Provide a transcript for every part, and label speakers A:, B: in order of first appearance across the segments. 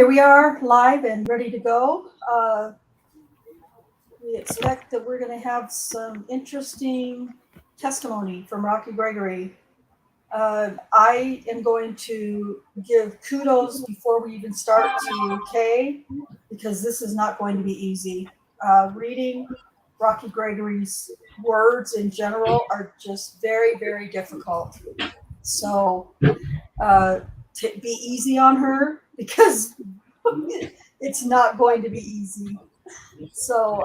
A: Here we are live and ready to go. We expect that we're going to have some interesting testimony from Rocky Gregory. I am going to give kudos before we even start to Kay, because this is not going to be easy. Reading Rocky Gregory's words in general are just very, very difficult. So be easy on her, because it's not going to be easy. So,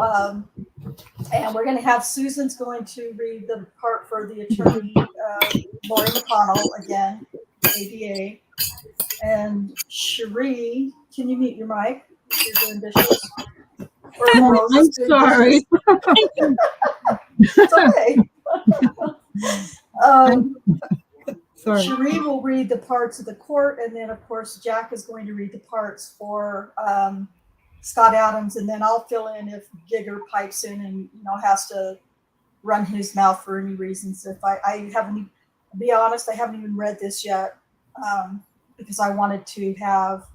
A: and we're going to have Susan's going to read the part for the attorney, Lori McConnell, again, ADA. And Cherie, can you mute your mic if you're doing dishes?
B: No, I'm sorry.
A: It's okay.
B: Sorry.
A: Cherie will read the parts of the court, and then, of course, Jack is going to read the parts for Scott Adams, and then I'll fill in if Gigger pipes in and has to run his mouth for any reasons. If I haven't, to be honest, I haven't even read this yet, because I wanted to have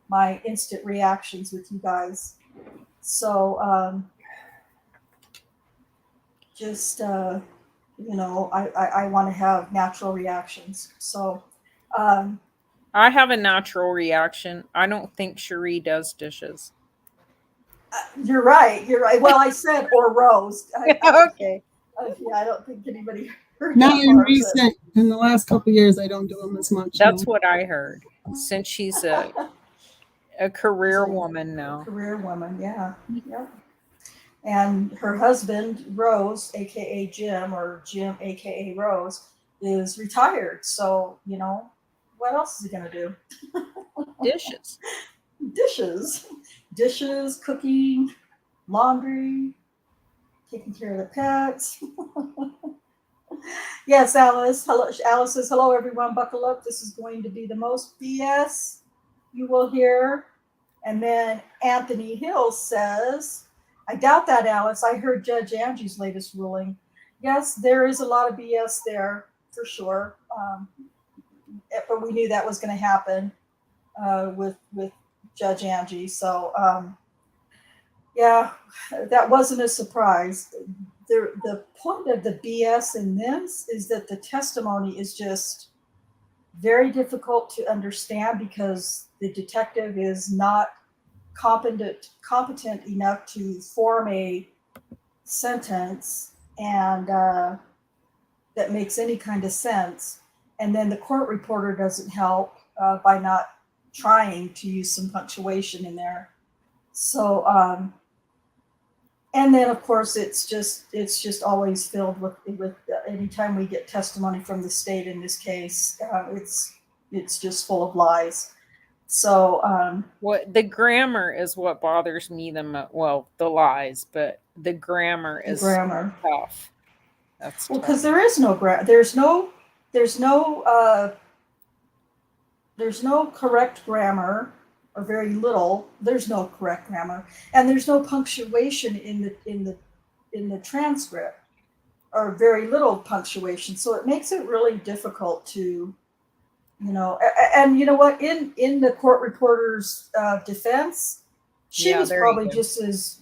A: my instant reactions with you guys. So I want to have natural reactions. So
C: I have a natural reaction. I don't think Cherie does dishes.
A: You're right. Well, I said or roast.
C: Okay.
A: Yeah, I don't think anybody heard
B: Not
A: that
B: in
A: part,
B: recent, in the last couple of years, I don't do them as much.
C: That's what I heard. Since she's a career woman now.
A: Career woman, yeah. Yep. And her husband, Rose, aka Jim, or Jim, aka Rose, is retired. So, what else is he gonna do?
C: Dishes.
A: Dishes, cooking, laundry, taking care of the pets. Yes, Alice. Hello. Alice says, hello, everyone. Buckle up. This is going to be the most BS you will hear. And then Anthony Hill says, I doubt that, Alice. I heard Judge Angie's latest ruling. Yes, there is a lot of BS there, for sure. But we knew that was going to happen with Judge Angie. So, yeah, that wasn't a surprise. The point of the BS in this is that the testimony is just very difficult to understand, because the detective is not competent enough to form a sentence and that makes any kind of sense. And then the court reporter doesn't help by not trying to use some punctuation in there. So, and then of course it's just always filled with anytime we get testimony from the state in this case, it's just full of lies. So
C: what the grammar is what bothers me the most. Well, the lies, but the grammar is tough. That's
A: well, because there is no there's no correct grammar, or very little. There's no correct grammar, and there's no punctuation in the transcript, or very little punctuation. So it makes it really difficult to, and you know what? In the court reporter's defense, she was probably just as,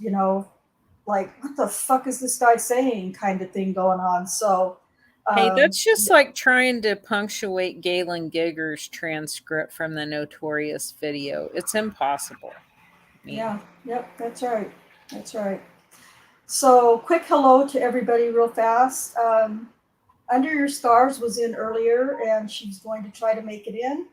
A: like, what the fuck is this guy saying, kind of thing going on. So.
C: Hey, that's just like trying to punctuate Galen Gigger's transcript from the Notorious video. It's impossible.
A: Yeah, yep, that's right. That's right. So, quick hello to everybody real fast. Under Your Scars was in earlier, and she's going to try to make it in.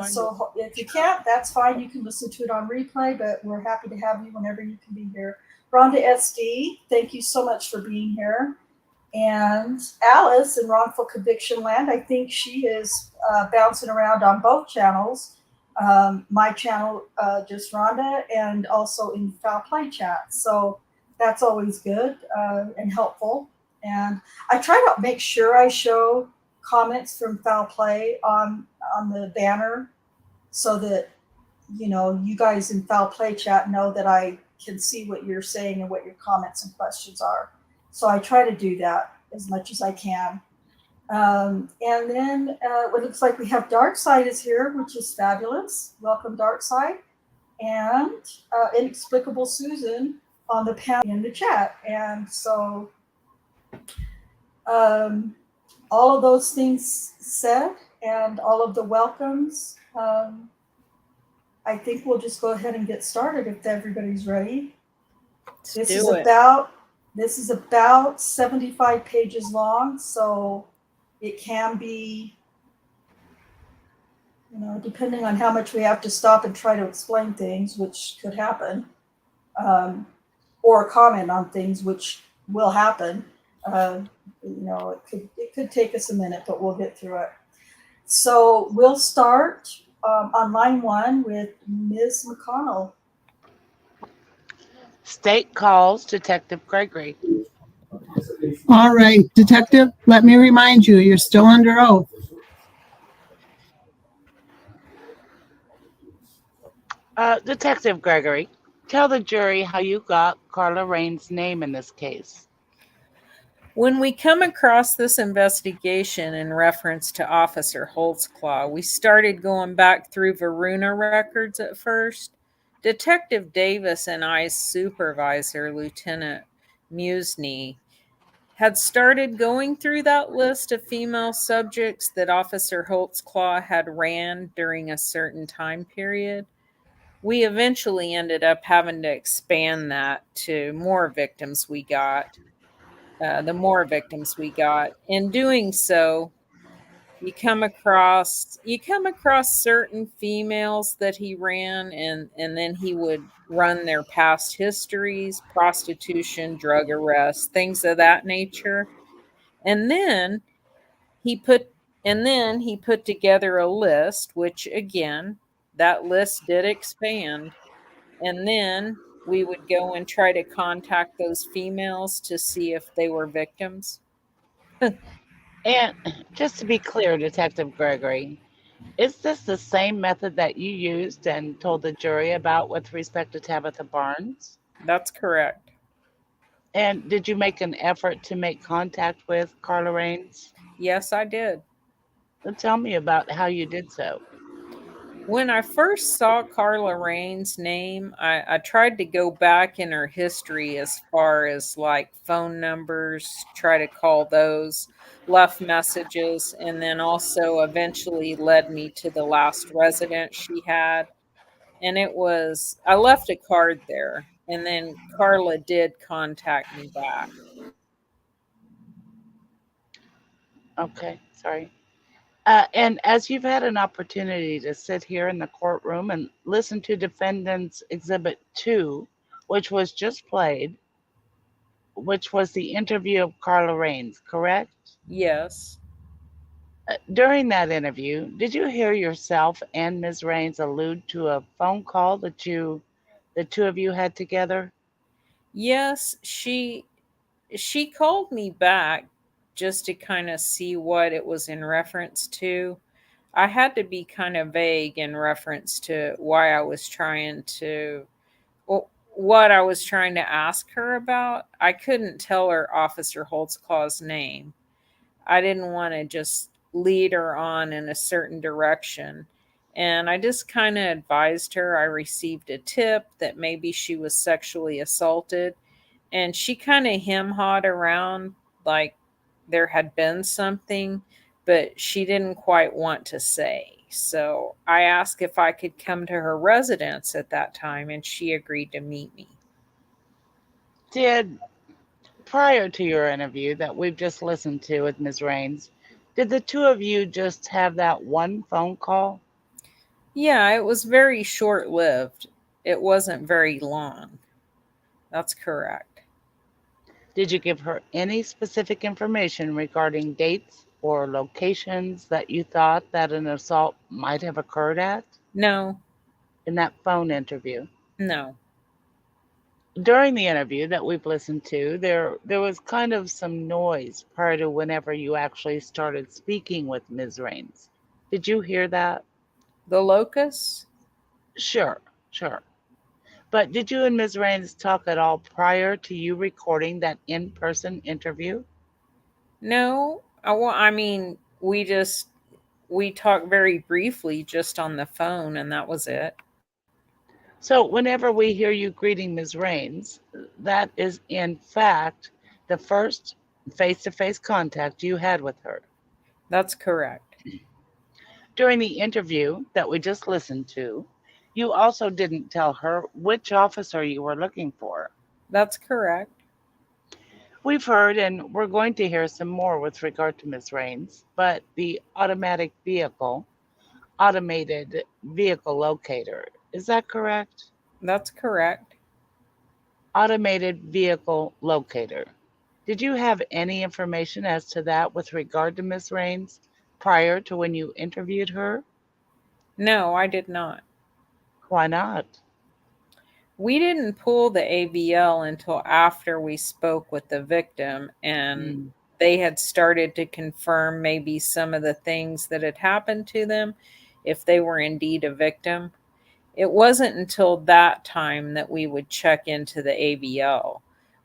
A: So if you can't, that's fine. You can listen to it on replay, but we're happy to have you whenever you can be here. Rhonda SD, thank you so much for being here. And Alice in Wrongful Conviction Land, I think she is bouncing around on both channels. My channel, just Rhonda, and also in Foul Play Chat. So that's always good and helpful. And I try to make sure I show comments from Foul Play on the banner, so that, you guys in Foul Play Chat know that I can see what you're saying and what your comments and questions are. So I try to do that as much as I can. And then it looks like we have Darkside is here, which is fabulous. Welcome, Darkside. and Inexplicable Susan on the panel in the chat. And so all of those things said and all of the welcomes, I think we'll just go ahead and get started if everybody's ready.
C: Let's
A: This
C: do
A: is
C: it.
A: about 75 pages long, so it can be, depending on how much we have to stop and try to explain things, which could happen, or comment on things, which will happen. It could take us a minute, but we'll get through it. So we'll start on line 1 with Ms. McConnell.
D: State calls Detective Gregory.
B: All right, Detective, let me remind you, you're still under oath.
D: Detective Gregory, tell the jury how you got Carla Raines' name in this case.
C: When we come across this investigation in reference to Officer Holtzclaw, we started going back through Varuna records at first. Detective Davis and I's supervisor, Lieutenant Musney, had started going through that list of female subjects that Officer Holtzclaw had ran during a certain time period. We eventually ended up having to expand that to more victims we got. The more victims we got. In doing so, you come across certain females that he ran, and then he would run their past histories, prostitution, drug arrests, things of that nature. And then he put he put together a list, which again, that list did expand. And then we would go and try to contact those females to see if they were victims.
D: And just to be clear, Detective Gregory, is this the same method that you used and told the jury about with respect to Tabitha Barnes?
C: That's correct.
D: And did you make an effort to make contact with Carla Raines?
C: Yes, I did.
D: Tell me about how you did so.
C: When I first saw Carla Raines' name, I tried to go back in her history as far as like phone numbers, try to call those, left messages, and then also eventually led me to the last resident she had. And I left a card there, and then Carla did contact me back.
D: Okay, sorry. And as you've had an opportunity to sit here in the courtroom and listen to Defendant's Exhibit 2, which was just played, which was the interview of Carla Raines, correct?
C: Yes.
D: During that interview, did you hear yourself and Ms. Raines allude to a phone call that the two of you had together?
C: Yes, she called me back just to kind of see what it was in reference to. I had to be kind of vague in reference to what I was trying to ask her about. I couldn't tell her Officer Holtzclaw's name. I didn't want to just lead her on in a certain direction. And I just kind of advised her I received a tip that maybe she was sexually assaulted, and she kind of hem hawed around like there had been something, but she didn't quite want to say. So I asked if I could come to her residence at that time, and she agreed to meet me.
D: Did, prior to your interview that we've just listened to with Ms. Raines, did the two of you just have that one phone call?
C: Yeah, it was very short lived. It wasn't very long. That's correct.
D: Did you give her any specific information regarding dates or locations that you thought that an assault might have occurred at
C: No,
D: in that phone interview?
C: no.
D: During the interview that we've listened to, there was kind of some noise prior to whenever you actually started speaking with Ms. Raines. Did you hear that?
C: The locus?
D: Sure, sure. But did you and Ms. Raines talk at all prior to you recording that in-person interview?
C: No. I mean, we talked very briefly just on the phone, and that was it.
D: So, whenever we hear you greeting Ms. Raines, that is in fact the first face to face contact you had with her.
C: That's correct.
D: During the interview that we just listened to, you also didn't tell her which officer you were looking for.
C: That's correct.
D: We've heard, and we're going to hear some more with regard to Ms. Raines, but the automated vehicle locator, is that correct?
C: That's correct.
D: Automated vehicle locator. Did you have any information as to that with regard to Ms. Raines prior to when you interviewed her?
C: No, I did not.
D: Why not?
C: We didn't pull the AVL until after we spoke with the victim and
D: Hmm.
C: they had started to confirm maybe some of the things that had happened to them if they were indeed a victim. It wasn't until that time that we would check into the AVL.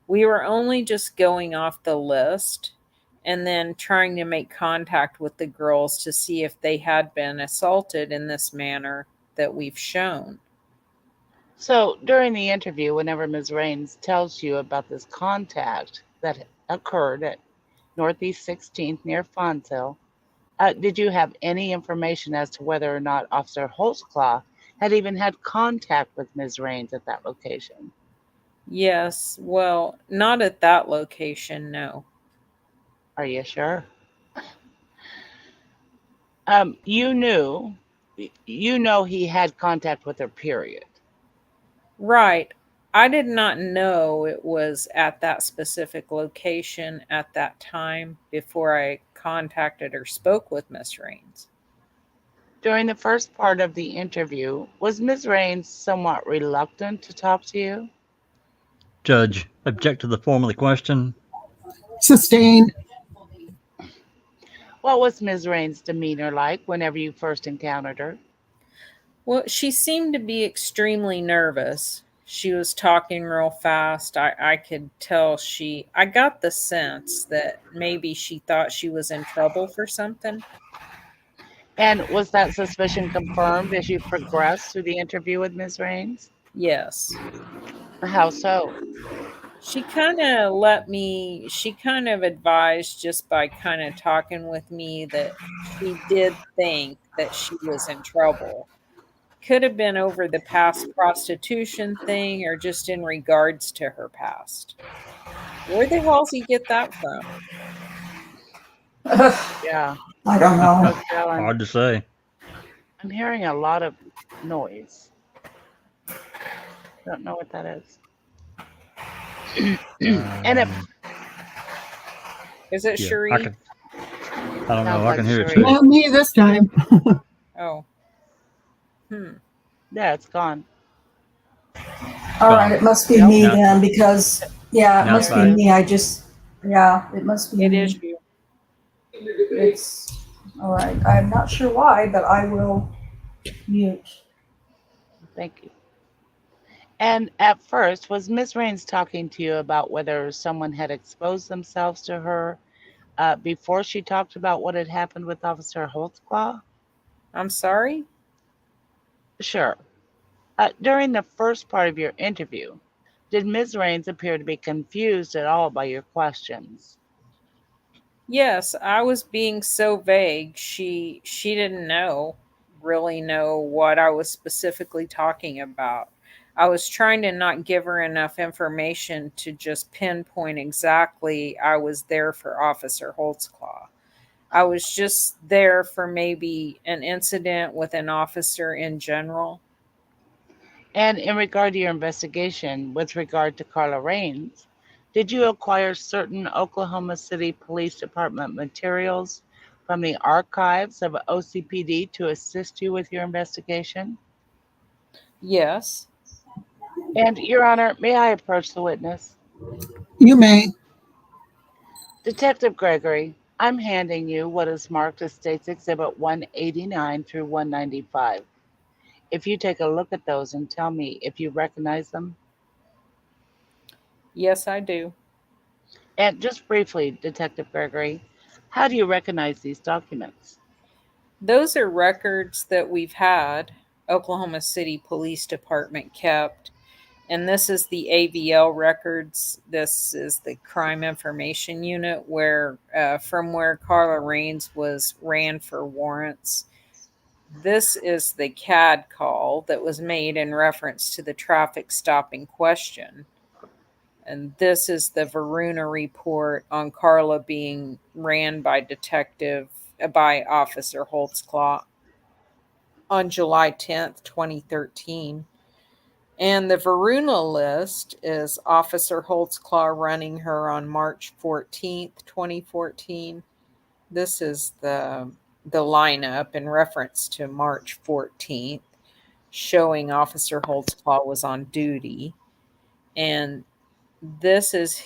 C: We were only just going off the list and then trying to make contact with the girls to see if they had been assaulted in this manner that we've shown.
D: So during the interview, whenever Ms. Raines tells you about this contact that occurred at Northeast 16th near Fonzell, did you have any information as to whether or not Officer Holtzclaw had even had contact with Ms. Raines at that location?
C: Yes, well, not at that location, no.
D: Are you sure? You know he had contact with her, period.
C: Right. I did not know it was at that specific location at that time before I contacted or spoke with Miss Raines.
D: During the first part of the interview, was Ms. Raines somewhat reluctant to talk to you?
E: Judge, object to the form of the question.
B: Sustained.
D: What was Ms. Raines' demeanor like whenever you first encountered her?
C: Well, she seemed to be extremely nervous. She was talking real fast. I could tell I got the sense that maybe she thought she was in trouble for something.
D: And was that suspicion confirmed as you progressed through the interview with Ms. Raines?
C: Yes.
D: How so?
C: She kind of advised just by kind of talking with me that she did think that she was in trouble. Could have been over the past prostitution thing or just in regards to her past. Where the hell's he get that from?
D: Yeah,
A: I don't know.
D: Coach Allen,
E: Hard to say.
D: I'm hearing a lot of noise. Don't know what that is. And if
C: Is it
E: Yeah,
C: Cherie?
E: I don't
D: sounds
E: know. I
D: like
E: can hear it
D: Cherie.
E: too.
B: Not me this time.
C: Oh. Hmm.
D: Yeah, it's gone.
A: All right, it must be
D: Nope.
A: me
E: Now,
A: then because, yeah, it
E: now it's
A: must be
D: There it
E: back.
D: is.
A: me. It must be
C: It is
A: me.
C: you.
A: It's, all right. I'm not sure why, but I will mute.
D: Thank you. And at first, was Miss Raines talking to you about whether someone had exposed themselves to her before she talked about what had happened with Officer Holtzclaw?
C: I'm sorry?
D: Sure. During the first part of your interview, did Ms. Raines appear to be confused at all by your questions?
C: Yes, I was being so vague. She didn't really know what I was specifically talking about. I was trying to not give her enough information to just pinpoint exactly I was there for Officer Holtzclaw. I was just there for maybe an incident with an officer in general.
D: And in regard to your investigation with regard to Carla Raines, did you acquire certain Oklahoma City Police Department materials from the archives of OCPD to assist you with your investigation?
C: Yes.
D: And, Your Honor, may I approach the witness?
B: You may.
D: Detective Gregory, I'm handing you what is marked as State's Exhibit 189 through 195. If you take a look at those and tell me if you recognize them.
C: Yes, I do.
D: And just briefly, Detective Gregory, how do you recognize these documents?
C: Those are records that we've had Oklahoma City Police Department kept. And this is the AVL records. This is the Crime Information Unit, where from where Carla Raines ran for warrants. This is the CAD call that was made in reference to the traffic stop in question. And this is the Varuna report on Carla being ran by Officer Holtzclaw on July 10th, 2013. And the Varuna list is Officer Holtzclaw running her on March 14th, 2014. This is the lineup in reference to March 14th, showing Officer Holtzclaw was on duty. And this is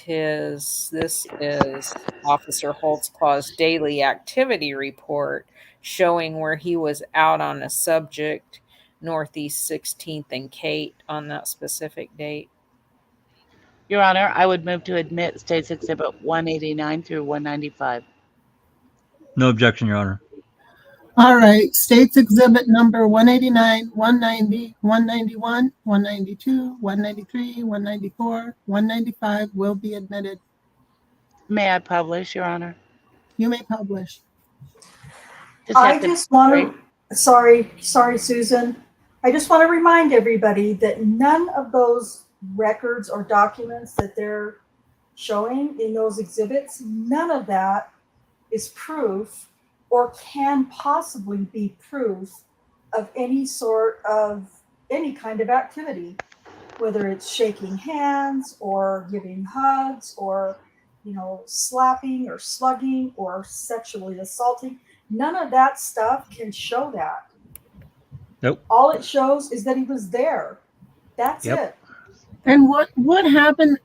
C: Officer Holtzclaw's daily activity report, showing where he was out on a subject, Northeast 16th and Kate, on that specific date.
D: Your Honor, I would move to admit States Exhibit 189 through 195.
E: No objection, Your Honor.
B: All right, States Exhibit number 189, 190, 191, 192, 193, 194, 195 will be admitted.
D: May I publish, Your Honor?
B: You may publish.
A: I
D: Detective
A: just want
D: Gregory.
A: to, sorry, Susan. I just want to remind everybody that none of those records or documents that they're showing in those exhibits, none of that is proof or can possibly be proof of any kind of activity, whether it's shaking hands or giving hugs or, slapping or slugging or sexually assaulting. None of that stuff can show that.
E: Nope.
A: All it shows is that he was there. That's it.
B: And what happened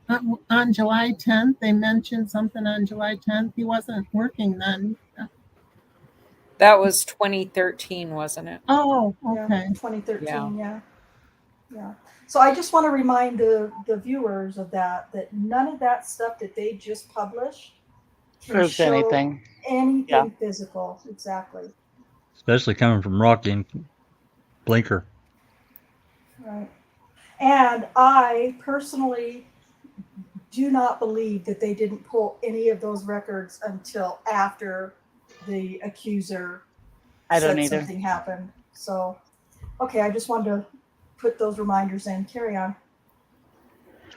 B: on July 10th? They mentioned something on July 10th. He wasn't working then.
C: That was 2013, wasn't it?
B: Oh,
A: Yeah,
B: okay.
A: 2013, yeah. So I just want to remind the viewers of that none of that stuff that they just published can
D: Proves
A: show
D: anything.
A: anything
D: Yeah.
A: physical. Exactly.
E: Especially coming from Rocky and Blinker.
A: Right. And I personally do not believe that they didn't pull any of those records until after the accuser
D: I don't
A: said
D: either.
A: something happened. So, okay, I just wanted to put those reminders in. Carry on.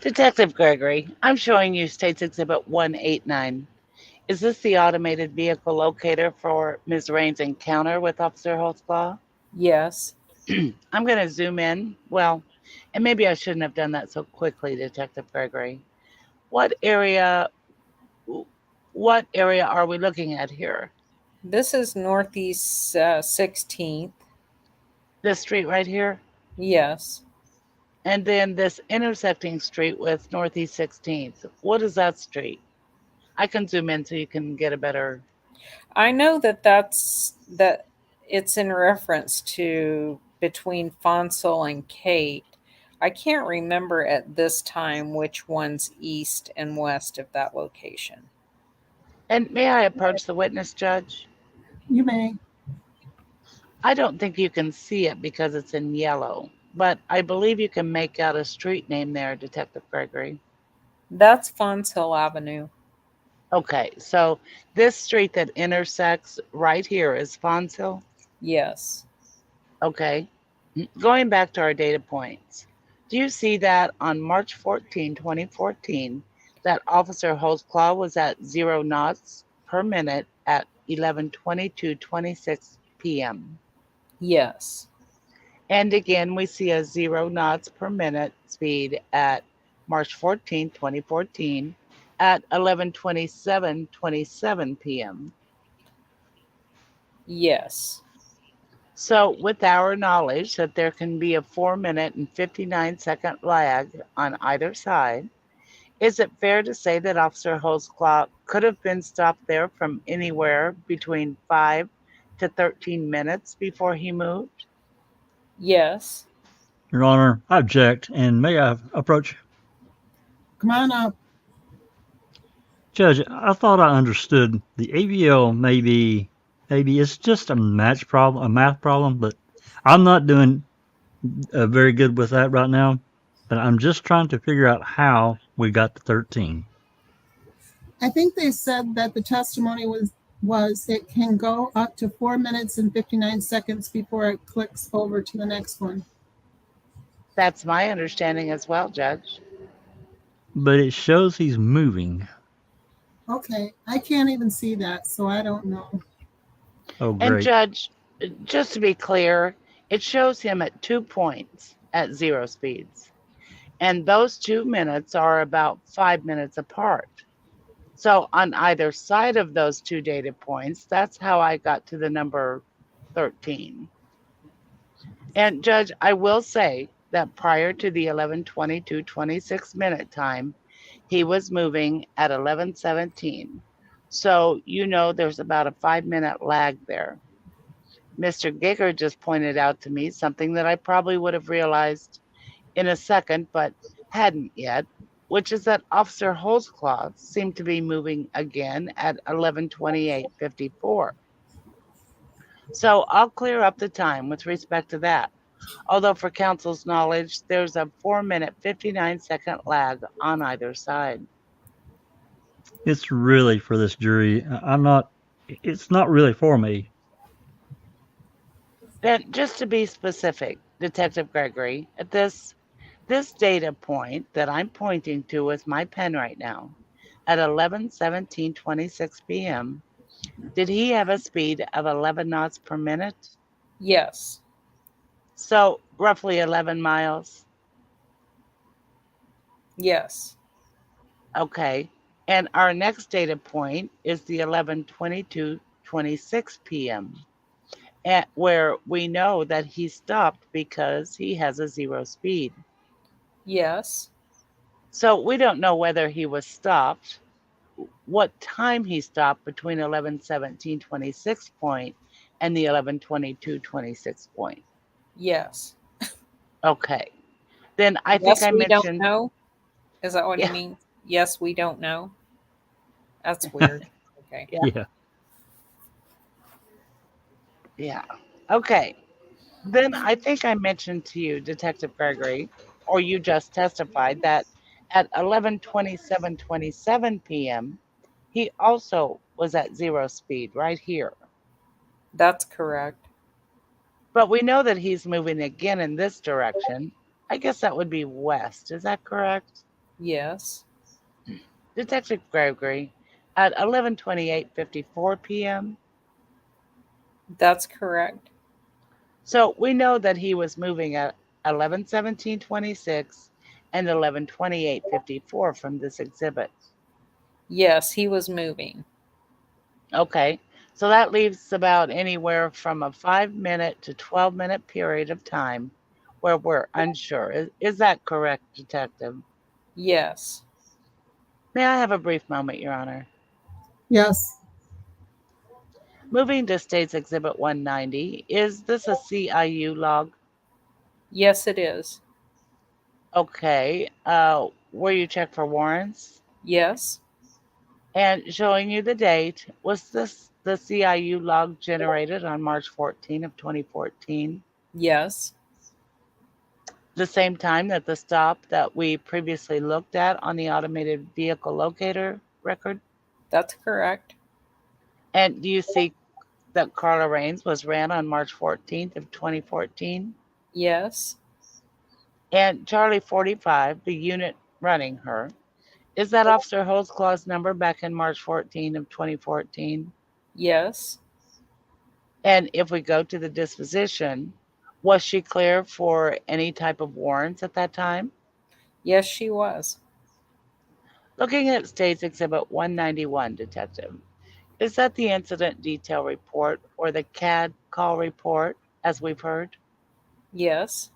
D: Detective Gregory, I'm showing you States Exhibit 189. Is this the automated vehicle locator for Ms. Raines' encounter with Officer Holtzclaw?
C: Yes.
D: I'm going to zoom in. Well, and maybe I shouldn't have done that so quickly, Detective Gregory. What area are we looking at here?
C: This is Northeast 16th.
D: This street right here?
C: Yes.
D: And then this intersecting street with Northeast 16th. What is that street? I can zoom in so you can get a better...
C: I know that it's in reference to between Fonsel and Kate. I can't remember at this time which one's east and west of that location.
D: And may I approach the witness, Judge?
B: You may.
D: I don't think you can see it because it's in yellow, but I believe you can make out a street name there, Detective Gregory.
C: That's Fonsel Avenue.
D: Okay, so this street that intersects right here is Fonshill?
C: Yes.
D: Okay. Going back to our data points, do you see that on March 14, 2014, that Officer Holtzclaw was at 0 knots per minute at 11:22:26 p.m.?
C: Yes.
D: And again, we see a 0 knots per minute speed at March 14, 2014 at 11:27:27 p.m.
C: Yes.
D: So with our knowledge that there can be a 4-minute and 59-second lag on either side, is it fair to say that Officer Holtzclaw could have been stopped there from anywhere between 5 to 13 minutes before he moved?
C: Yes.
E: Your Honor, I object, and may I approach?
B: Come on up.
E: Judge, I thought I understood the AVL maybe it's just a math problem, but I'm not doing very good with that right now, but I'm just trying to figure out how we got to 13.
B: I think they said that the testimony was it can go up to 4 minutes and 59 seconds before it clicks over to the next one.
D: That's my understanding as well, Judge.
E: But it shows he's moving.
B: Okay, I can't even see that, so I don't know.
E: Oh,
D: And
E: great.
D: Judge, just to be clear, it shows him at 2 points at 0 speeds. And those 2 minutes are about 5 minutes apart. So on either side of those 2 data points, that's how I got to the number 13. And Judge, I will say that prior to the 11:22:26 minute time, he was moving at 11:17. So there's about a 5-minute lag there. Mr. Giger just pointed out to me something that I probably would have realized in a second, but hadn't yet, which is that Officer Holtzclaw seemed to be moving again at 11:28:54. So I'll clear up the time with respect to that. Although for counsel's knowledge, there's a 4-minute, 59-second lag on either side.
E: It's really for this jury. It's not really for me.
D: Then, just to be specific, Detective Gregory, at this data point that I'm pointing to with my pen right now, at 11:17:26 p.m., did he have a speed of 11 knots per minute?
C: Yes.
D: So roughly 11 miles.
C: Yes.
D: Okay. And our next data point is the 11:22:26 p.m. Where we know that he stopped because he has a 0 speed.
C: Yes.
D: So we don't know whether he was stopped, what time he stopped between 11:17:26 point and the 11:22:26 point.
C: Yes.
D: Okay. Then I think
C: Yes,
D: I
C: we don't
D: mentioned,
C: know. Is that what he
D: yeah,
C: means? Yes, we don't know. That's weird. Okay.
D: yeah,
E: Yeah.
D: yeah. Okay. Then I think I mentioned to you, Detective Gregory, or you just testified that at 11:27:27 p.m., he also was at 0 speed right here.
C: That's correct.
D: But we know that he's moving again in this direction. I guess that would be west. Is that correct?
C: Yes.
D: Detective Gregory, at 11:28:54 p.m.
C: That's correct.
D: So we know that he was moving at 11:17:26 and 11:28:54 from this exhibit.
C: Yes, he was moving.
D: Okay, so that leaves about anywhere from a 5-minute to 12-minute period of time where we're unsure. Is that correct, Detective?
C: Yes.
D: May I have a brief moment, Your Honor?
B: Yes.
D: Moving to State's Exhibit 190, is this a CIU log?
C: Yes, it is.
D: Okay, where you check for warrants?
C: Yes.
D: And showing you the date, was this the CIU log generated on March 14 of 2014?
C: Yes.
D: The same time that the stop that we previously looked at on the automated vehicle locator record?
C: That's correct.
D: And do you see that Carla Raines was ran on March 14th of 2014?
C: Yes.
D: And Charlie 45, the unit running her, is that Officer Holtzclaw's number back in March 14 of 2014?
C: Yes.
D: And if we go to the disposition, was she clear for any type of warrants at that time?
C: Yes, she was.
D: Looking at State's Exhibit 191, Detective, is that the incident detail report or the CAD call report, as we've heard?
C: Yes.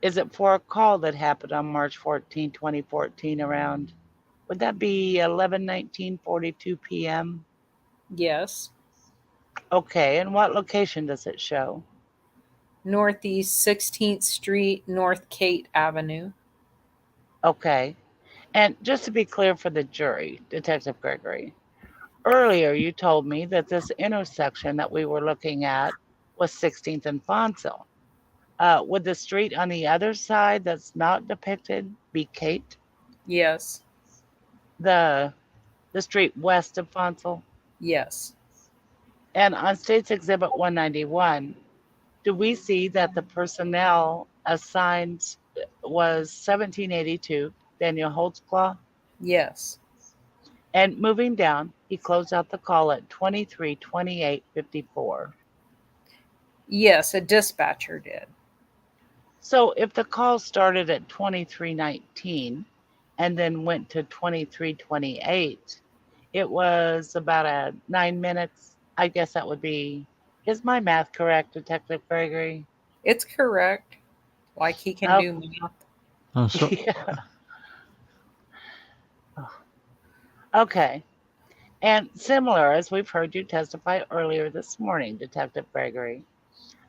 D: Is it for a call that happened on March 14, 2014 around, would that be 11:19:42 p.m.?
C: Yes.
D: Okay, and what location does it show?
C: Northeast 16th Street, North Kate Avenue.
D: Okay, and just to be clear for the jury, Detective Gregory, earlier you told me that this intersection that we were looking at was 16th and Fonsil. Would the street on the other side that's not depicted be Kate?
C: Yes.
D: The the street west of Fonsel?
C: Yes.
D: And on State's Exhibit 191, do we see that the personnel assigned was 1782, Daniel Holtzclaw?
C: Yes.
D: And moving down, he closed out the call at 23:28:54.
C: Yes, a dispatcher did.
D: So if the call started at 23:19 and then went to 23:28, it was about 9 minutes. I guess that would be, is my math correct, Detective Gregory?
C: It's correct. Like he can
D: Oh,
C: do math.
E: So
D: yeah. Okay. And similar, as we've heard you testify earlier this morning, Detective Gregory,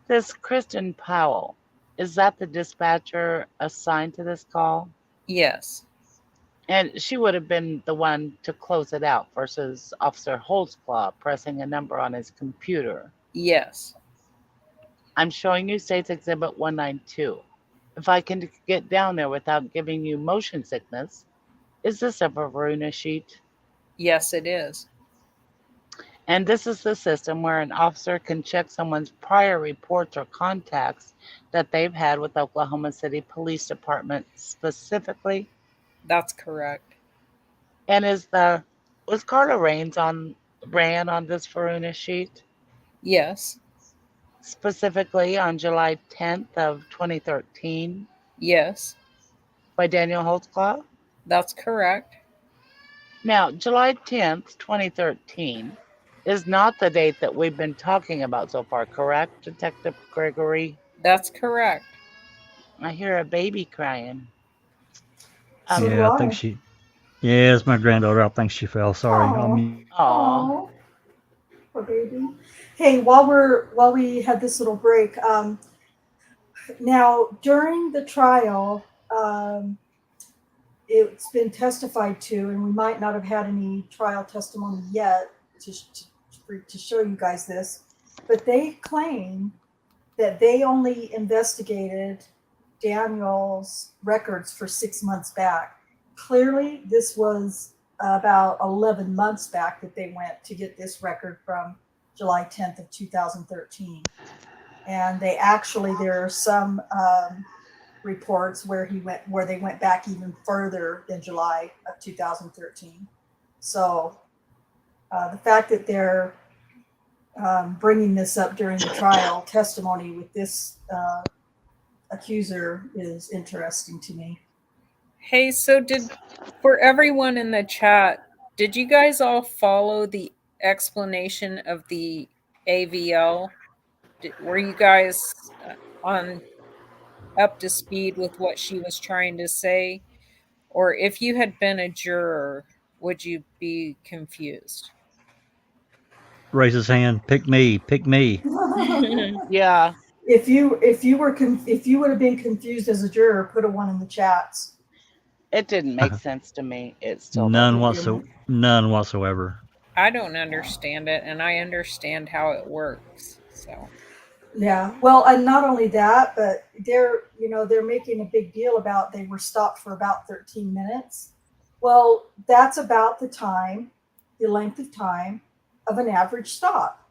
D: this Kristen Powell, is that the dispatcher assigned to this call?
C: Yes.
D: And she would have been the one to close it out versus Officer Holtzclaw pressing a number on his computer.
C: Yes.
D: I'm showing you State's Exhibit 192. If I can get down there without giving you motion sickness, is this a Varuna sheet?
C: Yes, it is.
D: And this is the system where an officer can check someone's prior reports or contacts that they've had with Oklahoma City Police Department specifically.
C: That's correct.
D: And was Carla Raines ran on this Varuna sheet?
C: Yes.
D: Specifically on July 10th of 2013
C: Yes.
D: by Daniel Holtzclaw.
C: That's correct.
D: Now, July 10th, 2013 is not the date that we've been talking about so far, correct, Detective Gregory?
C: That's correct.
D: I hear a baby crying.
A: So
D: Um,
A: do
E: yeah, I think
A: I.
E: she. Yeah, it's my granddaughter. I think she fell. Sorry.
A: Oh,
D: aw,
A: oh, poor baby. Hey, while we had this little break, now during the trial, it's been testified to, and we might not have had any trial testimony yet to show you guys this, but they claim that they only investigated Daniel's records for 6 months back. Clearly, this was about 11 months back that they went to get this record from July 10th of 2013. And there are some reports where they went back even further than July of 2013. So the fact that they're bringing this up during the trial testimony with this accuser is interesting to me.
C: Hey, so for everyone in the chat, did you guys all follow the explanation of the AVL? Were you guys on up to speed with what she was trying to say? Or if you had been a juror, would you be confused?
E: Raise his hand. Pick me. Pick me.
D: yeah,
A: if you would have been confused as a juror, put a one in the chats.
D: it didn't make sense to me. It still
E: None
D: doesn't.
E: None whatsoever.
C: I don't understand it, and I understand how it works. So
A: Yeah, well, and not only that, but they're making a big deal about they were stopped for about 13 minutes. Well, that's about the length of time of an average stop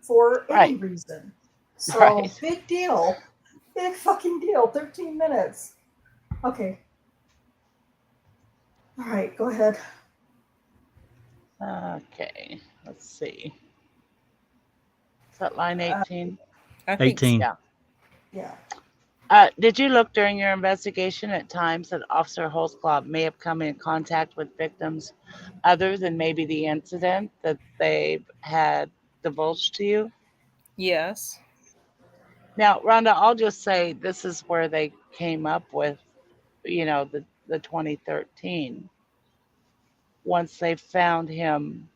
A: for any
D: Right,
A: reason. So
D: right.
A: big deal, big fucking deal. 13 minutes. Okay. All right, go ahead.
D: Okay, let's see. Is that line 18?
C: I think
E: 18.
D: Yeah.
A: Yeah.
D: Did you look during your investigation at times that Officer Holtzclaw may have come in contact with victims other than maybe the incident that they've had divulged to you?
C: yes.
D: Now, Rhonda, I'll just say this is where they came up with, the 2013. Once they found him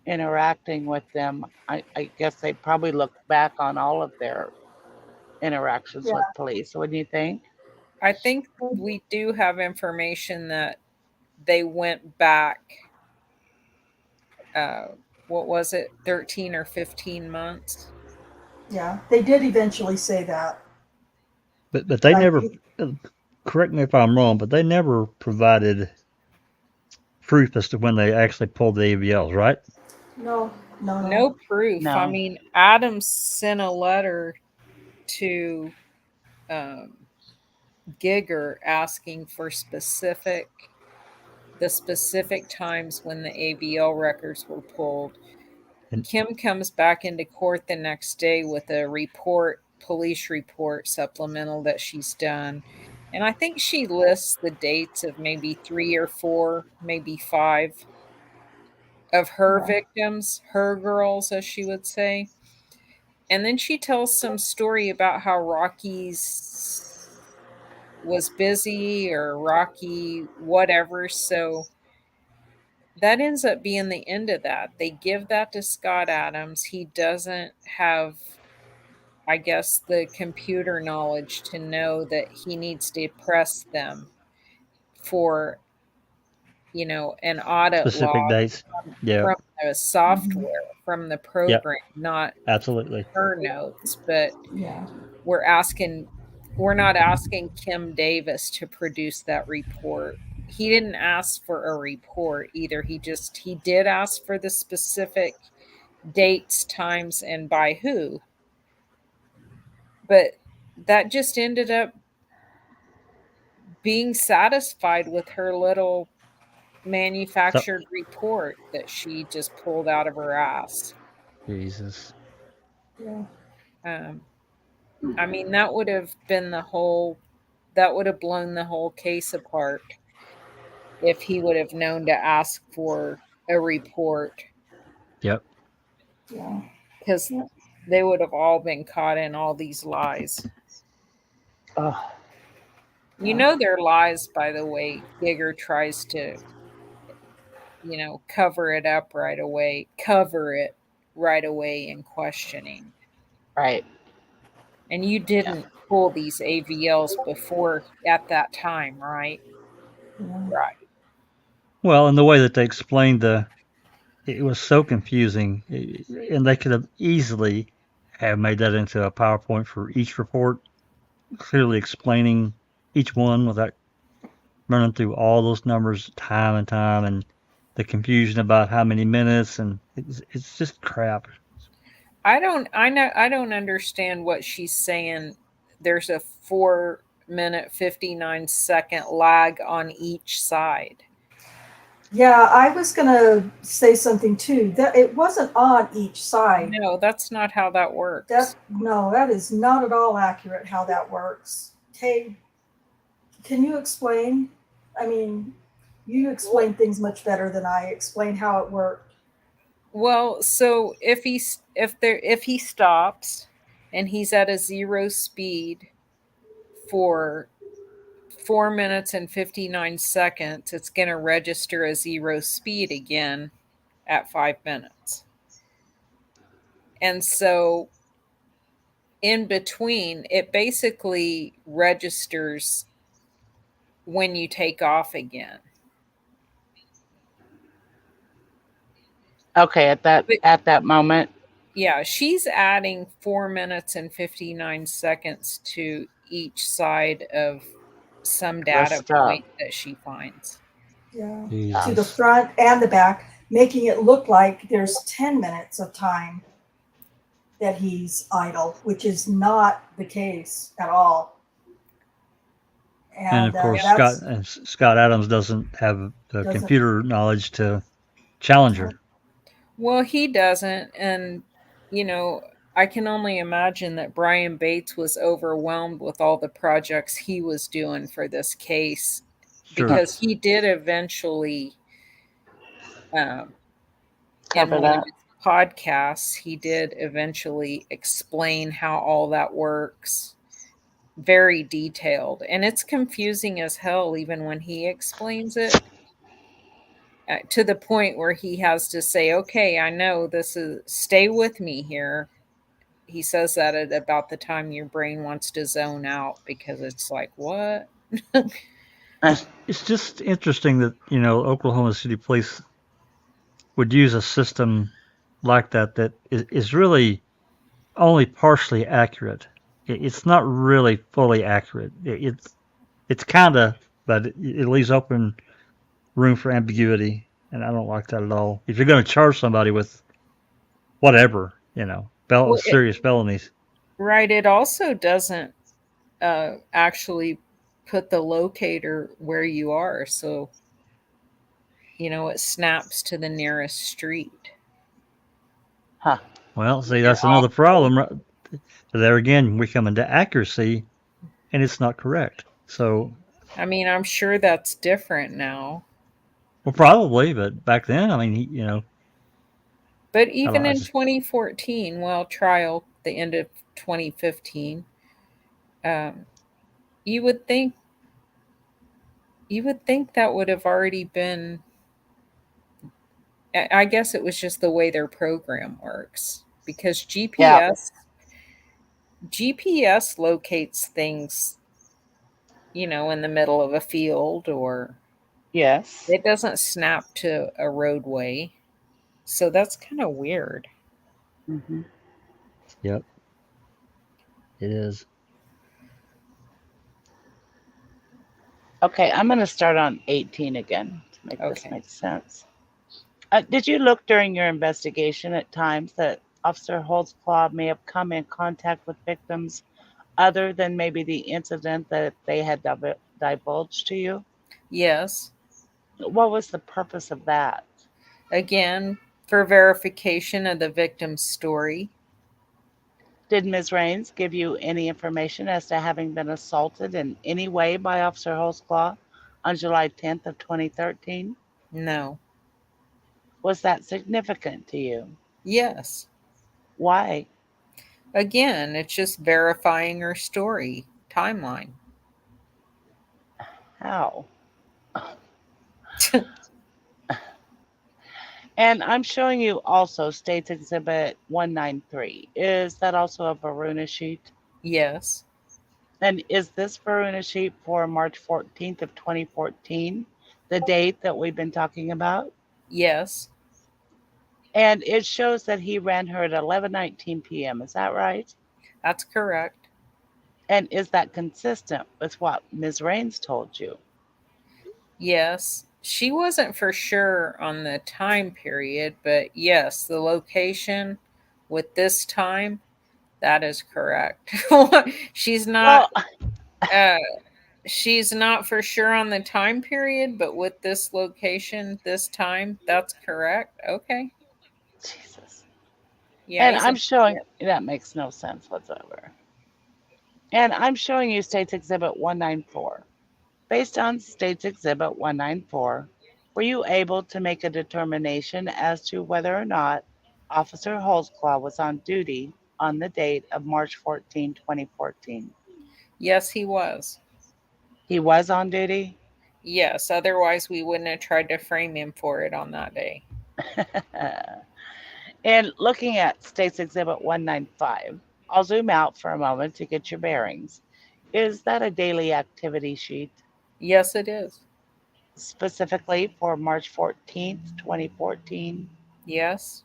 D: interacting with them, I guess they probably looked back on all of their interactions
A: Yeah.
D: with police. What do you think?
C: I think we do have information that they went back, uh, what was it, 13 or 15 months?
A: Yeah. They did eventually say that.
E: But they
A: I
E: never,
A: think
E: correct me if I'm wrong, but they never provided proof as to when they actually pulled the AVLs, right?
A: no, no, no.
C: No proof. I
D: No.
C: mean, Adams sent a letter to um, Giger asking for the specific times when the AVL records were pulled.
E: And
C: Kim comes back into court the next day with a report, police report supplemental that she's done. And I think she lists the dates of maybe 3 or 4, maybe 5 of her
A: Yeah,
C: victims, her girls, as she would say. And then she tells some story about how Rocky's was busy or Rocky, whatever. So that ends up being the end of that. They give that to Scott Adams. He doesn't have, I guess, the computer knowledge to know that he needs to press them for, an audit
E: specific
C: log
E: dates. Yep.
C: from the
A: mhm,
C: software, from the
E: Yep.
C: program, not
E: Absolutely.
C: her notes. But
A: yeah,
C: we're asking, we're not asking Kim Davis to produce that report. He didn't ask for a report either. He did ask for the specific dates, times, and by who. But that just ended up being satisfied with her little
E: So,
C: manufactured report that she just pulled out of her ass.
E: Jesus.
A: yeah,
C: Um, I mean, that would have blown the whole case apart if he would have known to ask for a report,
E: Yep.
A: yeah,
C: because
A: yeah,
C: they would have all been caught in all these lies.
D: Oh,
C: You know they're lies, by the way. Giger tries to, cover it right away in questioning.
D: right.
C: And you
D: Yeah.
C: didn't pull these AVLs before at that time, right?
A: yeah,
C: Right.
E: Well, and the way that they explained it was so confusing, and they could have easily have made that into a PowerPoint for each report, clearly explaining each one without running through all those numbers time and time, and the confusion about how many minutes, and it's just crap.
C: I don't understand what she's saying. There's a 4 minute 59-second lag on each side.
A: yeah. I was gonna say something too. That it wasn't on each side.
C: No, that's not how that works.
A: That no, that is not at all accurate how that works. Hey, can you explain? I mean, you explain things much better than I explain how it worked.
C: Well, so if he stops and he's at a 0 speed for 4 minutes and 59 seconds, it's going to register a 0 speed again at 5 minutes. And so in between, it basically registers when you take off again.
D: Okay,
C: But
D: at that moment.
C: yeah, she's adding 4 minutes and 59 seconds to each side of some
D: The
C: data
D: stuff.
C: point that she finds.
A: Yeah, to
D: Yeah.
A: the
E: Jesus.
A: front and the back, making it look like there's 10 minutes of time that he's idle, which is not the case at all.
E: And
A: And
E: of course,
C: Yep.
A: that's
E: Scott Adams doesn't have the
A: doesn't.
E: computer knowledge to challenge her.
C: Well, he doesn't. And, you know, I can only imagine that Brian Bates was overwhelmed with all the projects he was doing for this case,
E: Sure.
C: because he did eventually, um, in
D: Cover
C: one of
D: that.
C: his podcasts, he did eventually explain how all that works. Very detailed. And it's confusing as hell, even when he explains it, to the point where he has to say, okay, I know this is, stay with me here. He says that at about the time your brain wants to zone out, because it's like, what?
E: It's just interesting that, Oklahoma City Police would use a system like that is really only partially accurate. it's not really fully accurate. It's kind of, but it leaves open room for ambiguity, and I don't like that at all. If you're going to charge somebody with whatever,
C: Well,
E: serious felonies.
C: right. It also doesn't actually put the locator where you are. So, it snaps to the nearest street.
D: Huh.
E: Well, see,
D: You're
E: that's another
D: awful.
E: problem. There again, we come into accuracy, and it's not correct. So,
C: I mean, I'm sure that's different now.
E: well, probably, but back then, I mean,
C: But
E: I don't
C: even
E: know.
C: in 2014, well, trial, the end of 2015, um, you would think that would have already been. I guess it was just the way their program works because
D: Yeah.
C: GPS locates things, in the middle of a field, or
D: Yes.
C: it doesn't snap to a roadway. So that's kind of weird.
D: Hmm.
E: Yep, it is.
D: Okay, I'm going to start on 18 again to make this
C: Okay.
D: make sense. Did you look during your investigation at times that Officer Holtzclaw may have come in contact with victims other than maybe the incident that they had divulged to you?
C: Yes.
D: What was the purpose of that?
C: Again, for verification of the victim's story.
D: Did Ms. Raines give you any information as to having been assaulted in any way by Officer Holtzclaw on July 10th of 2013?
C: No.
D: Was that significant to you?
C: Yes.
D: Why?
C: Again, it's just verifying her story timeline.
D: How? And I'm showing you also States Exhibit 193. Is that also a Varuna sheet?
C: Yes.
D: And is this Varuna sheet for March 14th of 2014, the date that we've been talking about?
C: Yes.
D: And it shows that he ran her at 11:19 p.m. Is that right?
C: That's correct.
D: And is that consistent with what Ms. Raines told you?
C: Yes. She wasn't for sure on the time period, but yes, the location with this time, that is correct. she's not
D: Well,
C: uh she's not for sure on the time period, but with this location, this time, that's correct. Okay.
D: Jesus.
C: Yeah,
D: And
C: he's a
D: I'm showing that makes no sense whatsoever. And I'm showing you States Exhibit 194. Based on States Exhibit 194, were you able to make a determination as to whether or not Officer Holtzclaw was on duty on the date of March 14, 2014?
C: Yes, he was.
D: He was on duty?
C: Yes, otherwise we wouldn't have tried to frame him for it on that day.
D: And looking at States Exhibit 195, I'll zoom out for a moment to get your bearings. Is that a daily activity sheet
C: Yes, it is.
D: specifically for March 14th, 2014?
C: Yes.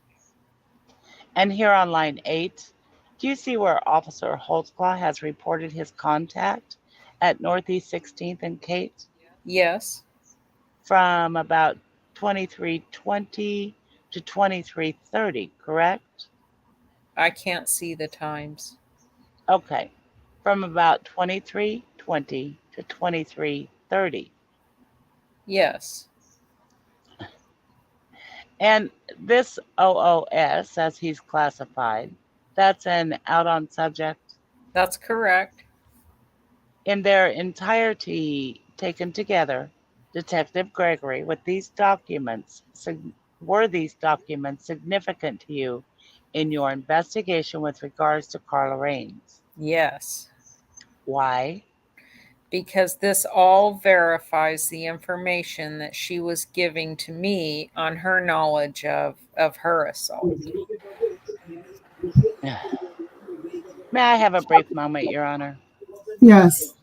D: And here on line 8, do you see where Officer Holtzclaw has reported his contact at Northeast 16th and Kate
C: Yes.
D: from about 23:20 to 23:30, correct?
C: I can't see the times.
D: Okay, from about 23:20 to 23:30.
C: Yes.
D: And this OOS, as he's classified, that's an out on subject.
C: That's correct.
D: In their entirety taken together, Detective Gregory, with these documents, were these documents significant to you in your investigation with regards to Carla Raines?
C: Yes.
D: Why?
C: Because this all verifies the information that she was giving to me on her knowledge of her assault.
D: May I have a brief moment, Your Honor?
B: Yes.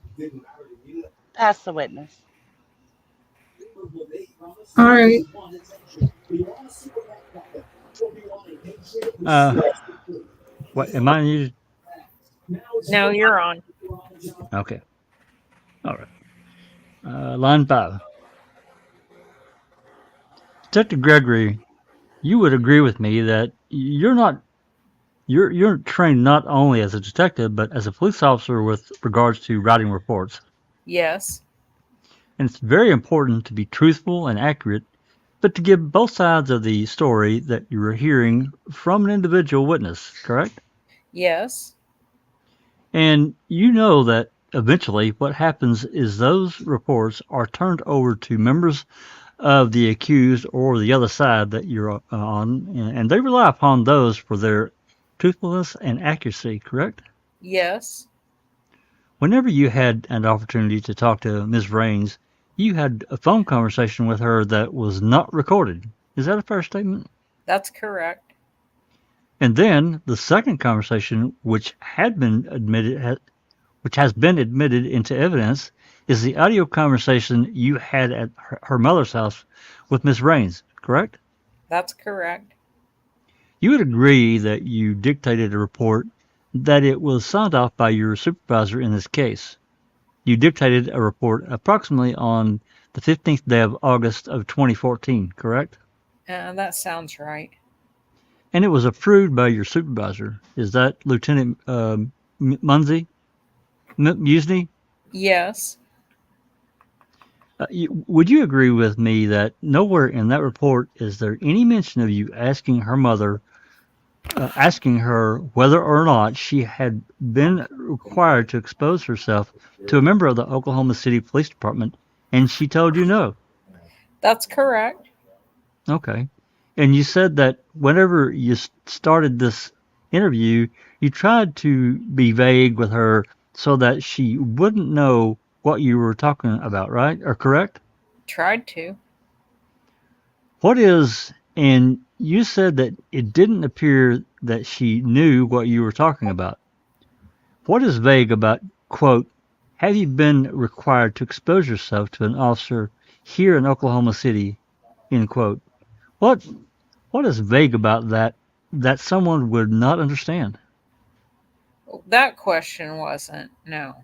D: Pass the witness.
B: All right.
E: What am I needed?
C: No, you're on.
E: Okay. All right. Line 5. Detective Gregory, you would agree with me that you're trained not only as a detective but as a police officer with regards to writing reports.
C: Yes.
E: And it's very important to be truthful and accurate, but to give both sides of the story that you are hearing from an individual witness, correct?
C: Yes.
E: And you know that eventually what happens is those reports are turned over to members of the accused or the other side that you're on, and they rely upon those for their truthfulness and accuracy, correct?
C: Yes.
E: Whenever you had an opportunity to talk to Ms. Raines, you had a phone conversation with her that was not recorded. Is that a fair statement?
C: That's correct.
E: And then the second conversation, which has been admitted into evidence, is the audio conversation you had at her mother's house with Miss Raines, correct?
C: That's correct.
E: You would agree that you dictated a report that it was signed off by your supervisor in this case. You dictated a report approximately on the 15th day of August of 2014, correct?
C: That sounds right.
E: And it was approved by your supervisor. Is that Lieutenant Munsey? Musney?
C: Yes.
E: Would you agree with me that nowhere in that report is there any mention of you asking her whether or not she had been required to expose herself to a member of the Oklahoma City Police Department, and she told you no?
C: That's correct.
E: Okay. And you said that whenever you started this interview, you tried to be vague with her so that she wouldn't know what you were talking about, right? Or correct?
C: Tried to.
E: What is, and you said that it didn't appear that she knew what you were talking about. What is vague about, quote, have you been required to expose yourself to an officer here in Oklahoma City, end quote? What What is vague about that someone would not understand?
C: That question wasn't. No.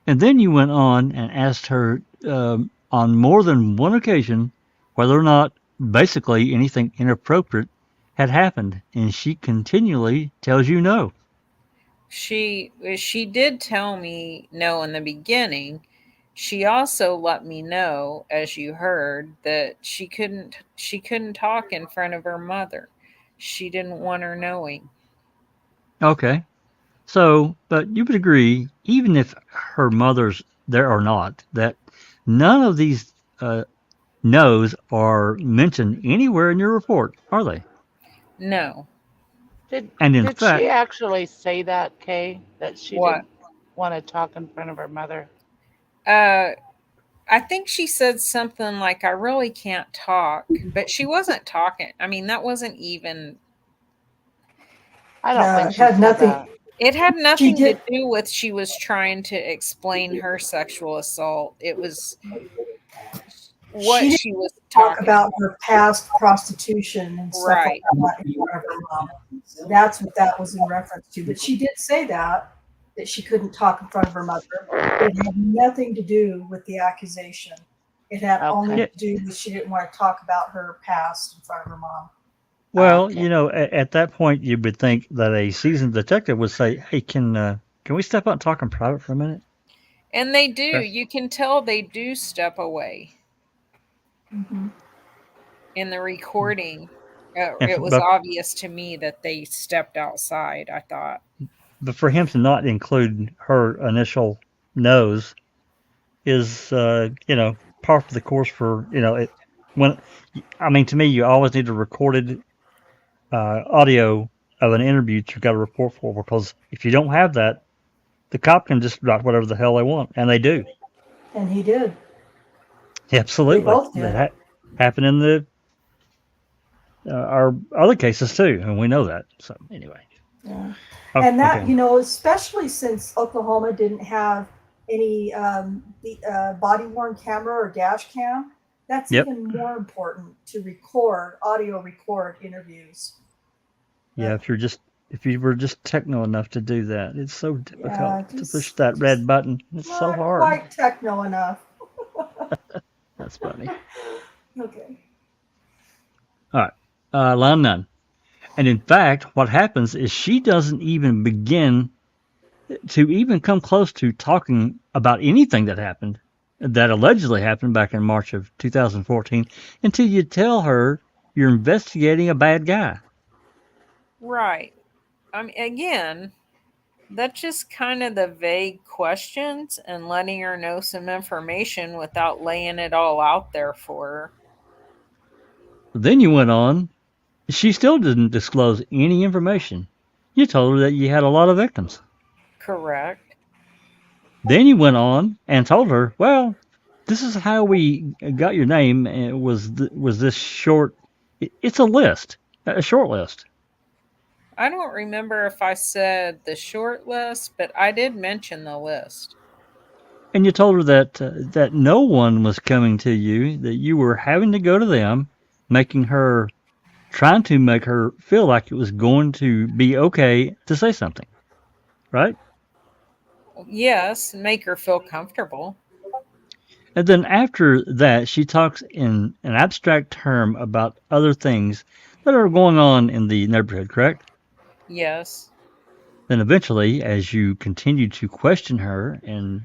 E: And then you went on and asked her on more than one occasion whether or not basically anything inappropriate had happened, and she continually tells you no.
C: She did tell me no in the beginning. She also let me know, as you heard, that she couldn't talk in front of her mother. She didn't want her knowing.
E: Okay, so but you would agree, even if her mother's there or not, that none of these no's are mentioned anywhere in your report, are they?
C: No.
D: Did
E: And in
D: did she
E: fact,
D: actually say that, Kay? That she
C: What?
D: didn't want to talk in front of her mother?
C: Uh I think she said something like, I really can't talk, but she wasn't talking. I mean, that wasn't even,
D: I don't
A: No,
D: think
A: it
D: she
A: had
D: said
A: nothing.
D: that.
C: it had
A: She
C: nothing to
A: did.
C: do with she was trying to explain her sexual assault. It was
A: She
C: what
A: didn't
C: she was
A: talk
C: talking
A: about
C: about.
A: her past prostitution and stuff like
C: Right.
A: that in front of her mom. That's what that was in reference to. But she did say that she couldn't talk in front of her mother. But it had nothing to do with the accusation. It had only
E: yeah,
D: Okay.
A: to do with she didn't want to talk about her past in front of her mom.
E: well,
D: Okay.
E: at that point, you would think that a seasoned detective would say, "Hey, can we step out and talk in private for a minute?"
C: And they do.
E: Okay.
C: You can tell they do step away
A: Mm-hmm.
C: in the recording.
E: And
C: It was obvious to me that they stepped outside, I thought.
E: but for him to not include her initial no's is, par for the course for when. I mean, to me, you always need a recorded audio of an interview that you've got to report for, because if you don't have that, the cop can just write whatever the hell they want, and they do.
A: And he did. They
E: Absolutely,
A: both did.
E: happened in the our other cases too, and we know that. So anyway,
A: Yeah. And that,
E: okay,
A: especially since Oklahoma didn't have any body worn camera or dash cam, that's
E: yep,
A: even more important to record, audio record interviews.
E: yeah.
A: But
E: If you were just techno enough to do that, it's so
A: Yeah,
E: difficult to push that red button. It's so
A: not
E: hard.
A: quite techno enough.
E: That's funny.
A: Okay.
E: All right, line 9. And in fact, what happens is she doesn't even begin to even come close to talking about anything that allegedly happened back in March of 2014 until you tell her you're investigating a bad guy.
C: Right. I mean, again, that's just kind of the vague questions and letting her know some information without laying it all out there for her.
E: Then you went on. She still didn't disclose any information. You told her that you had a lot of victims.
C: Correct.
E: Then you went on and told her, well, this is how we got your name. And it was this short. It's a list, a short list.
C: I don't remember if I said the short list, but I did mention the list.
E: And you told her that no one was coming to you, that you were having to go to them, trying to make her feel like it was going to be okay to say something, right?
C: Yes, make her feel comfortable.
E: And then after that, she talks in an abstract term about other things that are going on in the neighborhood, correct?
C: Yes.
E: Then eventually, as you continue to question her, and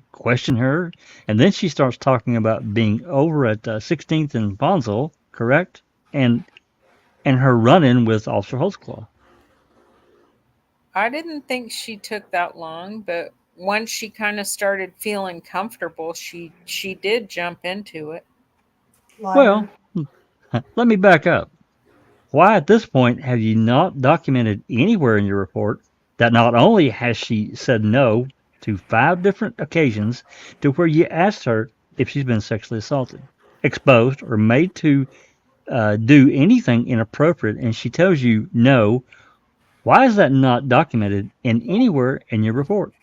E: then she starts talking about being over at 16th and Bonsall, correct? And her run-in with Officer Holtzclaw.
C: I didn't think she took that long, but once she kind of started feeling comfortable, she did jump into it.
A: Liar.
E: Well, let me back up. Why at this point have you not documented anywhere in your report that not only has she said no to 5 different occasions to where you asked her if she's been sexually assaulted, exposed, or made to do anything inappropriate, and she tells you no, why is that not documented in anywhere in your report?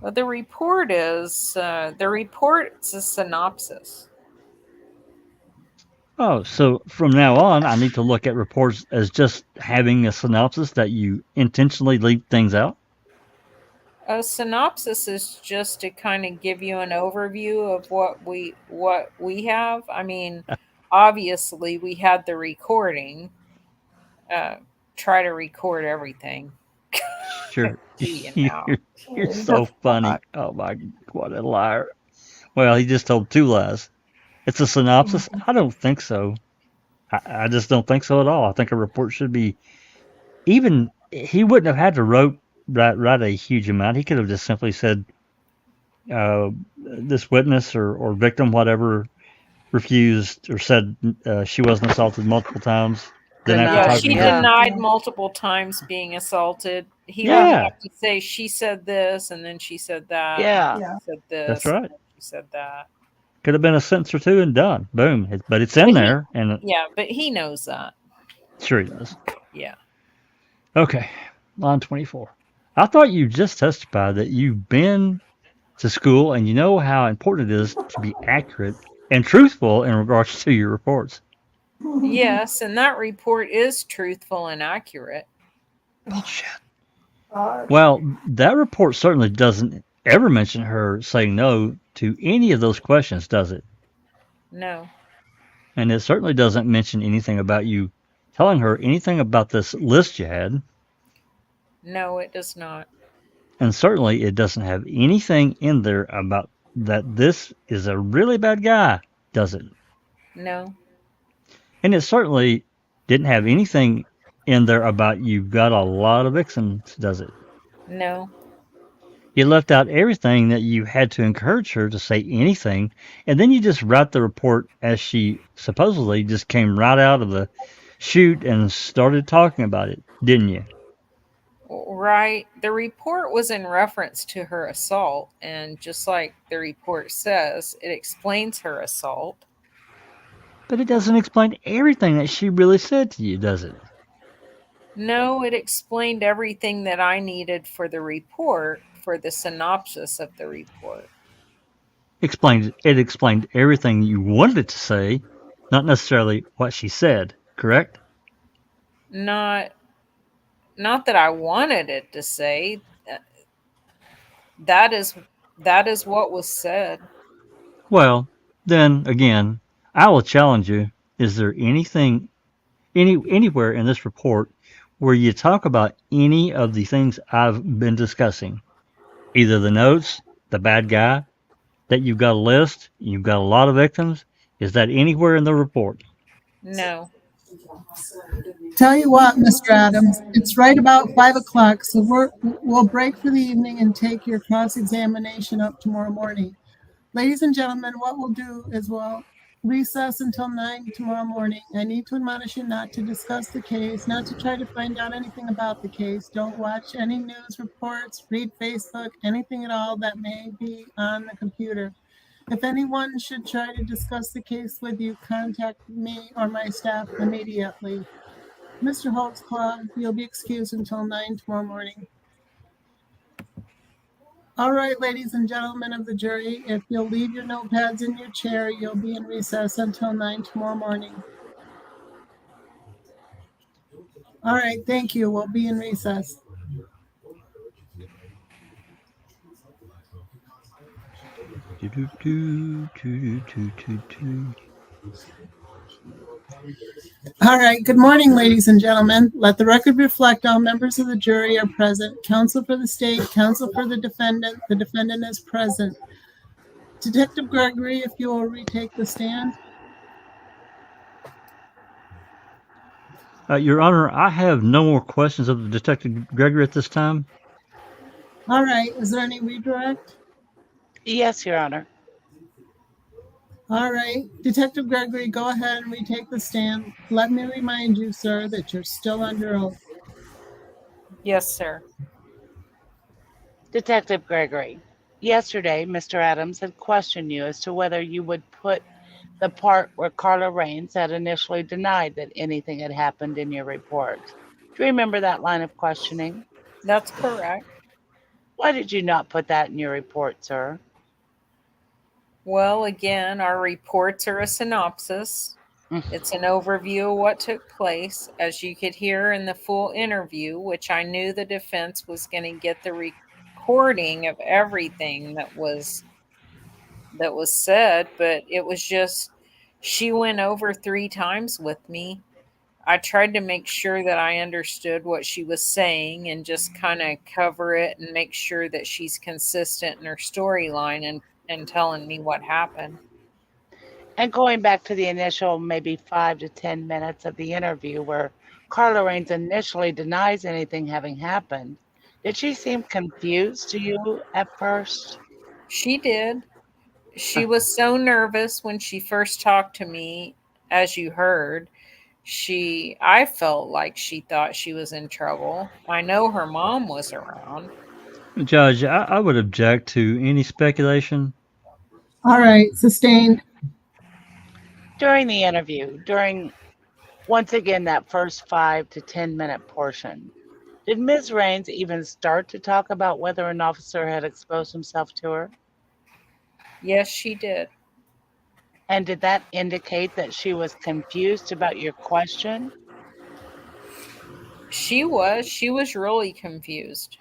C: Well, the report's a synopsis.
E: Oh, so from now on, I need to look at reports as just having a synopsis that you intentionally leave things out?
C: A synopsis is just to kind of give you an overview of what we have. I mean, obviously we had the recording. Try to record everything.
E: Sure.
C: Do you now?
E: You're so funny. Oh my, what a liar. Well, he just told 2 lies. It's a synopsis? I don't think so. I just don't think so at all. I think a report should be, even, he wouldn't have had to write a huge amount. He could have just simply said, this witness or victim, whatever, refused or said she wasn't assaulted multiple times. Then after
C: Yeah,
E: talking
C: she
E: to her,
C: denied multiple times being assaulted. He
E: Yeah.
C: wouldn't have to say she said this and then she said that.
D: Yeah.
C: And she said this.
E: That's right.
C: And then she said that.
E: Could have been a sentence or 2 and done. Boom. But it's in
C: But
E: there, and
C: Yeah, but he knows that.
E: sure he does.
C: Yeah.
E: Okay, line 24. I thought you just testified that you've been to school and you know how important it is to be accurate and truthful in regards to your reports.
C: Yes, and that report is truthful and accurate.
E: Bullshit.
A: God.
E: Well, that report certainly doesn't ever mention her saying no to any of those questions, does it?
C: No.
E: And it certainly doesn't mention anything about you telling her anything about this list you had.
C: No, it does not.
E: And certainly it doesn't have anything in there about that this is a really bad guy, does it?
C: No.
E: And it certainly didn't have anything in there about you've got a lot of victims, does it?
C: No.
E: You left out everything that you had to encourage her to say anything, and then you just write the report as she supposedly just came right out of the chute and started talking about it, didn't you?
C: Right. The report was in reference to her assault, and just like the report says, it explains her assault.
E: But it doesn't explain everything that she really said to you, does it?
C: No, it explained everything that I needed for the report, for the synopsis of the report.
E: It explained everything you wanted it to say, not necessarily what she said, correct?
C: Not not that I wanted it to say. That is what was said.
E: Well, then again, I will challenge you. Is there anything anywhere in this report where you talk about any of the things I've been discussing? Either the notes, the bad guy, that you've got a list, you've got a lot of victims. Is that anywhere in the report?
C: No.
B: Tell you what, Mr. Adams, it's right about 5 o'clock, so we'll break for the evening and take your cross-examination up tomorrow morning. Ladies and gentlemen, what we'll do is we'll recess until 9 tomorrow morning. I need to admonish you not to discuss the case, not to try to find out anything about the case. Don't watch any news reports, read Facebook, anything at all that may be on the computer. If anyone should try to discuss the case with you, contact me or my staff immediately. Mr. Holtzclaw, you'll be excused until 9 tomorrow morning. All right, ladies and gentlemen of the jury, if you'll leave your notepads in your chair, you'll be in recess until 9 tomorrow morning. All right, thank you. We'll be in recess. All right, good morning, ladies and gentlemen. Let the record reflect all members of the jury are present. Counsel for the state, counsel for the defendant is present. Detective Gregory, if you will retake the stand.
E: Your Honor, I have no more questions of the Detective Gregory at this time.
B: All right, is there any redirect?
D: Yes, Your Honor.
B: All right, Detective Gregory, go ahead and retake the stand. Let me remind you, sir, that you're still under oath.
C: Yes, sir.
D: Detective Gregory, yesterday Mr. Adams had questioned you as to whether you would put the part where Carla Raines had initially denied that anything had happened in your report. Do you remember that line of questioning?
C: That's correct.
D: Why did you not put that in your report, sir?
C: Well, again, our reports are a synopsis. It's an overview of what took place, as you could hear in the full interview, which I knew the defense was going to get the recording of everything that was said, but it was just she went over 3 times with me. I tried to make sure that I understood what she was saying and just kind of cover it and make sure that she's consistent in her storyline and telling me what happened.
D: And going back to the initial maybe 5 to 10 minutes of the interview where Carla Raines initially denies anything having happened, did she seem confused to you at first?
C: She did. She was so nervous when she first talked to me, as you heard. I felt like she thought she was in trouble. I know her mom was around.
E: Judge, I would object to any speculation.
B: All right, sustained.
D: During the interview, during once again that first 5 to 10-minute portion, did Ms. Raines even start to talk about whether an officer had exposed himself to her?
C: Yes, she did.
D: And did that indicate that she was confused about your question?
C: She was really confused.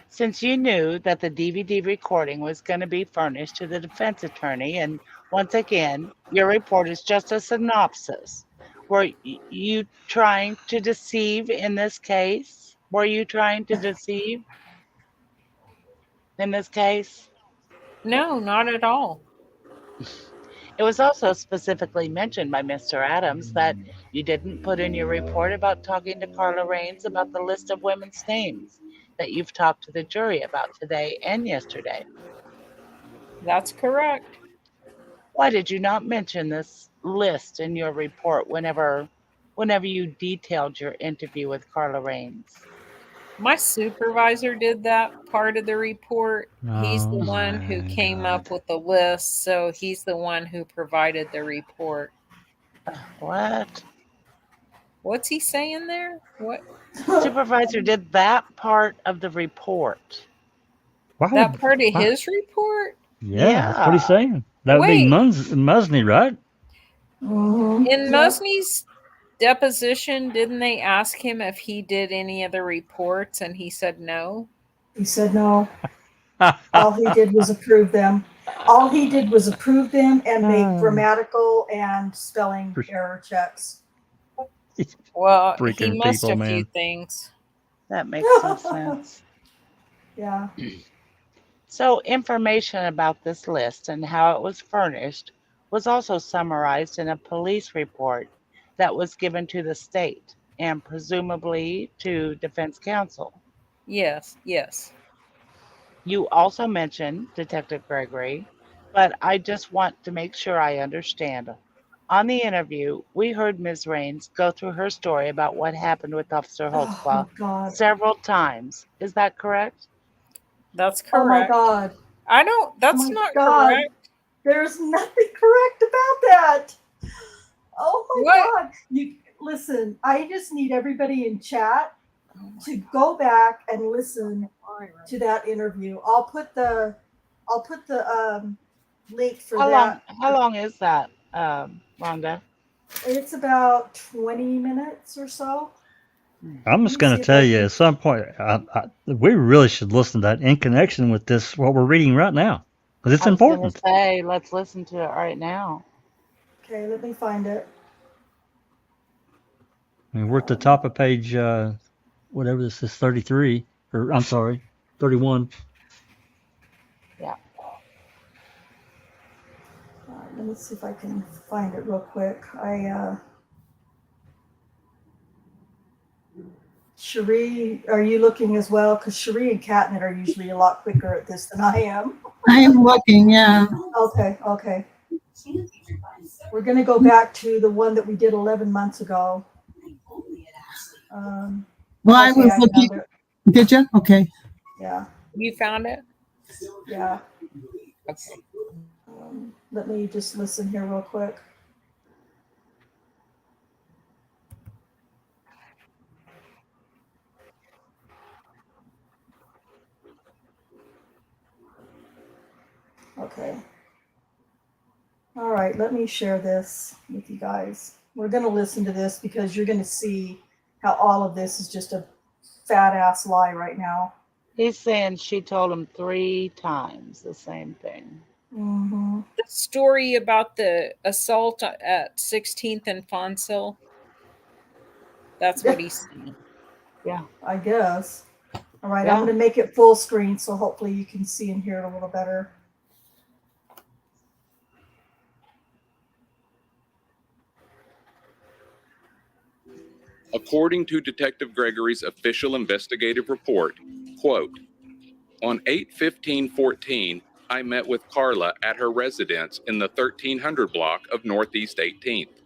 D: Since you knew that the DVD recording was going to be furnished to the defense attorney, and once again, your report is just a synopsis, were you trying to deceive in this case? Were you trying to deceive in this case?
C: No, not at all.
D: It was also specifically mentioned by Mr. Adams that you didn't put in your report about talking to Carla Raines about the list of women's names that you've talked to the jury about today and yesterday.
C: That's correct.
D: Why did you not mention this list in your report whenever you detailed your interview with Carla Raines?
C: My supervisor did that part of the report. He's the
E: Oh
C: one who
E: my
C: came up
E: God.
C: with the list, so he's the one who provided the report.
D: What?
C: What's he saying there? What?
D: Supervisor did that part of the report.
E: Why
C: That
E: would
C: part of
E: why?
C: his report?
E: Yeah, that's what he's
D: Yeah.
E: saying. That would be
C: Wait,
E: Musney, right?
A: Mhm,
C: in
A: yep.
C: Musney's Deposition, didn't they ask him if he did any of the reports and he said no?
A: He said no. All he did was approve them. All he did was approve them and make grammatical and spelling error checks.
C: Well, he
E: Freaking
C: missed
E: people,
C: a few
E: man.
C: things.
D: That makes some sense.
A: Yeah.
D: So, information about this list and how it was furnished was also summarized in a police report that was given to the state and presumably to defense counsel.
C: Yes, yes.
D: You also mentioned Detective Gregory, but I just want to make sure I understand. On the interview, we heard Ms. Raines go through her story about what happened with Officer
A: Oh my
D: Holtzclaw
A: God.
D: several times. Is that correct?
C: That's
A: Oh my
C: correct.
A: God.
C: I don't, that's
A: my
C: not
A: God.
C: correct.
A: There's nothing correct about that. Oh my
C: What?
A: God. You listen, I just need everybody in chat to go back and listen to that interview. I'll put the link for that.
D: How long is that, Rhonda?
A: It's about 20 minutes or so.
E: I'm
A: Let
E: just
A: me
E: going
A: see
E: to
A: if
E: tell
A: I
E: you
A: can-
E: at some point, we really should listen to that in connection with this, what we're reading right now, because it's
D: I was going to
E: important.
D: say, let's listen to it right now.
A: Okay, let me find it.
E: I mean, we're at the top of page, whatever this is, 33, or I'm sorry, 31.
A: Let me see if I can find it real quick. Cherie, are you looking as well? Because Cherie and Katnit are usually a lot quicker at this than I am.
B: I am looking, yeah.
A: Okay. We're going to go back to the one that we did 11 months ago.
B: Well, I
A: Okay,
B: was
A: I
B: looking.
A: found it.
B: Did you? Okay.
A: Yeah,
C: You found it?
A: yeah.
C: Okay.
A: Let me just listen here real quick. Okay. All right, let me share this with you guys. We're going to listen to this because you're going to see how all of this is just a fat ass lie right now.
D: He's saying she told him 3 times the same thing.
A: Mm-hmm.
C: The story about the assault at 16th and Fonsil. That's what he's saying.
D: Yeah.
A: I guess. All right,
D: Yeah.
A: I'm going to make it full screen so hopefully you can see and hear it a little better.
F: According to Detective Gregory's official investigative report, quote, on 8/15/14, I met with Carla at her residence in the 1300 block of Northeast 18th.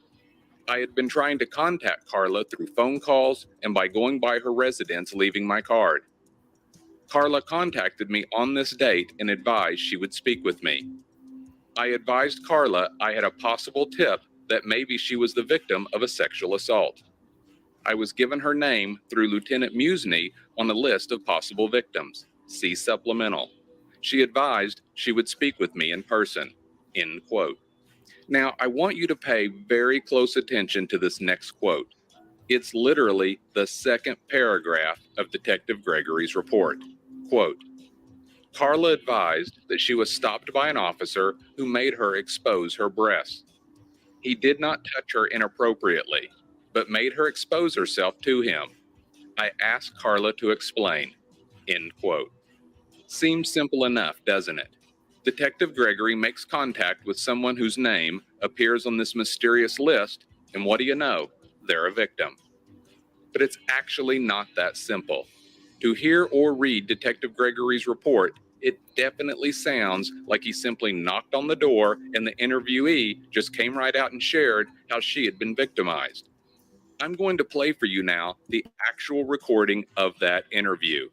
F: I had been trying to contact Carla through phone calls and by going by her residence leaving my card. Carla contacted me on this date and advised she would speak with me. I advised Carla I had a possible tip that maybe she was the victim of a sexual assault. I was given her name through Lieutenant Musney on a list of possible victims. See supplemental. She advised she would speak with me in person. End quote. Now, I want you to pay very close attention to this next quote. It's literally the second paragraph of Detective Gregory's report. Quote, Carla advised that she was stopped by an officer who made her expose her breasts. He did not touch her inappropriately, but made her expose herself to him. I asked Carla to explain. End quote. Seems simple enough, doesn't it? Detective Gregory makes contact with someone whose name appears on this mysterious list, and what do you know? They're a victim. But it's actually not that simple. To hear or read Detective Gregory's report, it definitely sounds like he simply knocked on the door and the interviewee just came right out and shared how she had been victimized. I'm going to play for you now the actual recording of that interview.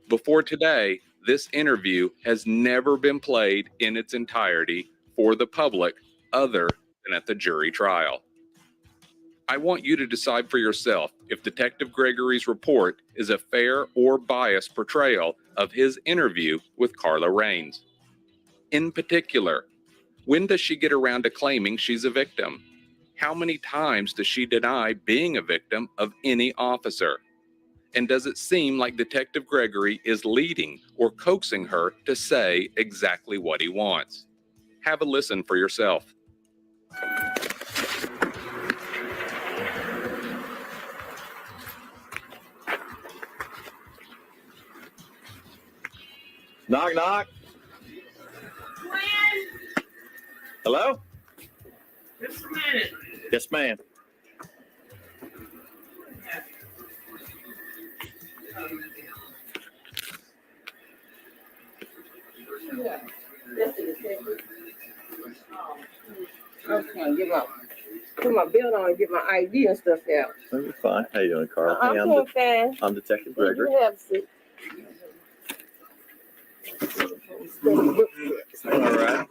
F: Before today, this interview has never been played in its entirety for the public other than at the jury trial. I want you to decide for yourself if Detective Gregory's report is a fair or biased portrayal of his interview with Carla Raines. In particular, when does she get around to claiming she's a victim? How many times does she deny being a victim of any officer? And does it seem like Detective Gregory is leading or coaxing her to say exactly what he wants? Have a listen for yourself.
G: Knock, knock. Hello?
H: Just a minute.
G: Yes, ma'am.
H: Okay, put my belt on and get my ID and stuff out.
G: Oh, you're fine. How you doing, Carl?
H: I'm doing fine.
G: I'm Detective Gregory.
H: You have a seat.
G: All right.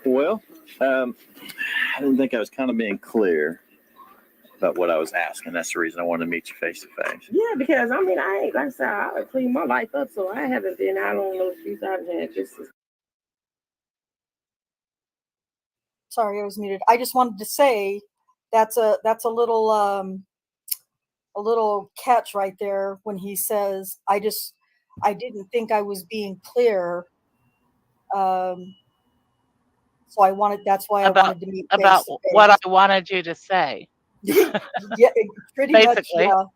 G: Well, I didn't think I was kind of being clear about what I was asking. That's the reason I wanted to meet you face to face.
H: Yeah, because I mean, I ain't, like I said, I cleaned my life up, so I haven't been out on those streets. I've had just.
A: Sorry, I was muted. I just wanted to say that's a little catch right there when he says, I didn't think I was being clear. So that's why I wanted to meet
D: About
A: face to face.
D: what I wanted you to say.
A: Yeah, pretty
D: Basically.
A: much.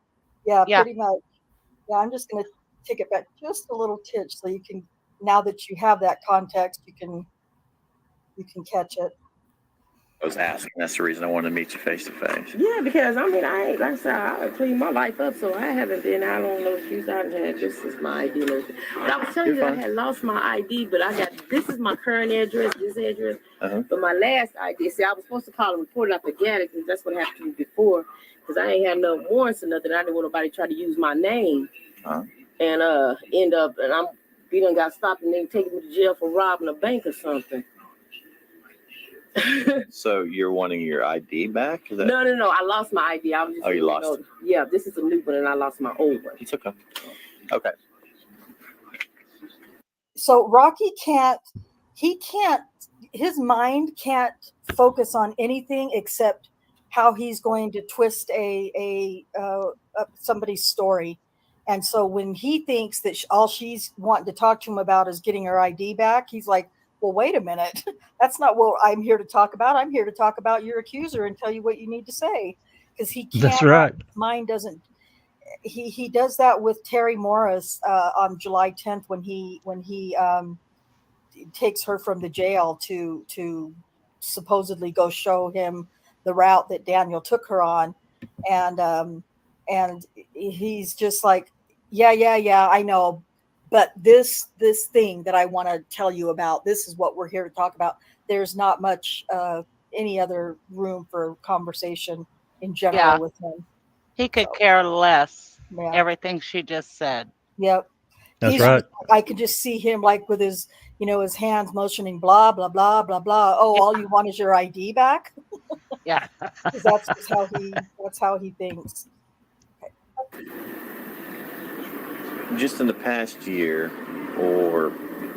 A: Yeah,
D: Yeah.
A: pretty much. Yeah, I'm just going to take it back just a little titch so you can, now that you have that context, you can catch it.
G: I was asking. That's the reason I wanted to meet you face to face.
H: Yeah, because I mean, I ain't, like I said, I cleaned my life up, so I haven't been out on those streets. I've had just since my ID and everything. But I was telling you that I had lost my ID, but this is my current address, this address. But my last ID, see, I was supposed to call and report it, I forgot it, because that's what happened to me before, because I ain't had no warrants or nothing. I didn't want nobody to try to use my name and end up, and we done got stopped and they taking me to jail for robbing a bank or something.
G: So you're wanting your ID back? Is that...
H: No. I lost my ID. I was just.
G: Oh, you lost it?
H: Yeah, this is a new one, and I lost my old one.
G: It's okay. Okay.
A: So Rocky his mind can't focus on anything except how he's going to twist somebody's story. And so when he thinks that all she's wanting to talk to him about is getting her ID back, he's like, well, wait a minute. That's not what I'm here to talk about. I'm here to talk about your accuser and tell you what you need to say. Because he can't.
E: That's right.
A: His mind doesn't. He does that with Terry Morris on July 10th when he takes her from the jail to supposedly go show him the route that Daniel took her on, and he's just like, yeah, I know. But this thing that I want to tell you about, this is what we're here to talk about. There's not much any other room for conversation in general with him.
D: He could care less.
A: Yeah.
D: Everything she just said.
A: Yep.
E: That's right.
A: I could just see him like with his, his hands motioning, blah, blah, blah, blah, blah. Oh, all you want is your ID back?
D: Yeah.
A: That's just how he thinks. Okay.
G: Just in the past year, or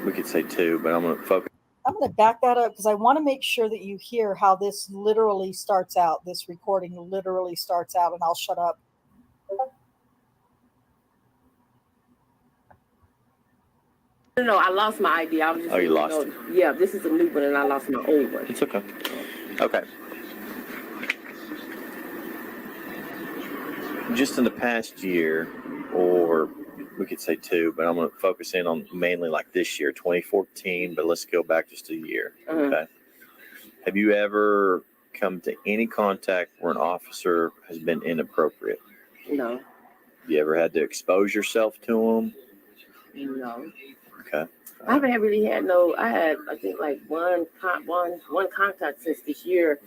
G: we could say 2, but I'm going to
A: back that up because I want to make sure that you hear how this literally starts out. This recording literally starts out, and I'll shut up.
H: No, I lost my ID. I was just.
G: Oh, you lost it?
H: Yeah, this is a new one, and I lost my old one.
G: It's okay. Okay. Just in the past year, or we could say 2, but I'm going to focus in on mainly like this year, 2014, but let's go back just a year. Okay. Have you ever come to any contact where an officer has been inappropriate?
H: No.
G: You ever had to expose yourself to them?
H: No.
G: Okay.
H: I haven't really had no. I had, I think, like one contact since this year,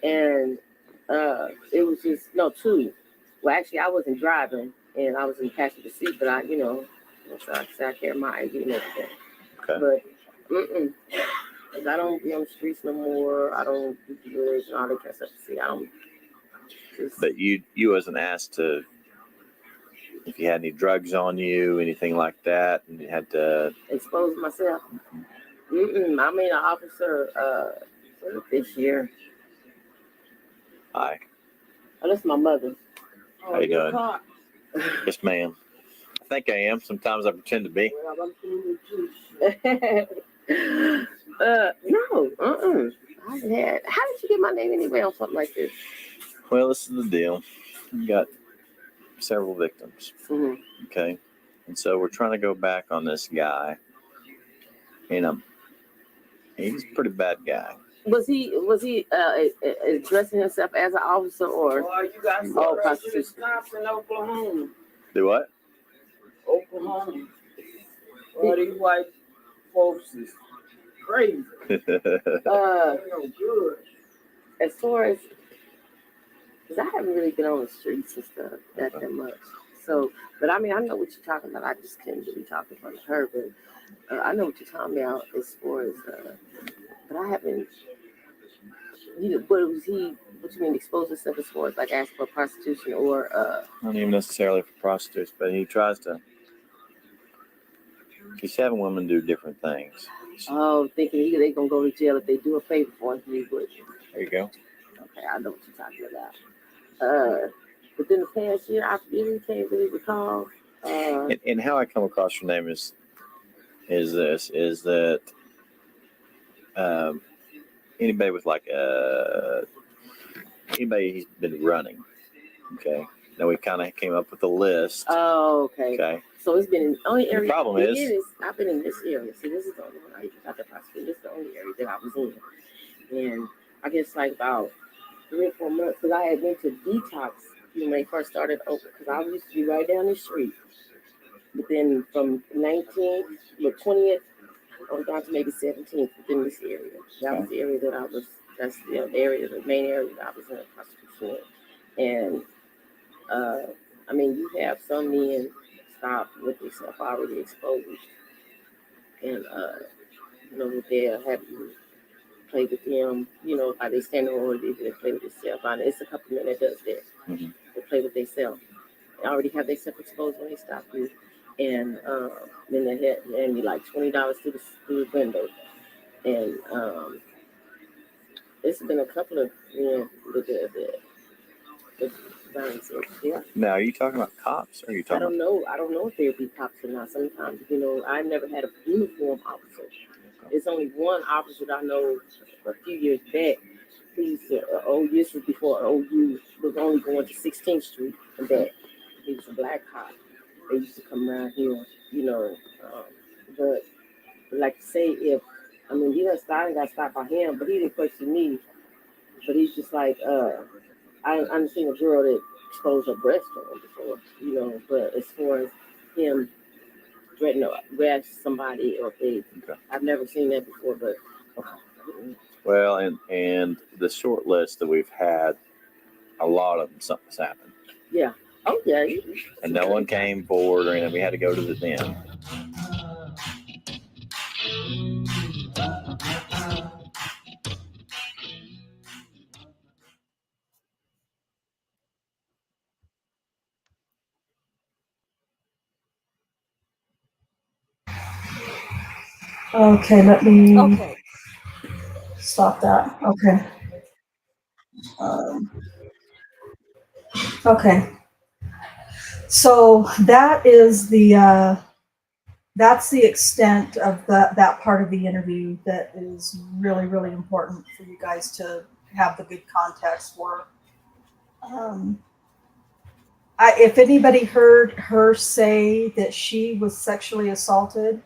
H: and it was just 2. Well, actually, I wasn't driving, and I was in the passenger seat, but I carry my ID and everything.
G: Okay.
H: But because I don't be on the streets no more. I don't do drugs and all that kind of stuff. See, I don't.
G: But you wasn't asked to, if you had any drugs on you, anything like that, and you had to
H: expose myself. I mean, an officer Was it this year?
G: Hi.
H: Oh, that's my mother.
G: How you doing? Yes, ma'am. I think I am. Sometimes I pretend to be.
H: No. I haven't had. How did you get my name anyway on something like this?
G: Well, this is the deal. We got several victims.
H: Mm-hmm.
G: Okay. And so we're trying to go back on this guy. And he's a pretty bad guy.
H: Was he addressing himself as an officer or? Oh, you got some prostitution cops in Oklahoma.
G: Do what?
H: Oklahoma. All these white folks is crazy. Good. As far as, because I haven't really been on the streets and stuff that much. So, but I mean, I know what you're talking about. I just can't really talk in front of her, but I know what you're talking about as far as, but I haven't, what was he, what you mean, expose himself as far as like ask for prostitution or,
G: Not even necessarily for prostitutes, but he tries to, he's having women do different things.
H: oh, thinking they gonna go to jail if they do a favor for him, he would.
G: There you go.
H: Okay, I know what you're talking about. Within the past year, I really can't really recall.
G: And how I come across your name is that anybody with like anybody he's been running. Okay. Now we kind of came up with a list.
H: Oh, okay.
G: Okay.
H: So it's been in the only area.
G: The problem is
H: I've been in this area. See, this is the only one I even got the prosecution. This is the only area that I was in, and I guess like about 3 or 4 months because I had went to detox when they first started open because I used to be right down the street. But then from 20th, I was down to maybe 17th within this area. That was the area that I was. That's the area, the main area that I was in prostitution. And I mean, you have some men stop with themselves already exposed, and you know, they'll have you play with them. You know, by they stand over they play with themselves. And it's a couple men that does that.
G: Mhm.
H: They play with themselves. They already have themselves exposed when they stop you, and then they hand me like $20 through the window, and it's been a couple of men that did that. Yeah.
G: now. Are you talking about cops? Or are you
H: I
G: talking?
H: don't know. I don't know if there'll be cops or not. Sometimes, you know, I never had a uniform officer. It's only one officer that I know a few years back. He's this was before OU was only going to 16th Street and back. He was a black cop. They used to come around here, you know. But like to say, if I mean, he got stopped by him, but he didn't question me. But he's just like, I've seen a girl that exposed her breast to him before, you know. But as far as him threatening to arrest somebody or they, I've never seen that before. But
G: Well, and the short list that we've had, a lot of them something's happened.
H: yeah, oh yeah,
G: And no one came forward or anything. We had to go to the den.
A: Okay, let me stop that. Okay. Okay. So that is that's the extent of that part of the interview that is really, really important for you guys to have the good context for. If anybody heard her say that she was sexually assaulted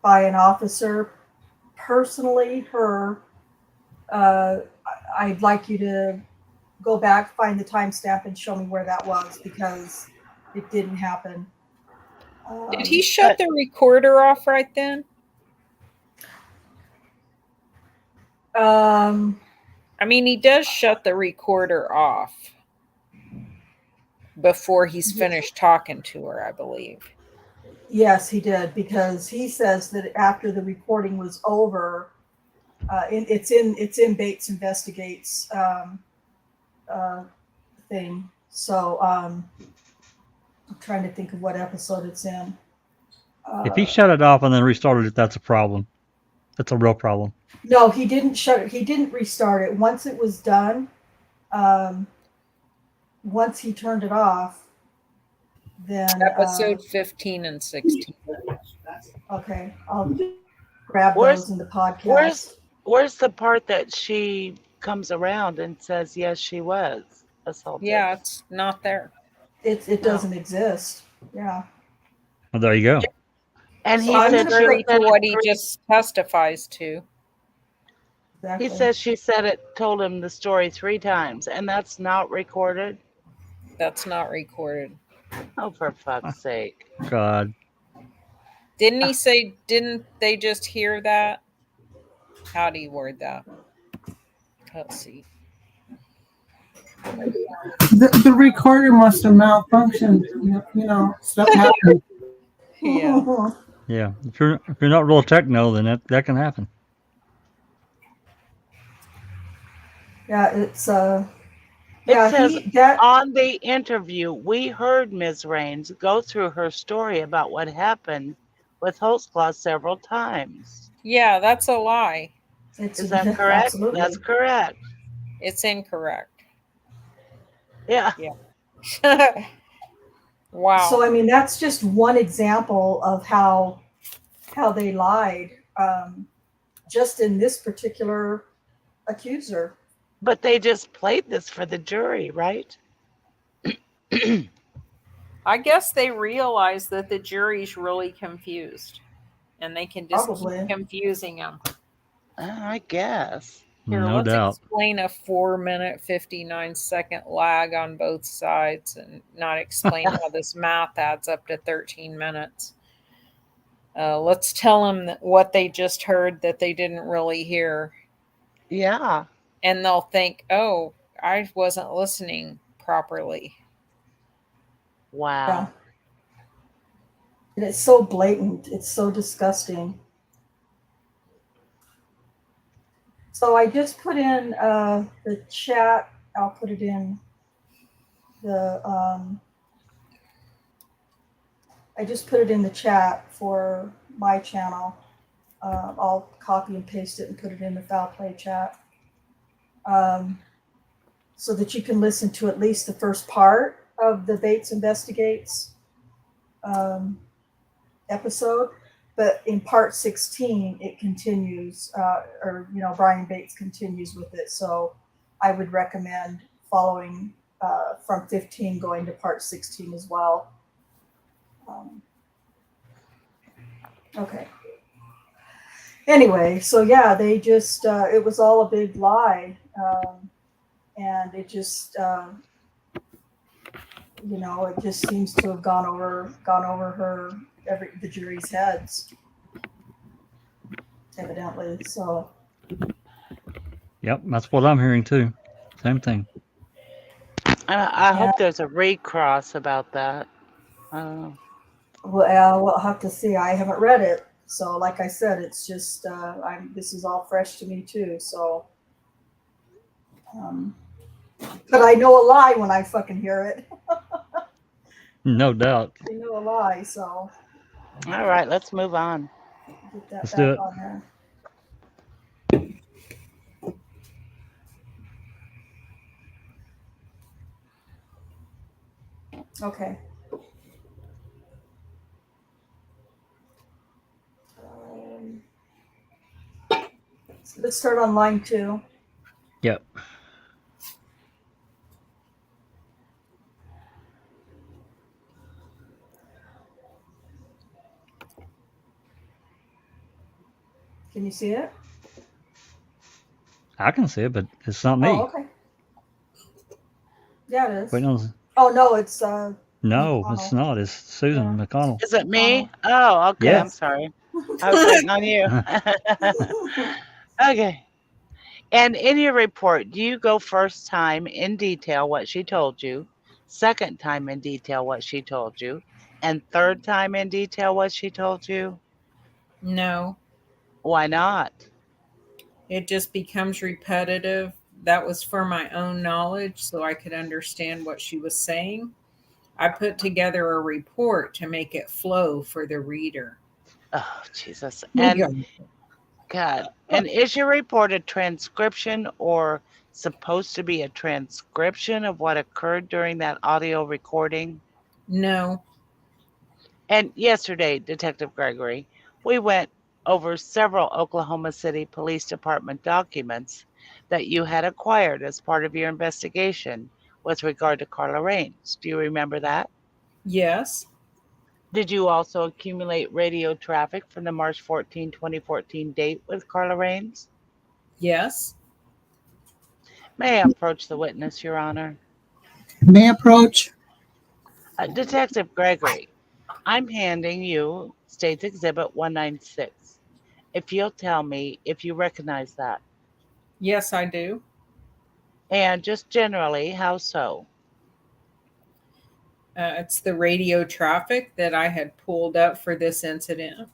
A: by an officer, personally, I'd like you to go back, find the timestamp, and show me where that was because it didn't happen.
C: Did he shut the recorder off right then? I mean, he does shut the recorder off before he's finished talking to her, I believe.
A: Yes, he did, because he says that after the recording was over, it's in Bates Investigates thing. So I'm trying to think of what episode it's in.
E: If he shut it off and then restarted it, that's a problem. That's a real problem.
A: No, he didn't shut it. He didn't restart it. Once it was done, once he turned it off, then
C: Episode 15 and 16.
A: okay, I'll grab
D: Where's
A: those in the
D: where's
A: podcast.
D: where's the part that she comes around and says yes she was assaulted?
C: Yeah, it's not there.
A: It
D: No.
A: doesn't exist. Yeah.
E: Well, there you go.
D: And
A: So
D: he
A: I'm
D: said
A: gonna
D: she
A: put-
D: said
C: To what
D: it
C: he
D: three,
C: just testifies to.
A: Exactly.
D: he says she said it told him the story 3 times, and that's not recorded.
C: That's not recorded.
D: Oh, for fuck's sake!
E: God.
C: Didn't he say, didn't they just hear that? How do you word that? Let's see.
B: The recorder must have malfunctioned. You know, stuff happens.
C: Yeah.
E: Yeah. If you're not real techno, then that can happen.
A: Yeah, it's
D: It
A: yeah,
D: says
A: that
D: on the interview, we heard Ms. Raines go through her story about what happened with Holtzclaw several times.
C: Yeah, that's a lie.
A: it's
D: Is that correct?
A: absolutely.
D: That's correct.
C: It's incorrect.
D: Yeah.
C: Wow.
A: So I mean, that's just one example of how they lied, just in this particular accuser.
D: But they just played this for the jury, right?
C: I guess they realize that the jury's really confused, and they can just
A: Probably.
C: keep confusing them.
D: I guess.
C: Here,
E: No
C: let's
E: doubt.
C: explain a 4-minute, 59-second lag on both sides and not explain how this math adds up to 13 minutes. Let's tell them what they just heard that they didn't really hear.
D: Yeah.
C: And they'll think, oh, I wasn't listening properly.
D: Wow.
A: Yeah. And it's so blatant. It's so disgusting. So I just put in the chat. I'll put it in the. I just put it in the chat for my channel. I'll copy and paste it and put it in the foul play chat, so that you can listen to at least the first part of the Bates Investigates episode. But in part 16, it continues, Brian Bates continues with it. So I would recommend following from 15 going to part 16 as well. Okay. Anyway, so yeah, they just, it was all a big lie. And it just, it just seems to have gone over the jury's heads, evidently. So
E: Yep, that's what I'm hearing too. Same thing.
D: I hope there's a recross about that.
A: we'll have to see. I haven't read it, so like I said, it's just this is all fresh to me too. So, but I know a lie when I fucking hear it.
E: No doubt.
A: I know a lie, so
D: All right, let's move on.
A: get that
E: Let's
A: back
E: do it.
A: on there. Okay. So let's start on line 2.
E: Yep.
A: Can you see it?
E: I can see it, but it's not me.
A: Oh, okay. Yeah, it is.
E: Wait, no,
A: Oh no, it's
E: no,
A: McConnell.
E: it's not. It's Susan McConnell.
D: Is it me? Oh, okay.
E: Yes.
D: I'm sorry. I was waiting on you. Okay. And in your report, do you go first time in detail what she told you, second time in detail what she told you, and third time in detail what she told you?
C: No,
D: Why not?
C: it just becomes repetitive. That was for my own knowledge so I could understand what she was saying. I put together a report to make it flow for the reader.
D: Oh, Jesus. And God. And is your report a transcription or supposed to be a transcription of what occurred during that audio recording?
C: No.
D: And yesterday, Detective Gregory, we went over several Oklahoma City Police Department documents that you had acquired as part of your investigation with regard to Carla Raines. Do you remember that?
C: Yes.
D: Did you also accumulate radio traffic from the March 14, 2014 date with Carla Raines?
C: Yes.
D: May I approach the witness, Your Honor?
B: May approach.
D: Detective Gregory, I'm handing you State's Exhibit 196. If you'll tell me if you recognize that.
C: Yes, I do.
D: And just generally, how so?
C: It's the radio traffic that I had pulled up for this incident.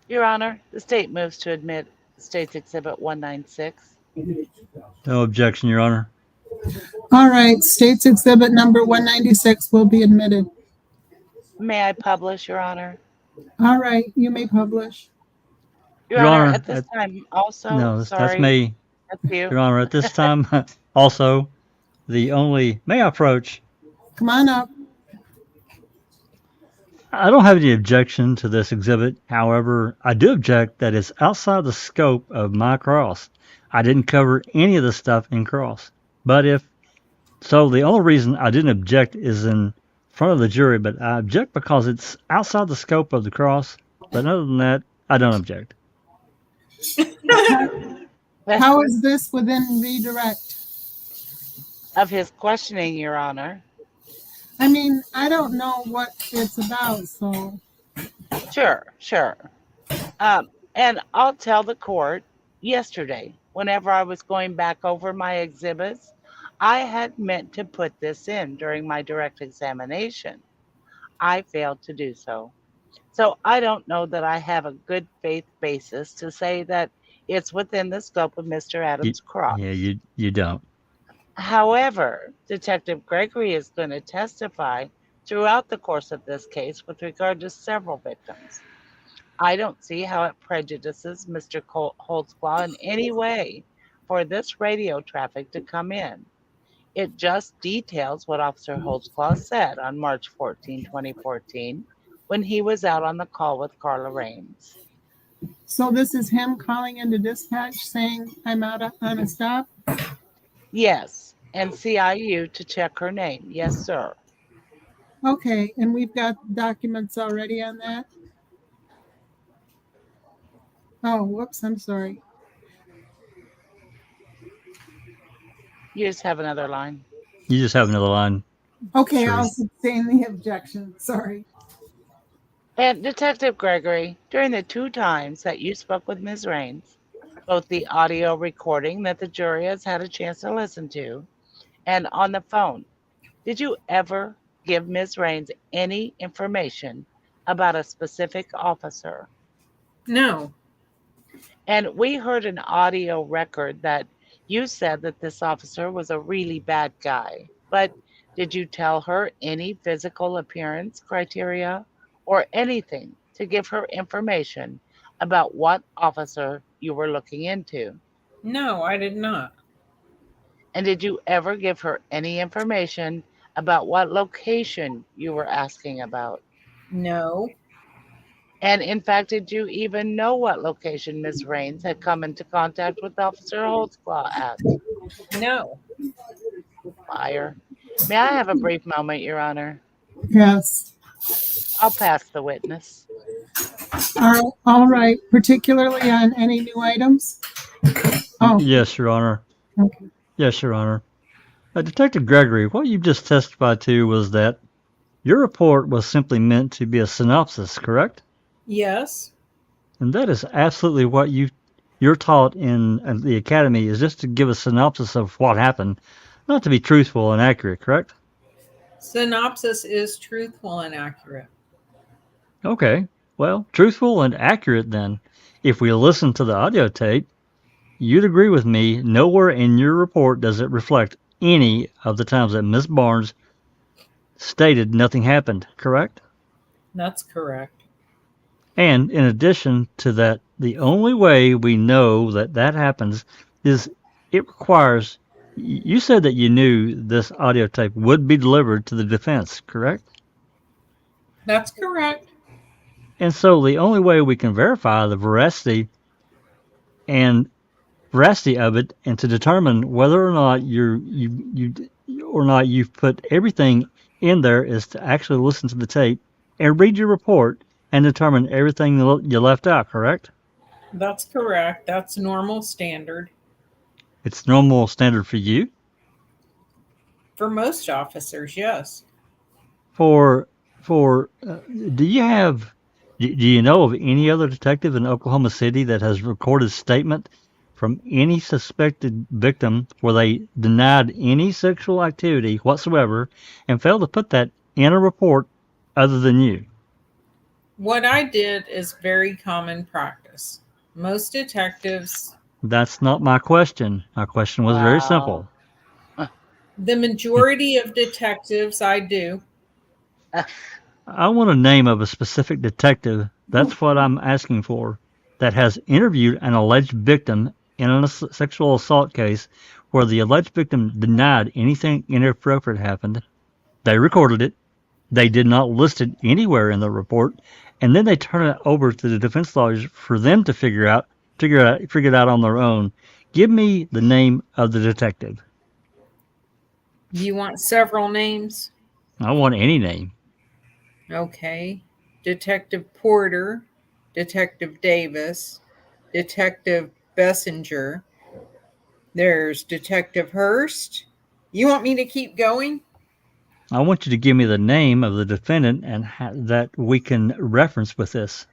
D: Your Honor, the state moves to admit State's Exhibit 196.
E: No objection, Your Honor.
B: All right, State's Exhibit number 196 will be admitted.
D: May I publish, Your Honor?
B: All right, you may publish.
D: Your Honor, at this time also,
E: No, that's
D: sorry,
E: me.
D: that's you.
E: Your Honor, at this time, also, may I approach?
B: Come on up.
E: I don't have any objection to this exhibit. However, I do object that it's outside the scope of my cross. I didn't cover any of the stuff in cross. But the only reason I didn't object is in front of the jury, but I object because it's outside the scope of the cross. But other than that, I don't object.
B: How is this within redirect?
D: Of his questioning, Your Honor.
B: I mean, I don't know what it's about, so.
D: Sure. And I'll tell the court, yesterday, whenever I was going back over my exhibits, I had meant to put this in during my direct examination. I failed to do so. So I don't know that I have a good faith basis to say that it's within the scope of Mr. Adams' cross.
E: Yeah, you don't.
D: However, Detective Gregory is going to testify throughout the course of this case with regard to several victims. I don't see how it prejudices Mr. Holtzclaw in any way for this radio traffic to come in. It just details what Officer Holtzclaw said on March 14, 2014, when he was out on the call with Carla Raines.
B: So this is him calling into dispatch saying I'm out on a stop?
D: Yes, and CIU to check her name. Yes, sir.
B: Okay, and we've got documents already on that? Oh, whoops, I'm sorry.
D: You just have another line.
E: You just have another line.
B: Okay,
E: Sure.
B: I'll sustain the objection. Sorry.
D: And Detective Gregory, during the 2 times that you spoke with Ms. Raines, both the audio recording that the jury has had a chance to listen to and on the phone, did you ever give Ms. Raines any information about a specific officer?
C: No.
D: And we heard an audio record that you said that this officer was a really bad guy. But did you tell her any physical appearance criteria or anything to give her information about what officer you were looking into?
C: No, I did not.
D: And did you ever give her any information about what location you were asking about?
C: No.
D: And in fact, did you even know what location Ms. Raines had come into contact with Officer Holtzclaw at?
C: No.
D: Liar. May I have a brief moment, Your Honor?
B: Yes.
D: I'll pass the witness.
B: All right, particularly on any new items? Oh,
E: Yes, Your Honor.
B: okay.
E: Yes, Your Honor. Detective Gregory, what you just testified to was that your report was simply meant to be a synopsis, correct?
C: Yes.
E: And that is absolutely what you're taught in the academy, is just to give a synopsis of what happened, not to be truthful and accurate, correct?
C: Synopsis is truthful and accurate.
E: Okay, well, truthful and accurate then. If we listen to the audio tape, you'd agree with me, nowhere in your report does it reflect any of the times that Miss Barnes stated nothing happened, correct?
C: That's correct.
E: And in addition to that, the only way we know that that happens is it requires. You said that you knew this audio tape would be delivered to the defense, correct?
C: That's correct.
E: And so the only way we can verify the veracity of it, and to determine whether or not you've put everything in there, is to actually listen to the tape and read your report and determine everything you left out, correct?
C: That's correct. That's normal standard
E: It's normal standard for you.
C: for most officers, yes.
E: For do you know of any other detective in Oklahoma City that has recorded statement from any suspected victim where they denied any sexual activity whatsoever and failed to put that in a report other than you?
C: What I did is very common practice. Most detectives,
E: That's not my question. My question was very simple.
C: the majority of detectives, I do.
E: I want a name of a specific detective. That's what I'm asking for. That has interviewed an alleged victim in a sexual assault case where the alleged victim denied anything inappropriate happened. They recorded it. They did not list it anywhere in the report, and then they turn it over to the defense lawyers for them to figure it out on their own. Give me the name of the detective.
C: You want several names?
E: I want any name.
C: Okay. Detective Porter, Detective Davis, Detective Bessinger. There's Detective Hurst. You want me to keep going?
E: I want you to give me the name of the defendant and that we can reference with this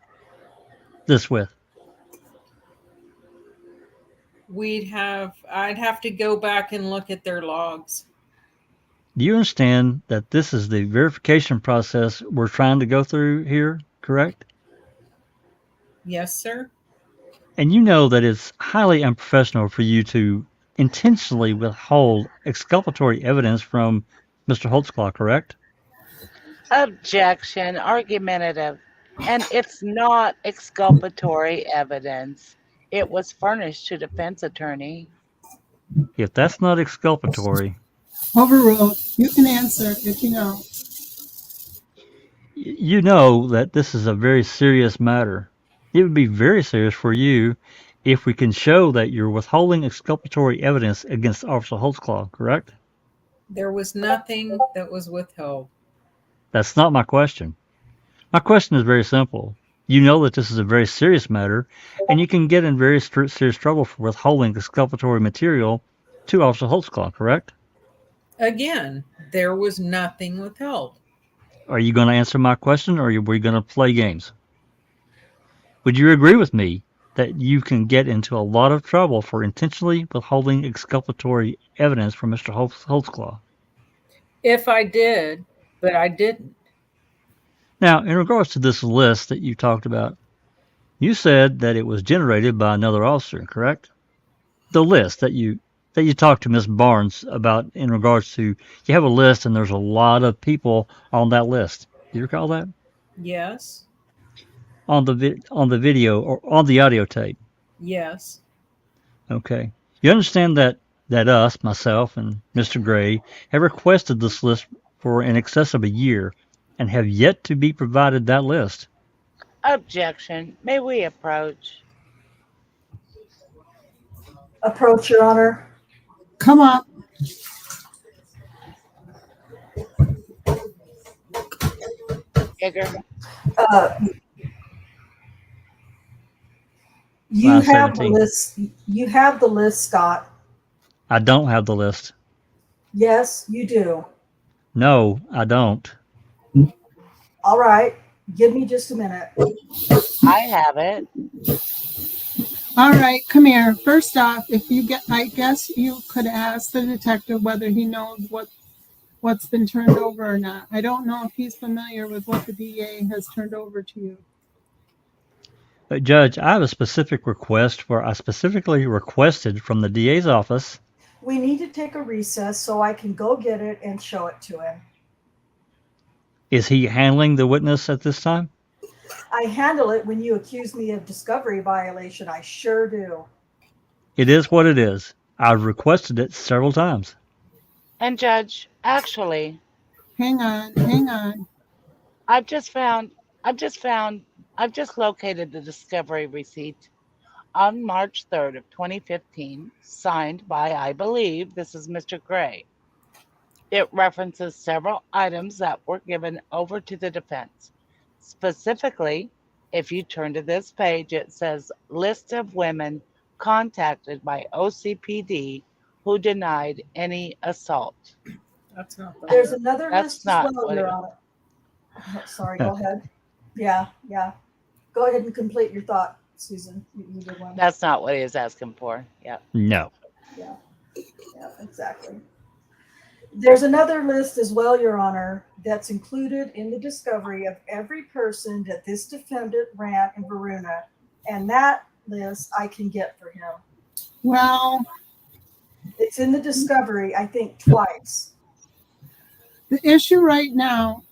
E: with.
C: I'd have to go back and look at their logs.
E: Do you understand that this is the verification process we're trying to go through here, correct?
C: Yes, sir.
E: And you know that it's highly unprofessional for you to intentionally withhold exculpatory evidence from Mr. Holtzclaw, correct?
D: Objection, argumentative. And it's not exculpatory evidence. It was furnished to defense attorney.
E: If that's not exculpatory,
B: Overruled. You can answer if you know.
E: you know that this is a very serious matter. It would be very serious for you if we can show that you're withholding exculpatory evidence against Officer Holtzclaw, correct?
C: There was nothing that was withheld.
E: That's not my question. My question is very simple. You know that this is a very serious matter, and you can get in very serious trouble for withholding exculpatory material to Officer Holtzclaw, correct?
C: Again, there was nothing withheld.
E: Are you going to answer my question, or are we going to play games? Would you agree with me that you can get into a lot of trouble for intentionally withholding exculpatory evidence from Mr. Holtzclaw?
C: If I did, but I didn't.
E: Now, in regards to this list that you talked about, you said that it was generated by another officer, correct? The list that you talked to Miss Barnes about, in regards to, you have a list and there's a lot of people on that list. Do you recall that?
C: Yes.
E: On the video or on the audio tape?
C: Yes.
E: Okay. You understand that us, myself, and Mr. Gray have requested this list for in excess of a year and have yet to be provided that list.
D: Objection. May we approach?
A: Approach, Your Honor.
B: Come up.
D: Bigger.
A: You
E: Line
A: have the
E: 17.
A: list. You have the list, Scott.
E: I don't have the list.
A: Yes, you do.
E: No, I don't.
A: All right. Give me just a minute.
D: I have it.
B: All right, come here. First off, I guess you could ask the detective whether he knows what's been turned over or not. I don't know if he's familiar with what the DA has turned over to you.
E: But Judge, I have a specific request where I specifically requested from the DA's office.
A: We need to take a recess so I can go get it and show it to him.
E: Is he handling the witness at this time?
A: I handle it when you accuse me of discovery violation. I sure do.
E: It is what it is. I've requested it several times.
D: And Judge, actually,
B: Hang on.
D: I've just found, I've just found, I've just located the discovery receipt on March 3rd of 2015, signed by, I believe, this is Mr. Gray. It references several items that were given over to the defense. Specifically, if you turn to this page, it says list of women contacted by OCPD who denied any assault.
C: That's not the
A: There's
C: list.
A: another
D: That's
A: list as
D: not
A: well,
D: what
A: Your
D: it.
A: Honor. Oh, sorry, go ahead. Yeah. Go ahead and complete your thought, Susan. You did one.
D: That's not what he is asking for. Yeah.
E: No.
A: Yeah, exactly. There's another list as well, Your Honor, that's included in the discovery of every person that this defendant ran in Varuna, and that list I can get for him.
B: Well,
A: It's in the discovery, I think, twice.
B: the issue right now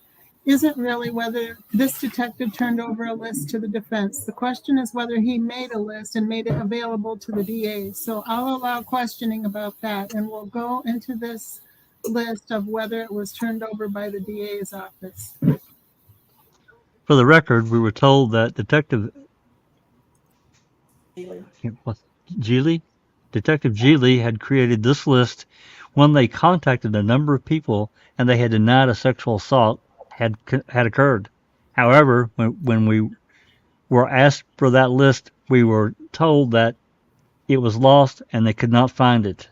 B: isn't really whether this detective turned over a list to the defense. The question is whether he made a list and made it available to the DA. So I'll allow questioning about that, and we'll go into this list of whether it was turned over by the DA's office.
E: For the record, we were told that Detective Geely had created this list when they contacted a number of people and they had denied a sexual assault had occurred. However, when we were asked for that list, we were told that it was lost and they could not find it.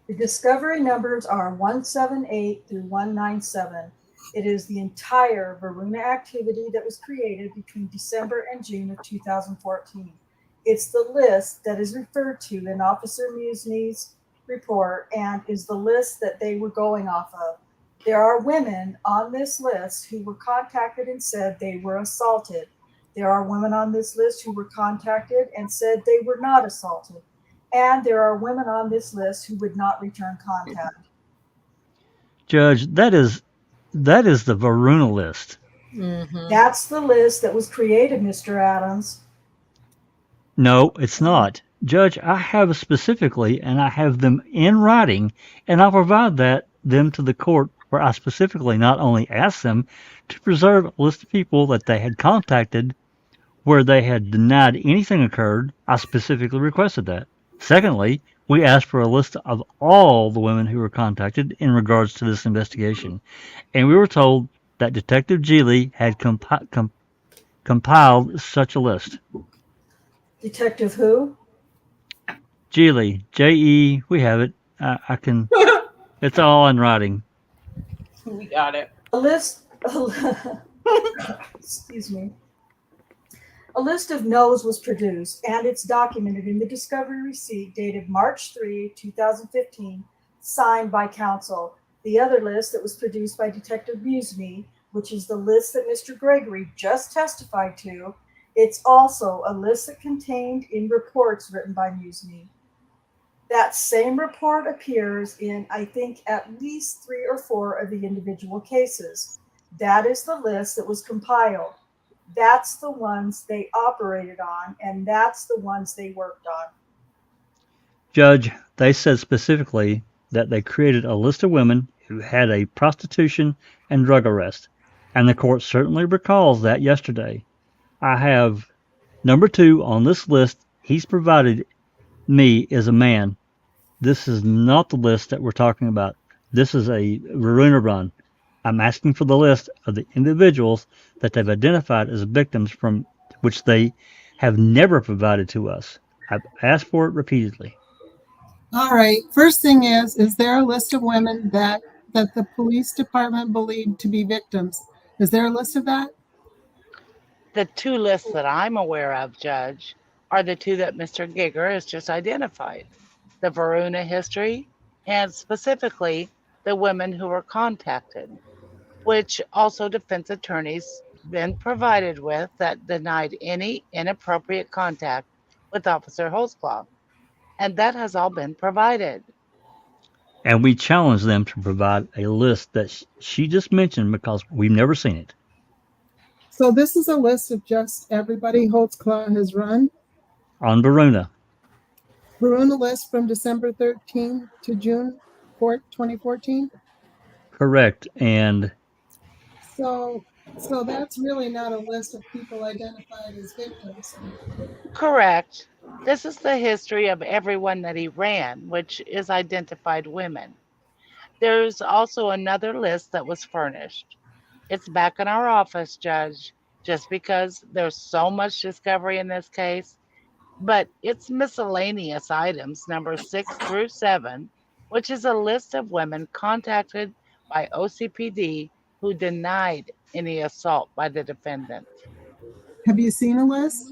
A: The discovery numbers are 178 through 197. It is the entire Varuna activity that was created between December and June of 2014. It's the list that is referred to in Officer Musney's report and is the list that they were going off of. There are women on this list who were contacted and said they were assaulted. There are women on this list who were contacted and said they were not assaulted. And there are women on this list who would not return contact.
E: Judge, that is the Varuna list.
C: Mm-hmm.
A: That's the list that was created, Mr. Adams.
E: No, it's not. Judge, I have specifically, and I have them in writing, and I'll provide them to the court where I specifically not only asked them to preserve a list of people that they had contacted where they had denied anything occurred. I specifically requested that. Secondly, we asked for a list of all the women who were contacted in regards to this investigation, and we were told that Detective Geely had compiled such a list.
A: Detective who?
E: Geely, J-E, we have it. I can, it's all in writing.
C: We got it.
A: A list, excuse me. A list of no's was produced, and it's documented in the discovery receipt dated March 3, 2015, signed by counsel. The other list that was produced by Detective Musney, which is the list that Mr. Gregory just testified to, it's also a list that contained in reports written by Musney. That same report appears in, I think, at least 3 or 4 of the individual cases. That is the list that was compiled. That's the ones they operated on, and that's the ones they worked on.
E: Judge, they said specifically that they created a list of women who had a prostitution and drug arrest, and the court certainly recalls that yesterday. I have number 2 on this list. He's provided me as a man. This is not the list that we're talking about. This is a Varuna run. I'm asking for the list of the individuals that they've identified as victims from which they have never provided to us. I've asked for it repeatedly.
B: All right. First thing is there a list of women that the police department believed to be victims? Is there a list of that?
D: The 2 lists that I'm aware of, Judge, are the 2 that Mr. Giger has just identified. The Varuna history, and specifically the women who were contacted, which also defense attorneys been provided with that denied any inappropriate contact with Officer Holtzclaw. And that has all been provided.
E: And we challenge them to provide a list that she just mentioned because we've never seen it.
B: So this is a list of just everybody Holtzclaw has run.
E: On Verona.
B: Verona list from December 13 to June 4th, 2014.
E: Correct. And
B: So that's really not a list of people identified as victims.
D: Correct. This is the history of everyone that he ran, which is identified women. There's also another list that was furnished. It's back in our office, Judge, just because there's so much discovery in this case, but it's miscellaneous items, numbers 6 through 7, which is a list of women contacted by OCPD who denied any assault by the defendant.
B: Have you seen a list?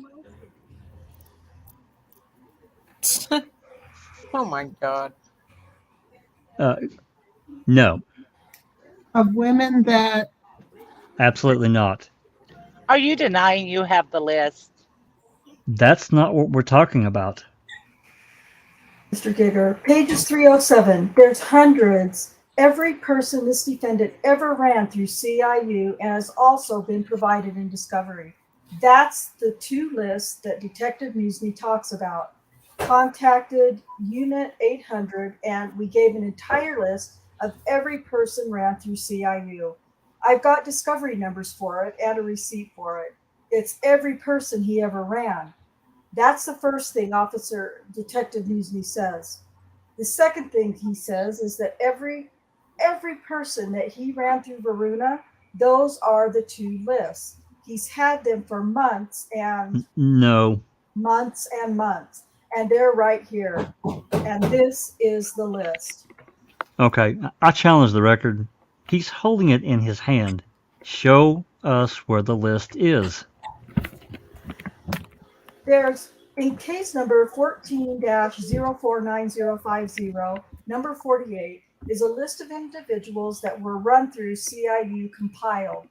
C: Oh my God.
E: no,
B: Of women that
E: absolutely not.
D: Are you denying you have the list?
E: That's not what we're talking about.
A: Mr. Giger, pages 307. There's hundreds. Every person this defendant ever ran through CIU and has also been provided in discovery. That's the two lists that Detective Musney talks about. Contacted Unit 800, and we gave an entire list of every person ran through CIU. I've got discovery numbers for it and a receipt for it. It's every person he ever ran. That's the first thing Officer Detective Musney says. The second thing he says is that every person that he ran through Verona, those are the two lists. He's had them for months and
E: No.
A: months and months, and they're right here. And this is the list.
E: Okay, I challenge the record. He's holding it in his hand. Show us where the list is.
A: There's in case number 14-049050, number 48 is a list of individuals that were run through CIU compiled.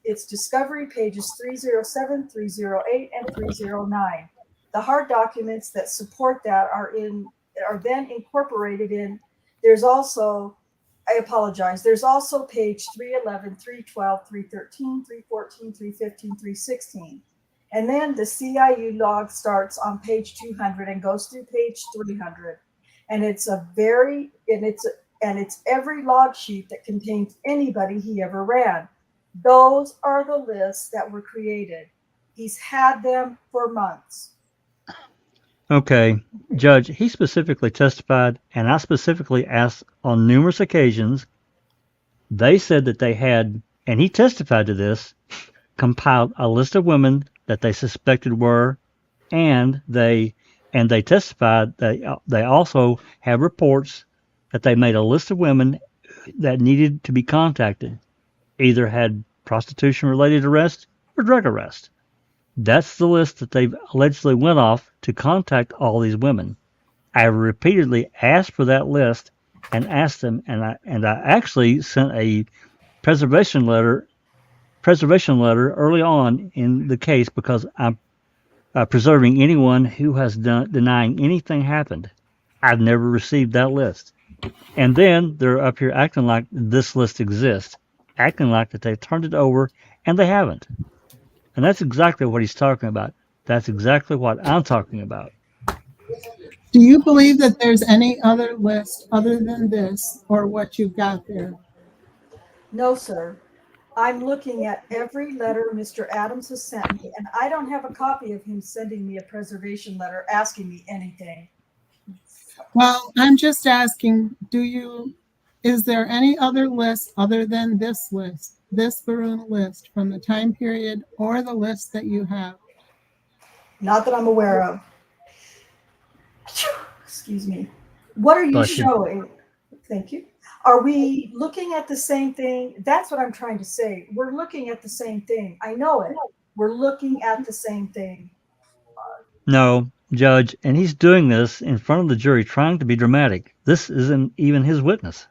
A: It's discovery pages 307, 308, and 309. The hard documents that support that are then incorporated in. There's also, I apologize, there's also page 311, 312, 313, 314, 315, 316. And then the CIU log starts on page 200 and goes through page 300. And it's every log sheet that contains anybody he ever ran. Those are the lists that were created. He's had them for months.
E: Okay, Judge, he specifically testified, and I specifically asked on numerous occasions. They said that they had, and he testified to this, compiled a list of women that they suspected were, and they testified that they also have reports that they made a list of women that needed to be contacted, either had prostitution-related arrest or drug arrest. That's the list that they allegedly went off to contact all these women. I repeatedly asked for that list and asked them, and I actually sent a preservation letter early on in the case because I'm preserving anyone who has denying anything happened. I've never received that list. And then they're up here acting like this list exists, acting like that they've turned it over, and they haven't. And that's exactly what he's talking about. That's exactly what I'm talking about.
B: Do you believe that there's any other list other than this or what you've got there?
A: No, sir. I'm looking at every letter Mr. Adams has sent me, and I don't have a copy of him sending me a preservation letter asking me anything.
B: Well, I'm just asking, is there any other list other than this list, this Verona list from the time period or the list that you have?
A: Not that I'm aware of. Excuse me. What are you
E: Bless you.
A: showing? Thank you. Are we looking at the same thing? That's what I'm trying to say. We're looking at the same thing. I know it. We're looking at the same thing.
E: No, Judge, and he's doing this in front of the jury trying to be dramatic. This isn't even his witness.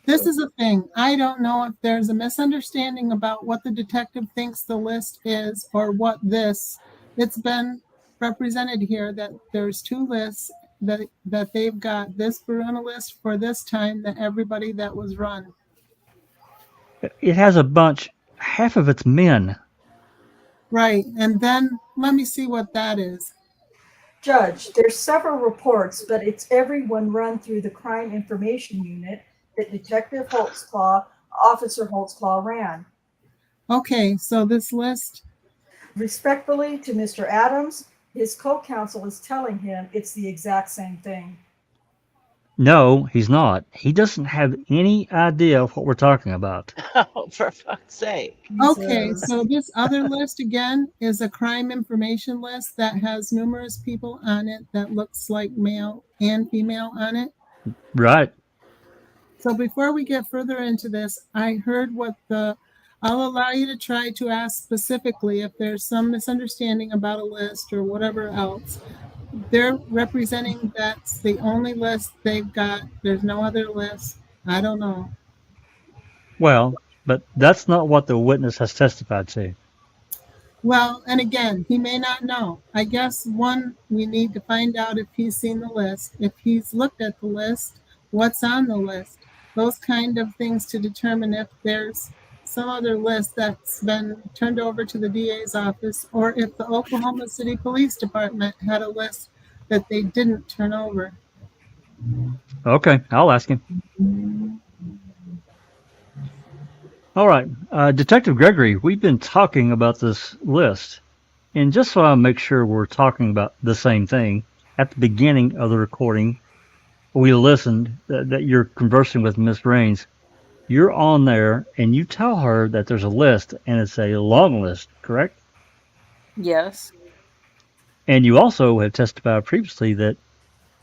B: This is the thing. I don't know if there's a misunderstanding about what the detective thinks the list is or what it's been represented here that there's two lists that they've got this Verona list for this time that everybody that was run.
E: It has a bunch. half of it's men.
B: Right. And then let me see what that is.
A: Judge, there's several reports, but it's everyone run through the crime information unit that Detective Holtzclaw, Officer Holtzclaw ran.
B: Okay, so this list,
A: Respectfully to Mr. Adams, his co-counsel is telling him it's the exact same thing.
E: No, he's not. He doesn't have any idea of what we're talking about.
D: Oh, for fuck's sake.
B: okay, so this other list again is a crime information list that has numerous people on it that looks like male and female on it.
E: Right.
B: So before we get further into this, I heard I'll allow you to try to ask specifically if there's some misunderstanding about a list or whatever else. They're representing that's the only list they've got. There's no other list. I don't know.
E: Well, but that's not what the witness has testified to.
B: Well, and again, he may not know. I guess we need to find out if he's seen the list, if he's looked at the list, what's on the list, those kind of things to determine if there's some other list that's been turned over to the DA's office, or if the Oklahoma City Police Department had a list that they didn't turn over.
E: Okay, I'll ask him. All right, Detective Gregory, we've been talking about this list, and just so I make sure we're talking about the same thing, at the beginning of the recording, we listened that you're conversing with Miss Raines. You're on there, and you tell her that there's a list, and it's a long list, correct?
C: Yes.
E: And you also have testified previously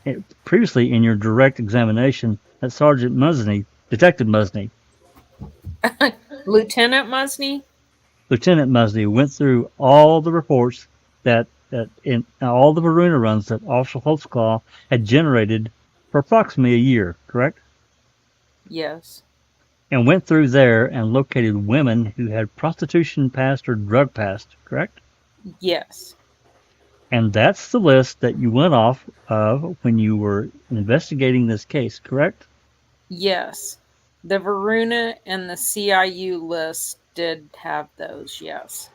E: in your direct examination that Sergeant Musney, Detective Musney,
C: Lieutenant Musney?
E: Lieutenant Musney went through all the reports that in all the Varuna runs that Officer Holtzclaw had generated for approximately a year, correct?
C: Yes.
E: And went through there and located women who had prostitution past or drug past, correct?
C: Yes.
E: And that's the list that you went off of when you were investigating this case, correct?
C: Yes. The Varuna and the CIU list did have those, yes.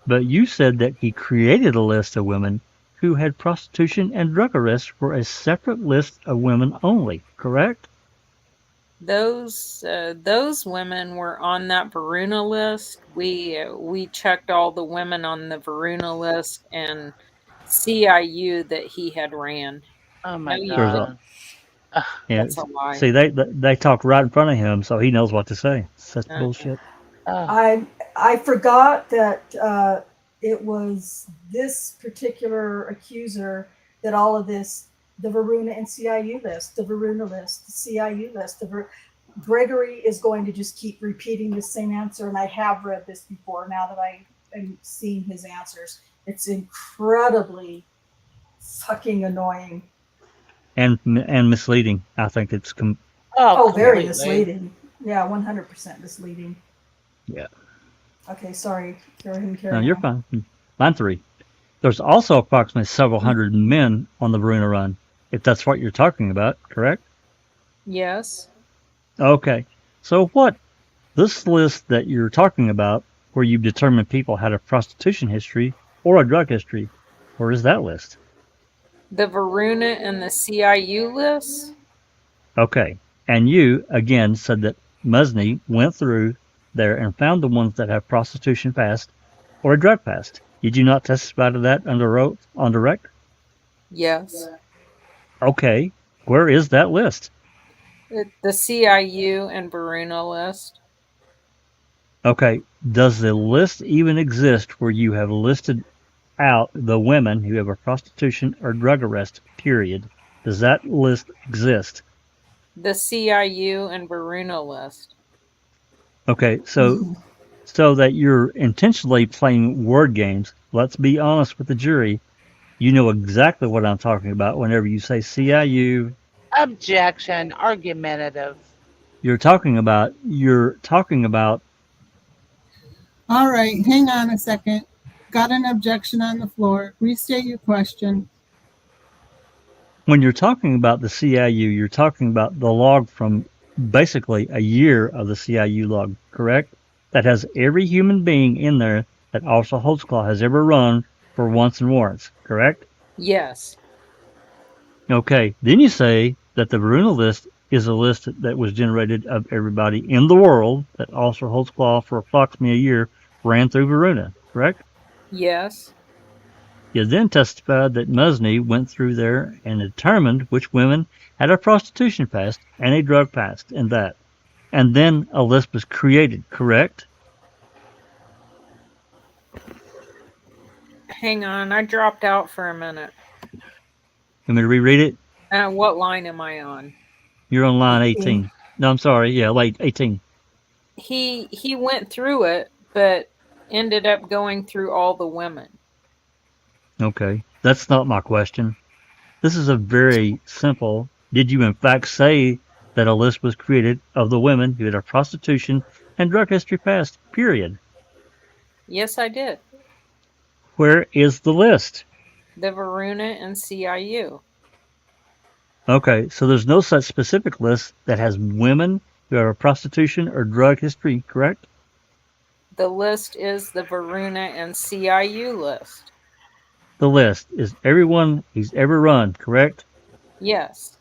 E: But you said that he created a list of women who had prostitution and drug arrests for a separate list of women only, correct?
C: Those women were on that Varuna list. We checked all the women on the Varuna list and CIU that he had ran.
D: Oh my
C: No, you
E: There's
D: God.
E: Yeah,
C: That's a lie.
E: see, they talk right in front of him, so he knows what to say. Such bullshit.
A: I forgot that it was this particular accuser that all of this, the Varuna and CIU list, the Varuna list, the CIU list, Gregory is going to just keep repeating the same answer, and I have read this before now that I am seeing his answers. It's incredibly fucking annoying.
E: And misleading. I think it's
A: Oh, very
D: completely.
A: misleading. Yeah, 100% misleading.
E: Yeah.
A: Okay, sorry. Carry
E: no,
A: on.
E: you're fine. Line 3. There's also approximately several hundred men on the Varuna run, if that's what you're talking about, correct?
C: Yes.
E: Okay. So this list that you're talking about, where you've determined people had a prostitution history or a drug history, where is that list?
C: The Varuna and the CIU list?
E: Okay. And you, again, said that Musney went through there and found the ones that have prostitution past or a drug past. Did you not testify to that under oath on direct?
C: Yes.
E: Okay. Where is that list?
C: The CIU and Varuna list?
E: Okay. Does the list even exist where you have listed out the women who have a prostitution or drug arrest, period? Does that list exist?
C: The CIU and Varuna list.
E: Okay, so that you're intentionally playing word games, let's be honest with the jury. You know exactly what I'm talking about whenever you say CIU.
D: Objection. Argumentative.
E: You're talking about
B: All right, hang on a second. Got an objection on the floor. Restate your question.
E: when you're talking about the CIU, you're talking about the log from basically a year of the CIU log, correct? that has every human being in there that Officer Holtzclaw has ever run for wants and warrants, correct?
C: Yes.
E: Okay, then you say that the Veruna list is a list that was generated of everybody in the world that Officer Holtzclaw for approximately a year ran through Veruna, correct?
C: Yes.
E: You then testified that Musney went through there and determined which women had a prostitution past and a drug past and that. And then a list was created, correct?
C: Hang on, I dropped out for a minute.
E: Want me to reread it?
C: What line am I on?
E: You're on line
A: 18.
E: 18. No, I'm sorry. Yeah, late 18.
C: He went through it, but ended up going through all the women.
E: Okay, that's not my question. This is a very simple. Did you in fact say that a list was created of the women who had a prostitution and drug history past? Period.
C: Yes, I did.
E: Where is the list?
C: The Veruna and CIU.
E: Okay, so there's no such specific list that has women who have a prostitution or drug history, correct?
C: The list is the Veruna and CIU list.
E: The list is everyone he's ever run, correct?
C: Yes.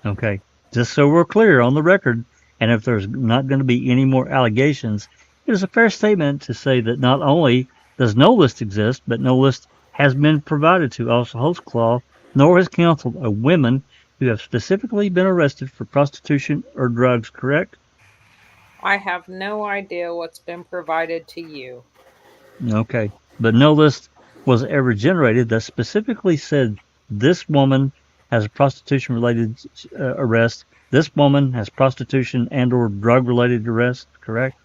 E: Okay, just so we're clear on the record, and if there's not going to be any more allegations, it is a fair statement to say that not only does no list exist, but no list has been provided to Officer Holtzclaw, nor has counsel of women who have specifically been arrested for prostitution or drugs, correct?
C: I have no idea what's been provided to you.
E: Okay, but no list was ever generated that specifically said this woman has a prostitution related arrest, this woman has prostitution and or drug related arrest, correct?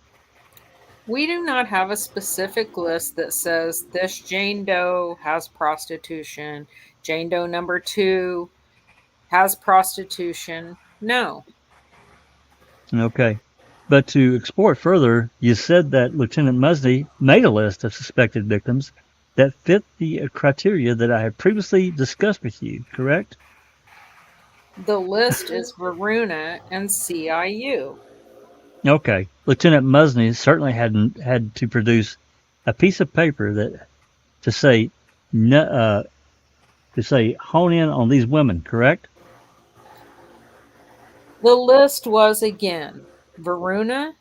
C: We do not have a specific list that says this Jane Doe has prostitution, Jane Doe number 2 has prostitution. No.
E: Okay. But to explore it further, you said that Lieutenant Musney made a list of suspected victims that fit the criteria that I had previously discussed with you, correct?
C: The list is Veruna and CIU.
E: Okay. Lieutenant Musney certainly had to produce a piece of paper that to say hone in on these women, correct?
C: The list was again Veruna,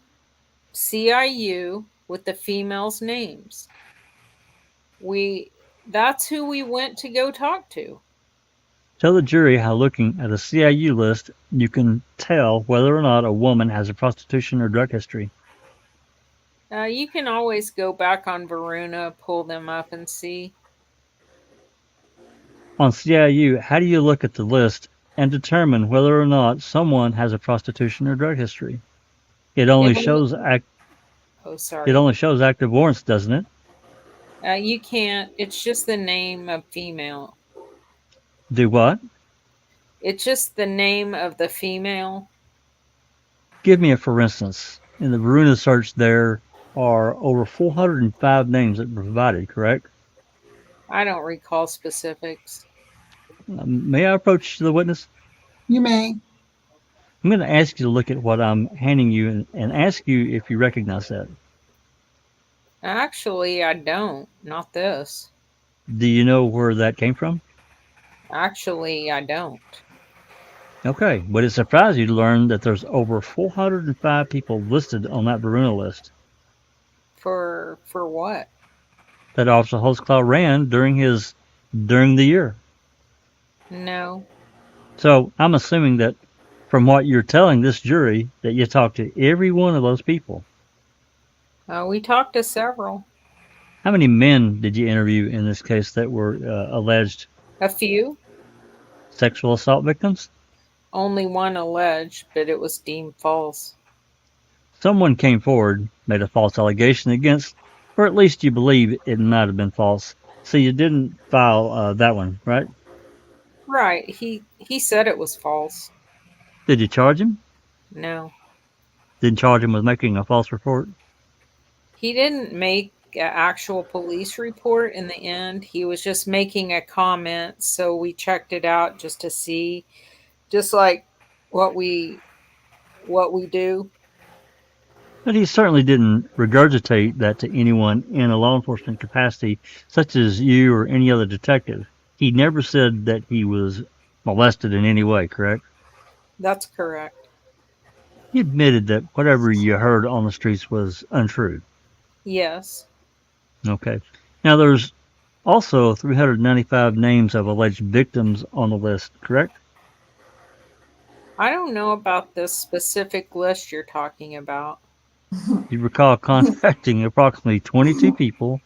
C: CIU with the females' names. That's who we went to go talk to.
E: Tell the jury how looking at a CIU list you can tell whether or not a woman has a prostitution or drug history.
C: You can always go back on Veruna, pull them up and see.
E: On CIU, how do you look at the list and determine whether or not someone has a prostitution or drug history? It only shows active warrants, doesn't it?
C: You can't. It's just the name of female.
E: Do what?
C: It's just the name of the female.
E: Give me a for instance. In the Veruna search, there are over 405 names that were provided, correct?
C: I don't recall specifics.
E: May I approach the witness?
B: You may.
E: I'm going to ask you to look at what I'm handing you and ask you if you recognize that.
C: Actually, I don't. Not this.
E: Do you know where that came from?
C: Actually, I don't.
E: Okay, would it surprise you to learn that there's over 405 people listed on that Veruna list?
C: For what?
E: That Officer Holtzclaw ran during the year.
C: No.
E: So I'm assuming that from what you're telling this jury that you talked to every one of those people.
C: We talked to several.
E: How many men did you interview in this case that were alleged
C: A few.
E: sexual assault victims?
C: Only one alleged, but it was deemed false.
E: Someone came forward, made a false allegation against, or at least you believe it might have been false. So you didn't file that one, right?
C: Right. He said it was false.
E: Did you charge him?
C: No.
E: Didn't charge him with making a false report?
C: He didn't make an actual police report in the end. He was just making a comment, so we checked it out just to see, just like what we do.
E: But he certainly didn't regurgitate that to anyone in a law enforcement capacity, such as you or any other detective. He never said that he was molested in any way, correct?
C: That's correct.
E: He admitted that whatever you heard on the streets was untrue.
C: Yes.
E: Okay. Now, there's also 395 names of alleged victims on the list, correct?
C: I don't know about this specific list you're talking about.
E: You recall contacting approximately 22 people,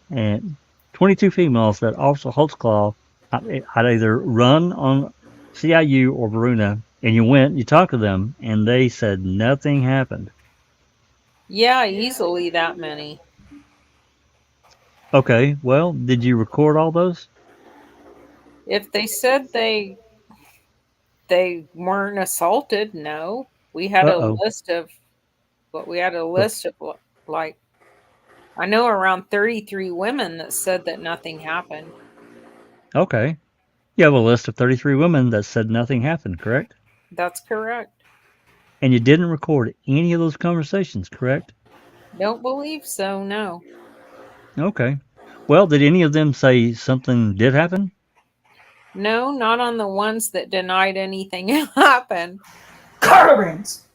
E: and 22 females that Officer Holtzclaw had either run on CIU or Varuna, and you talked to them, and they said nothing happened.
C: Yeah, easily that many.
E: Okay, well, did you record all those?
C: If they said they weren't assaulted, no. We had a
E: Uh-oh.
C: list of like I know around 33 women that said that nothing happened.
E: Okay. You have a list of 33 women that said nothing happened, correct?
C: That's correct.
E: And you didn't record any of those conversations, correct?
C: Don't believe so, no.
E: Okay. Well, did any of them say something did happen?
C: No, not on the ones that denied anything happened.
A: Carla Raines.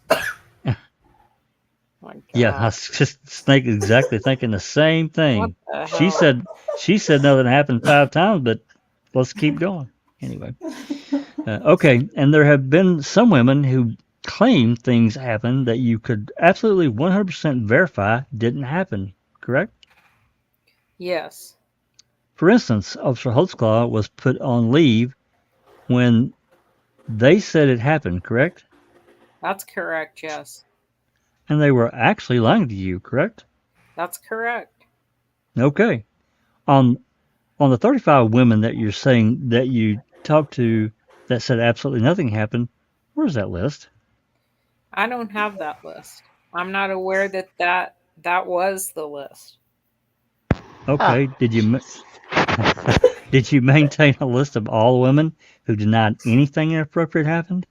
C: My God.
E: Yeah, I was just exactly thinking the same
C: What
E: thing.
C: the
E: She
C: hell?
E: said nothing happened 5 times, but let's keep going. Anyway, okay. And there have been some women who claim things happened that you could absolutely 100% verify didn't happen, correct?
C: Yes.
E: For instance, Officer Holtzclaw was put on leave when they said it happened, correct?
C: That's correct, yes.
E: And they were actually lying to you, correct?
C: That's correct.
E: Okay. On on the 35 women that you're saying that you talked to that said absolutely nothing happened, where's that list?
C: I don't have that list. I'm not aware that was the list.
E: Okay.
D: Oh,
E: Did you
D: jeez.
E: did you maintain a list of all women who denied anything inappropriate happened?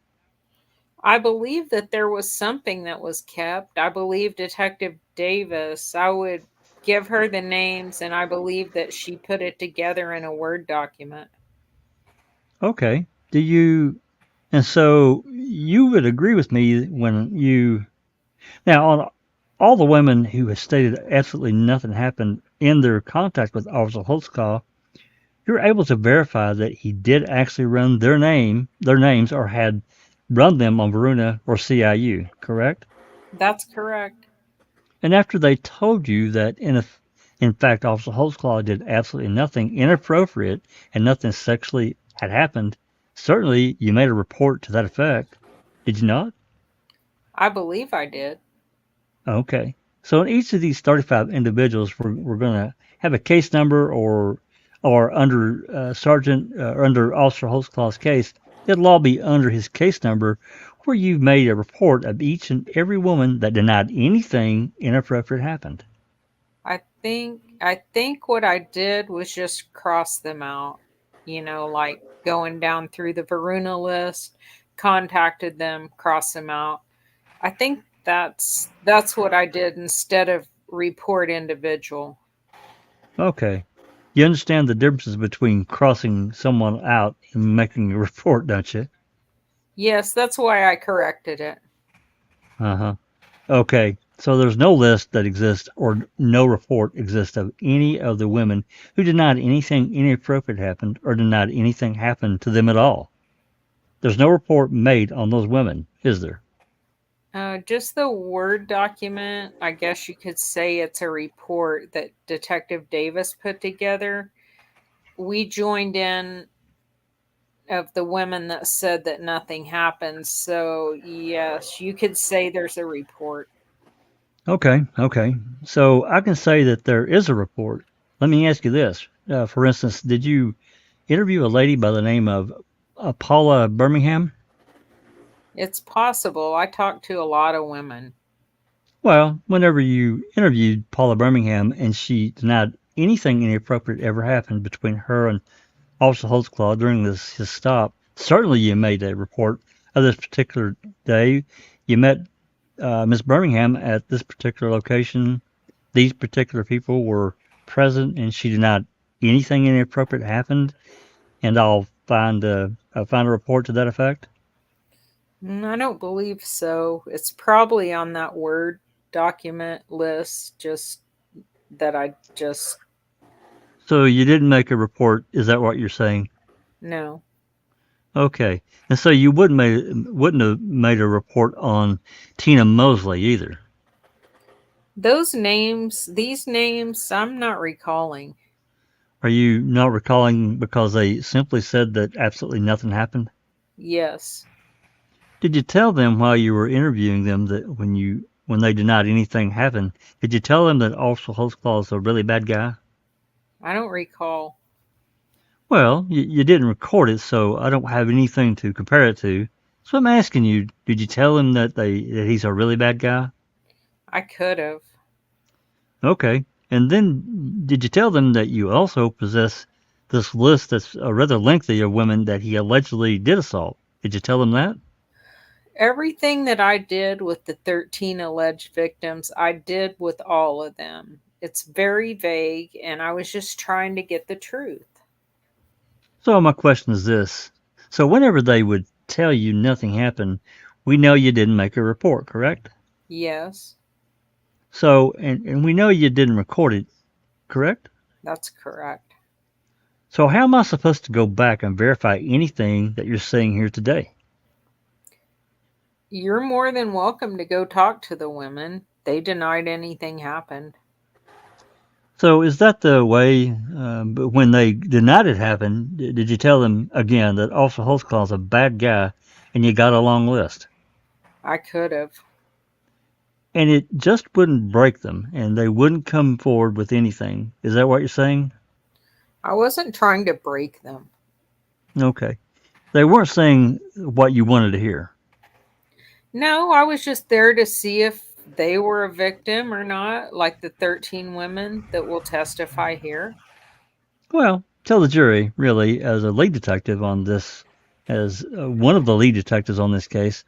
C: I believe that there was something that was kept. I believe Detective Davis, I would give her the names, and I believe that she put it together in a Word document.
E: Okay. Do you and so you would agree with me when you now on all the women who have stated absolutely nothing happened in their contact with Officer Holtzclaw, you're able to verify that he did actually run their names, or had run them on Varuna or CIU, correct?
C: That's correct.
E: And after they told you that in fact Officer Holtzclaw did absolutely nothing inappropriate and nothing sexually had happened, certainly you made a report to that effect, did you not?
C: I believe I did.
E: Okay. So in each of these 35 individuals, we're going to have a case number, or under Sergeant or under Officer Holtzclaw's case, it'll all be under his case number, where you've made a report of each and every woman that denied anything inappropriate happened.
C: I think what I did was just cross them out. Like going down through the Varuna list, contacted them, cross them out. I think that's what I did instead of report individual.
E: Okay. You understand the differences between crossing someone out and making a report, don't you?
C: Yes, that's why I corrected it.
E: Uh-huh. Okay. So there's no list that exists, or no report exists, of any of the women who denied anything inappropriate happened or denied anything happened to them at all. There's no report made on those women, is there?
C: Just the Word document, I guess you could say it's a report that Detective Davis put together. We joined in of the women that said that nothing happened. So, yes, you could say there's a report.
E: Okay. Okay. So I can say that there is a report. Let me ask you this. For instance, did you interview a lady by the name of Paula Birmingham?
C: It's possible. I talked to a lot of women.
E: Well, whenever you interviewed Paula Birmingham and she denied anything inappropriate ever happened between her and Officer Holtzclaw during his stop, certainly you made a report of this particular day. You met Miss Birmingham at this particular location, these particular people were present, and she denied anything inappropriate happened, and I'll find a report to that effect.
C: I don't believe so. It's probably on that Word document list, just that I just
E: So you didn't make a report, is that what you're saying?
C: no.
E: Okay. And so you wouldn't have made a report on Tina Mosley either.
C: These names, I'm not recalling.
E: Are you not recalling because they simply said that absolutely nothing happened?
C: Yes,
E: Did you tell them while you were interviewing them that when they denied anything happened, did you tell them that Officer Holtzclaw is a really bad guy?
C: I don't recall.
E: Well, you didn't record it, so I don't have anything to compare it to. So I'm asking you, did you tell him that he's a really bad guy?
C: I could have.
E: Okay. And then did you tell them that you also possess this list that's rather lengthy of women that he allegedly did assault? Did you tell them that?
C: Everything that I did with the 13 alleged victims, I did with all of them. It's very vague, and I was just trying to get the truth.
E: So my question is this. So whenever they would tell you nothing happened, we know you didn't make a report, correct?
C: Yes,
E: So, and we know you didn't record it, correct?
C: that's correct.
E: So how am I supposed to go back and verify anything that you're saying here today?
C: You're more than welcome to go talk to the women. They denied anything happened.
E: So is that the way, but when they denied it happened, did you tell them again that Officer Holtzclaw is a bad guy and you got a long list?
C: I could have.
E: And it just wouldn't break them and they wouldn't come forward with anything. Is that what you're saying?
C: I wasn't trying to break them.
E: Okay. They weren't saying what you wanted to hear.
C: No, I was just there to see if they were a victim or not, like the 13 women that will testify here.
E: Well, tell the jury, really, as a lead detective on this, as one of the lead detectives on this case,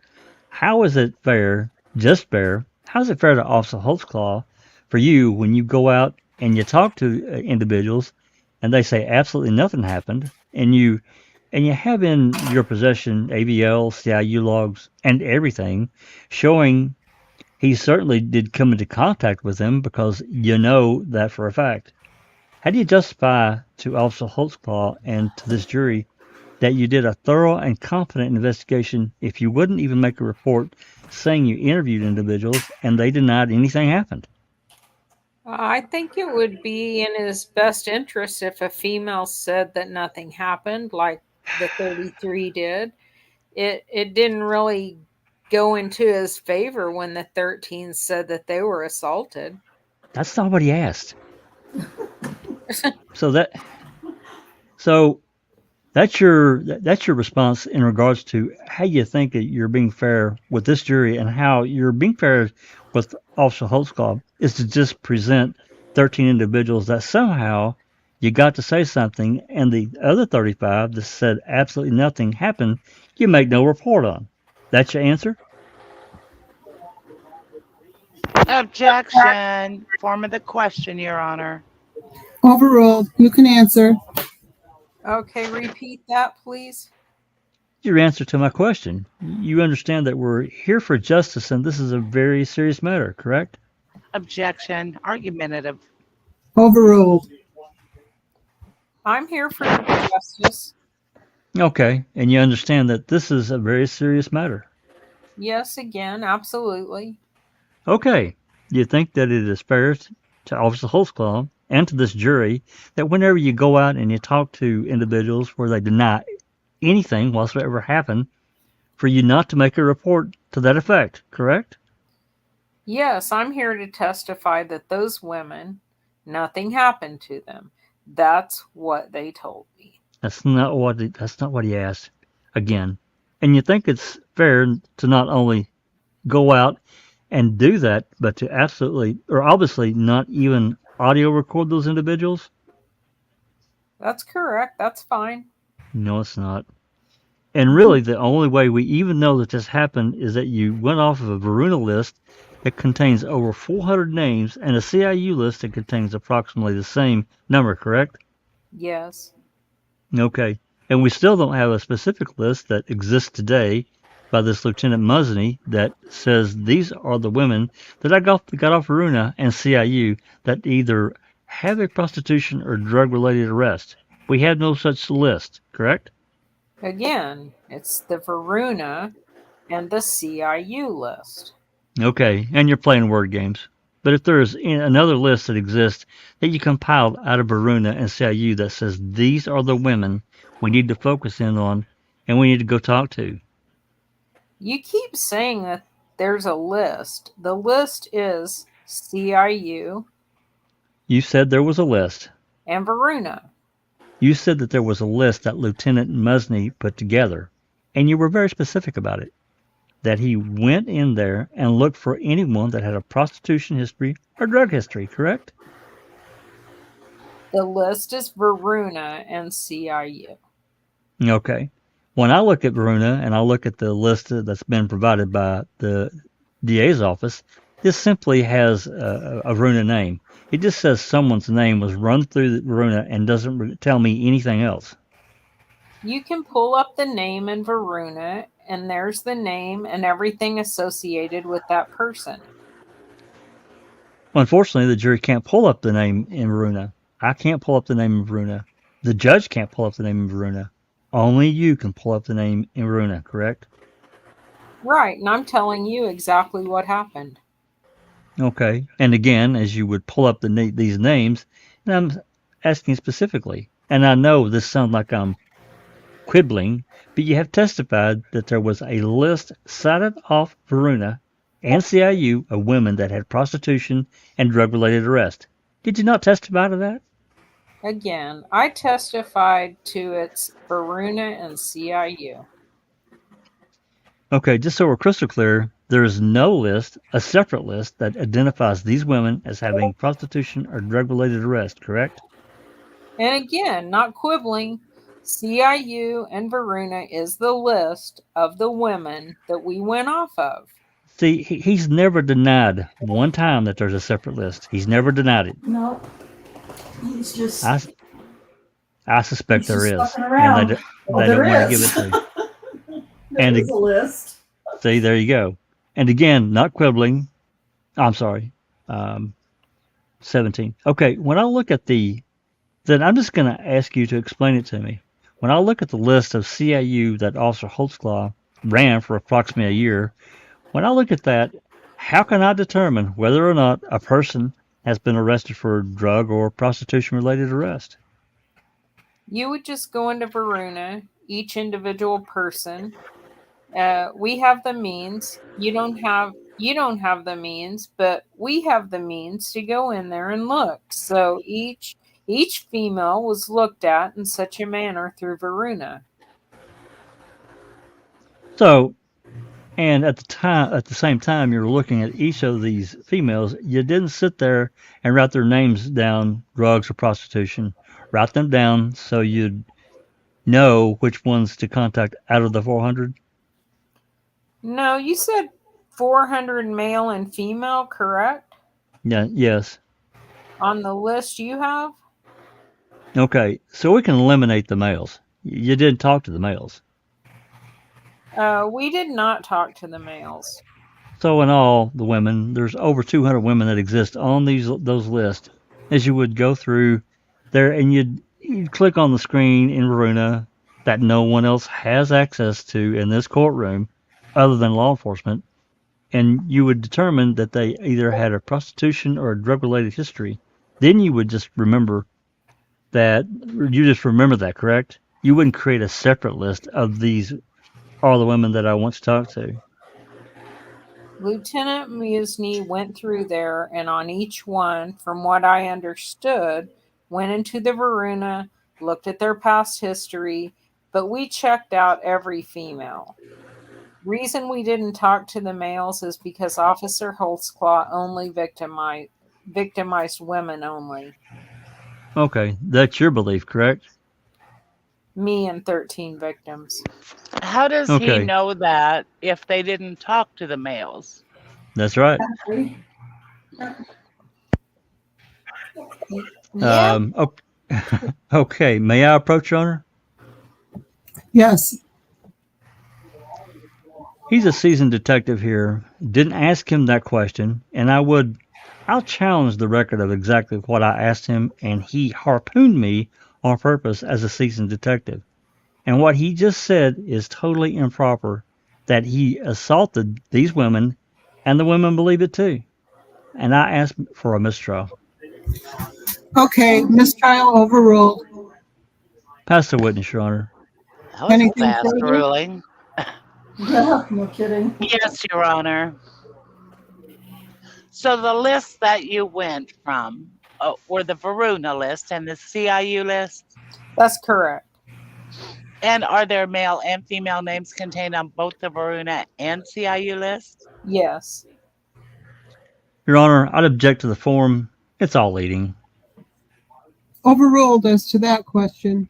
E: how is it fair, just fair, how is it fair to Officer Holtzclaw for you when you go out and you talk to individuals and they say absolutely nothing happened and you have in your possession AVL, CIU logs, and everything showing he certainly did come into contact with them because you know that for a fact. How do you justify to Officer Holtzclaw and to this jury that you did a thorough and confident investigation if you wouldn't even make a report saying you interviewed individuals and they denied anything happened?
C: I think it would be in his best interest if a female said that nothing happened, like the 33 did. It didn't really go into his favor when the 13 said that they were assaulted.
E: That's not what he asked. So that's your response in regards to how you think that you're being fair with this jury and how you're being fair with Officer Holtzclaw is to just present 13 individuals that somehow you got to say something and the other 35 that said absolutely nothing happened, you make no report on. That's your answer?
D: Objection. Form of the question, Your Honor.
B: Overruled. You can answer.
C: Okay, repeat that, please.
E: Your answer to my question. You understand that we're here for justice and this is a very serious matter, correct?
D: Objection. Argumentative.
B: Overruled.
C: I'm here for justice.
E: Okay, and you understand that this is a very serious matter.
C: Yes, again, absolutely.
E: Okay, you think that it is fair to Officer Holtzclaw and to this jury that whenever you go out and you talk to individuals where they deny anything whatsoever happened, for you not to make a report to that effect, correct?
C: Yes, I'm here to testify that those women, nothing happened to them. That's what they told me.
E: That's not what he asked. Again, and you think it's fair to not only go out and do that, but to absolutely or obviously not even audio record those individuals?
C: That's correct. That's fine.
E: No, it's not. And really, the only way we even know that this happened is that you went off of a Varuna list that contains over 400 names and a CIU list that contains approximately the same number, correct?
C: Yes.
E: Okay. And we still don't have a specific list that exists today by this Lieutenant Muzney that says these are the women that I got off Varuna and CIU that either have a prostitution or drug related arrest. We have no such list, correct?
C: Again, it's the Varuna and the CIU list.
E: Okay, and you're playing word games. But if there is another list that exists that you compiled out of Varuna and CIU that says these are the women we need to focus in on and we need to go talk to.
C: You keep saying that there's a list. The list is CIU
E: You said there was a list.
C: and Varuna.
E: You said that there was a list that Lieutenant Muzney put together, and you were very specific about it. That he went in there and looked for anyone that had a prostitution history or drug history, correct?
C: The list is Varuna and CIU.
E: Okay. When I look at Varuna and I look at the list that's been provided by the DA's office, this simply has a Varuna name. It just says someone's name was run through the Varuna and doesn't tell me anything else.
C: You can pull up the name in Varuna, and there's the name and everything associated with that person.
E: Unfortunately, the jury can't pull up the name in Varuna. I can't pull up the name in Varuna. The judge can't pull up the name in Varuna. Only you can pull up the name in Varuna, correct?
C: Right, and I'm telling you exactly what happened.
E: Okay. And again, as you would pull up these names, and I'm asking specifically, and I know this sounds like I'm quibbling, but you have testified that there was a list cited off Varuna and CIU of women that had prostitution and drug-related arrest. Did you not testify to that?
C: Again, I testified to its Varuna and CIU.
E: Okay, just so we're crystal clear, there is no list, a separate list, that identifies these women as having prostitution or drug-related arrest, correct?
C: And again, not quibbling, CIU and Varuna is the list of the women that we went off of.
E: See, he's never denied one time that there's a separate list. He's never denied it.
A: No, he's just
E: I suspect
A: he's
E: there
A: just
E: is,
A: fucking around.
E: and they
A: Well,
E: don't
A: there
E: want to give
A: is.
E: it to you.
A: There
E: And
A: is a list.
E: See, there you go. And again, not quibbling. I'm sorry. 17. Okay, when I look at then I'm just going to ask you to explain it to me. When I look at the list of CIU that Officer Holtzclaw ran for approximately a year, when I look at that, how can I determine whether or not a person has been arrested for drug or prostitution related arrest?
C: You would just go into Varuna, each individual person. We have the means. You don't have the means, but we have the means to go in there and look. So each female was looked at in such a manner through Varuna.
E: So, and at the same time, you're looking at each of these females. You didn't sit there and write their names down, drugs or prostitution. Write them down so you'd know which ones to contact out of the 400.
C: No, you said 400 male and female, correct?
E: Yeah. Yes.
C: On the list you have?
E: Okay. So we can eliminate the males. You didn't talk to the males.
C: We did not talk to the males.
E: So in all, the women, there's over 200 women that exist on those lists. As you would go through there, and you'd click on the screen in Varuna that no one else has access to in this courtroom, other than law enforcement, and you would determine that they either had a prostitution or a drug-related history. Then you would just remember that. You just remember that, correct? You wouldn't create a separate list of these are the women that I want to talk to.
C: Lieutenant Musney went through there, and on each one, from what I understood, went into the Varuna, looked at their past history, but we checked out every female. Reason we didn't talk to the males is because Officer Holtzclaw only victimized women only.
E: Okay, that's your belief, correct?
C: Me and 13 victims.
D: How does he
E: Okay.
D: know that if they didn't talk to the males?
E: That's right.
C: Yeah,
E: Okay. May I approach, Your Honor?
B: Yes.
E: He's a seasoned detective here. Didn't ask him that question, and I'll challenge the record of exactly what I asked him, and he harpooned me on purpose as a seasoned detective. And what he just said is totally improper, that he assaulted these women, and the women believe it too. And I asked for a mistrial.
B: Okay, mistrial overruled.
E: Pass the witness, Your Honor.
D: That was
B: Anything
D: a fast
B: further?
D: ruling.
A: Yeah, no kidding.
D: Yes, Your Honor. So the list that you went from were the Varuna list and the CIU list?
C: that's correct.
D: And are there male and female names contained on both the Varuna and CIU lists?
C: Yes.
E: Your Honor, I'd object to the form. It's all leading.
B: Overruled as to that question.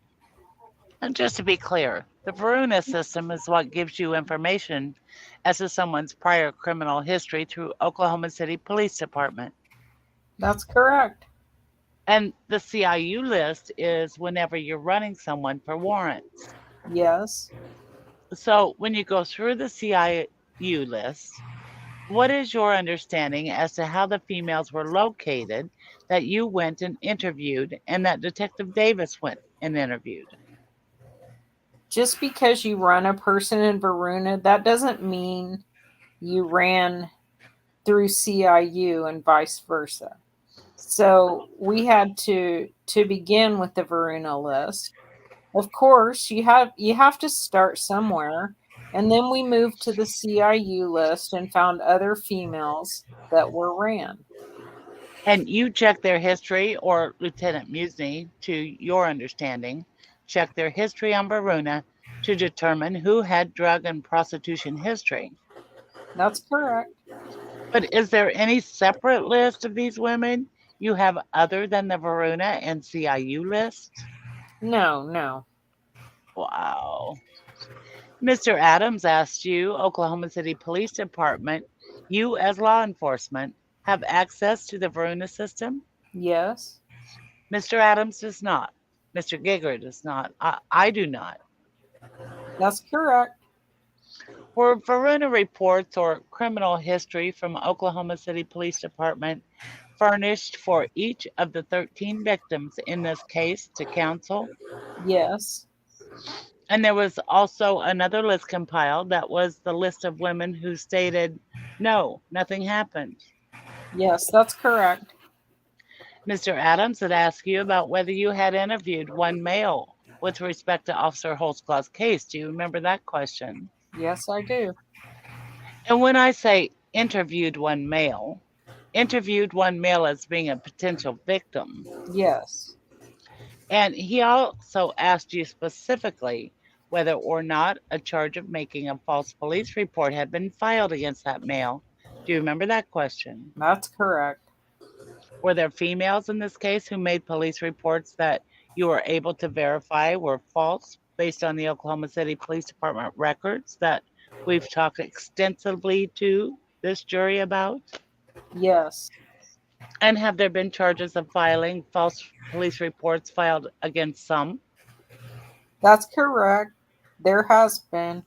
D: And just to be clear, the Varuna system is what gives you information as to someone's prior criminal history through Oklahoma City Police Department.
C: That's correct.
D: And the CIU list is whenever you're running someone for warrants.
C: Yes.
D: So when you go through the CIU list, what is your understanding as to how the females were located that you went and interviewed and that Detective Davis went and interviewed?
C: Just because you run a person in Varuna, that doesn't mean you ran through CIU and vice versa. So we had to begin with the Varuna list. Of course, you have to start somewhere, and then we moved to the CIU list and found other females that were ran.
D: And you checked their history, or Lieutenant Musney, to your understanding, checked their history on Varuna to determine who had drug and prostitution history.
C: That's correct.
D: But is there any separate list of these women you have other than the Varuna and CIU list?
C: No.
D: Wow. Mr. Adams asked you, Oklahoma City Police Department, you as law enforcement have access to the Varuna system?
C: Yes.
D: Mr. Adams does not. Mr. Gregory does not. I do not.
C: That's correct.
D: Were Varuna reports or criminal history from Oklahoma City Police Department furnished for each of the 13 victims in this case to counsel?
C: Yes.
D: And there was also another list compiled that was the list of women who stated, no, nothing happened.
C: Yes, that's correct.
D: Mr. Adams had asked you about whether you had interviewed one male with respect to Officer Holtzclaw's case. Do you remember that question?
C: Yes, I do.
D: And when I say interviewed one male as being a potential victim.
C: Yes.
D: And he also asked you specifically whether or not a charge of making a false police report had been filed against that male. Do you remember that question?
C: That's correct.
D: Were there females in this case who made police reports that you were able to verify were false based on the Oklahoma City Police Department records that we've talked extensively to this jury about?
C: Yes.
D: And have there been charges of filing false police reports filed against some?
C: That's correct. There has been.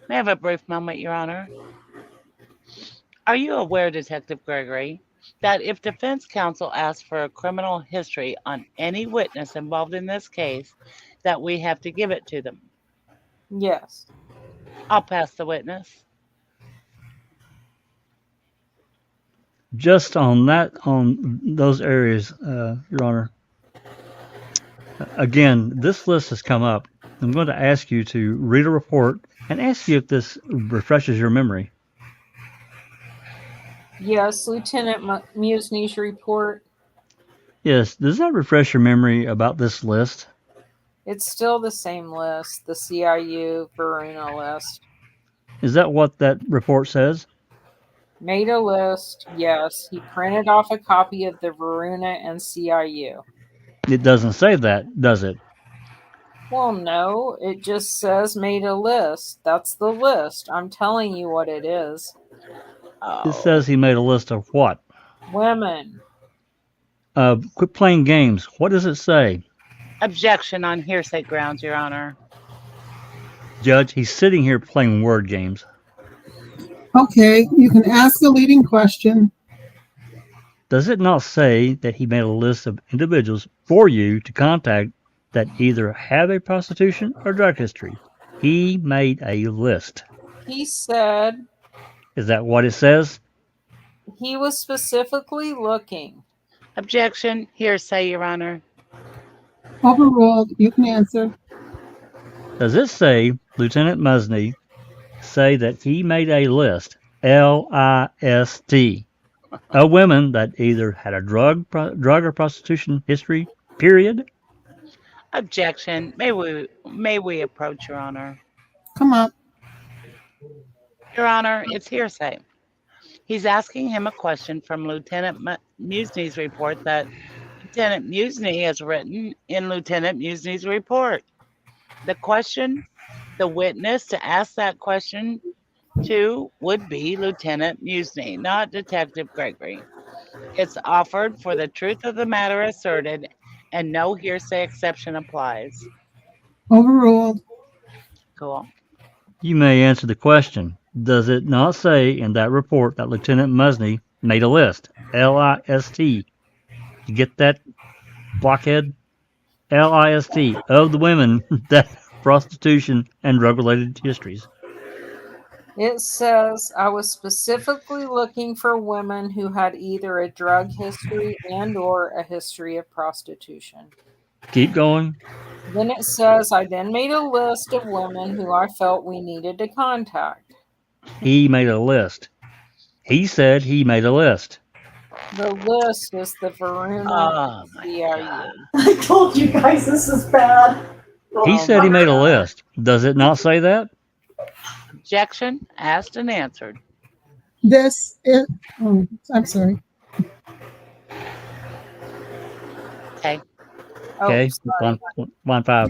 D: May I have a brief moment, Your Honor? Are you aware, Detective Gregory, that if defense counsel asks for a criminal history on any witness involved in this case, that we have to give it to them?
C: Yes.
D: I'll pass the witness.
E: Just on those areas, Your Honor. Again, this list has come up. I'm going to ask you to read a report and ask you if this refreshes your memory.
C: Yes, Lieutenant Musney's report.
E: Yes, does that refresh your memory about this list?
C: It's still the same list, the CIU Varuna list.
E: Is that what that report says?
C: Made a list, yes. He printed off a copy of the Varuna and CIU.
E: It doesn't say that, does it?
C: Well, no, it just says made a list. That's the list. I'm telling you what it is.
E: It says he made a list of what?
C: Women.
E: Quit playing games. What does it say?
D: Objection on hearsay grounds, Your Honor.
E: Judge, he's sitting here playing word games.
B: Okay, you can ask a leading question.
E: Does it not say that he made a list of individuals for you to contact that either have a prostitution or drug history? He made a list.
C: He said
E: Is that what it says?
C: he was specifically looking.
D: Objection, hearsay, Your Honor.
B: Overruled. You can answer.
E: Does it say Lieutenant Musney say that he made a list, L-I-S-T, of women that either had a drug or prostitution history, period?
D: Objection. May we approach, Your Honor?
B: Come up.
D: Your Honor, it's hearsay. He's asking him a question from Lieutenant Musney's report that Lieutenant Musney has written in Lieutenant Musney's report. The question, the witness to ask that question to would be Lieutenant Musney, not Detective Gregory. It's offered for the truth of the matter asserted, and no hearsay exception applies.
B: Overruled.
D: Cool.
E: You may answer the question. Does it not say in that report that Lieutenant Musney made a list, L-I-S-T? You get that, blockhead? L-I-S-T, of the women that have prostitution and drug-related histories.
C: It says I was specifically looking for women who had either a drug history and or a history of prostitution.
E: Keep going.
C: Then it says I then made a list of women who I felt we needed to contact.
E: He made a list. He said he made a list.
C: The list is the Verona
D: Oh my
C: CIU.
D: God.
A: I told you guys this is bad.
E: He said he made a list. Does it not say that?
D: Objection, asked and answered.
B: This is, oh, I'm sorry.
D: Okay.
C: Oh,
E: Okay,
C: sorry.
E: line 5.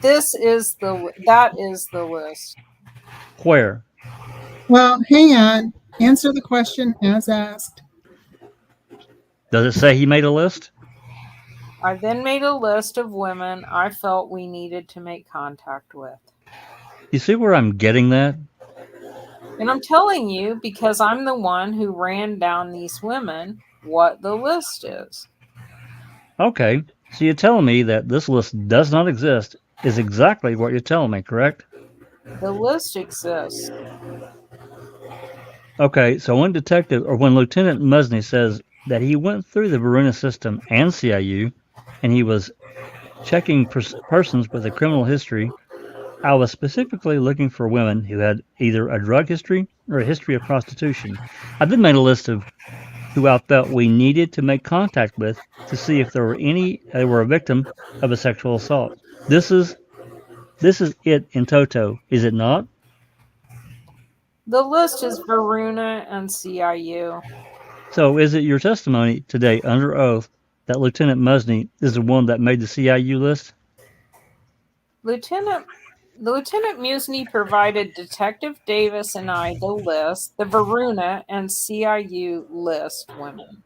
C: That is the list.
E: Where?
B: Well, hang on. Answer the question as asked.
E: Does it say he made a list?
C: I then made a list of women I felt we needed to make contact with.
E: You see where I'm getting that?
C: And I'm telling you, because I'm the one who ran down these women, what the list is.
E: Okay, so you're telling me that this list does not exist is exactly what you're telling me, correct?
C: The list exists.
E: Okay, so when Lieutenant Musney says that he went through the Verona system and CIU, and he was checking persons with a criminal history, I was specifically looking for women who had either a drug history or a history of prostitution. I then made a list of who I felt we needed to make contact with to see if there were any that were a victim of a sexual assault. This is it in toto, is it not?
C: The list is Verona and CIU.
E: So is it your testimony today under oath that Lieutenant Musney is the one that made the CIU list?
C: Lieutenant Musney provided Detective Davis and I the list, the Verona and CIU list women.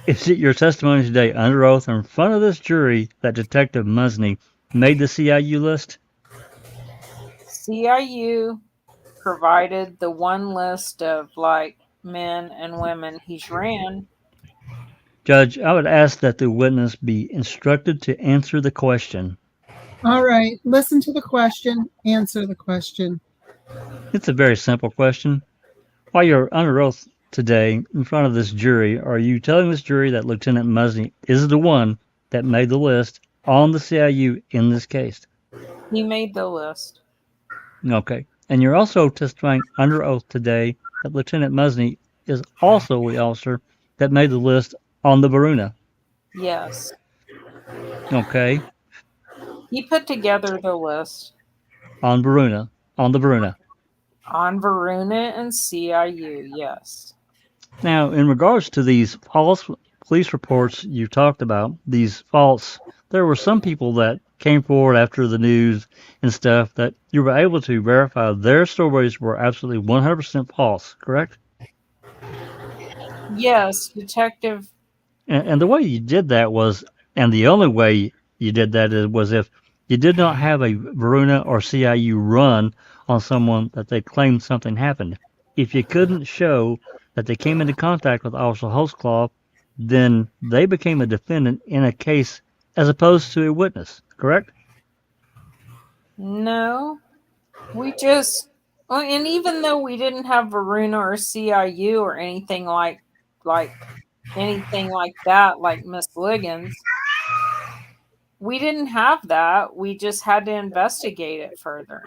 E: Is it your testimony today under oath in front of this jury that Detective Musney made the CIU list?
C: CIU provided the one list of men and women he's ran.
E: Judge, I would ask that the witness be instructed to answer the question.
B: All right. Listen to the question. Answer the question.
E: It's a very simple question. While you're under oath today in front of this jury, are you telling this jury that Lieutenant Musney is the one that made the list on the CIU in this case?
C: He made the list.
E: Okay. And you're also testifying under oath today that Lieutenant Musney is also the officer that made the list on the Verona.
C: Yes.
E: Okay.
C: He put together the list.
E: On the Verona.
C: On Verona and CIU, yes.
E: Now, in regards to these police reports you talked about, these false, there were some people that came forward after the news and stuff that you were able to verify their stories were absolutely 100% false, correct?
C: Yes, Detective.
E: And the way you did that was, and the only way you did that was if you did not have a Varuna or CIU run on someone that they claimed something happened. If you couldn't show that they came into contact with Officer Holtzclaw, then they became a defendant in a case as opposed to a witness, correct?
C: No, we just. Well, and even though we didn't have Varuna or CIU or anything like anything like that, like Miss Liggins, we didn't have that. We just had to investigate it further.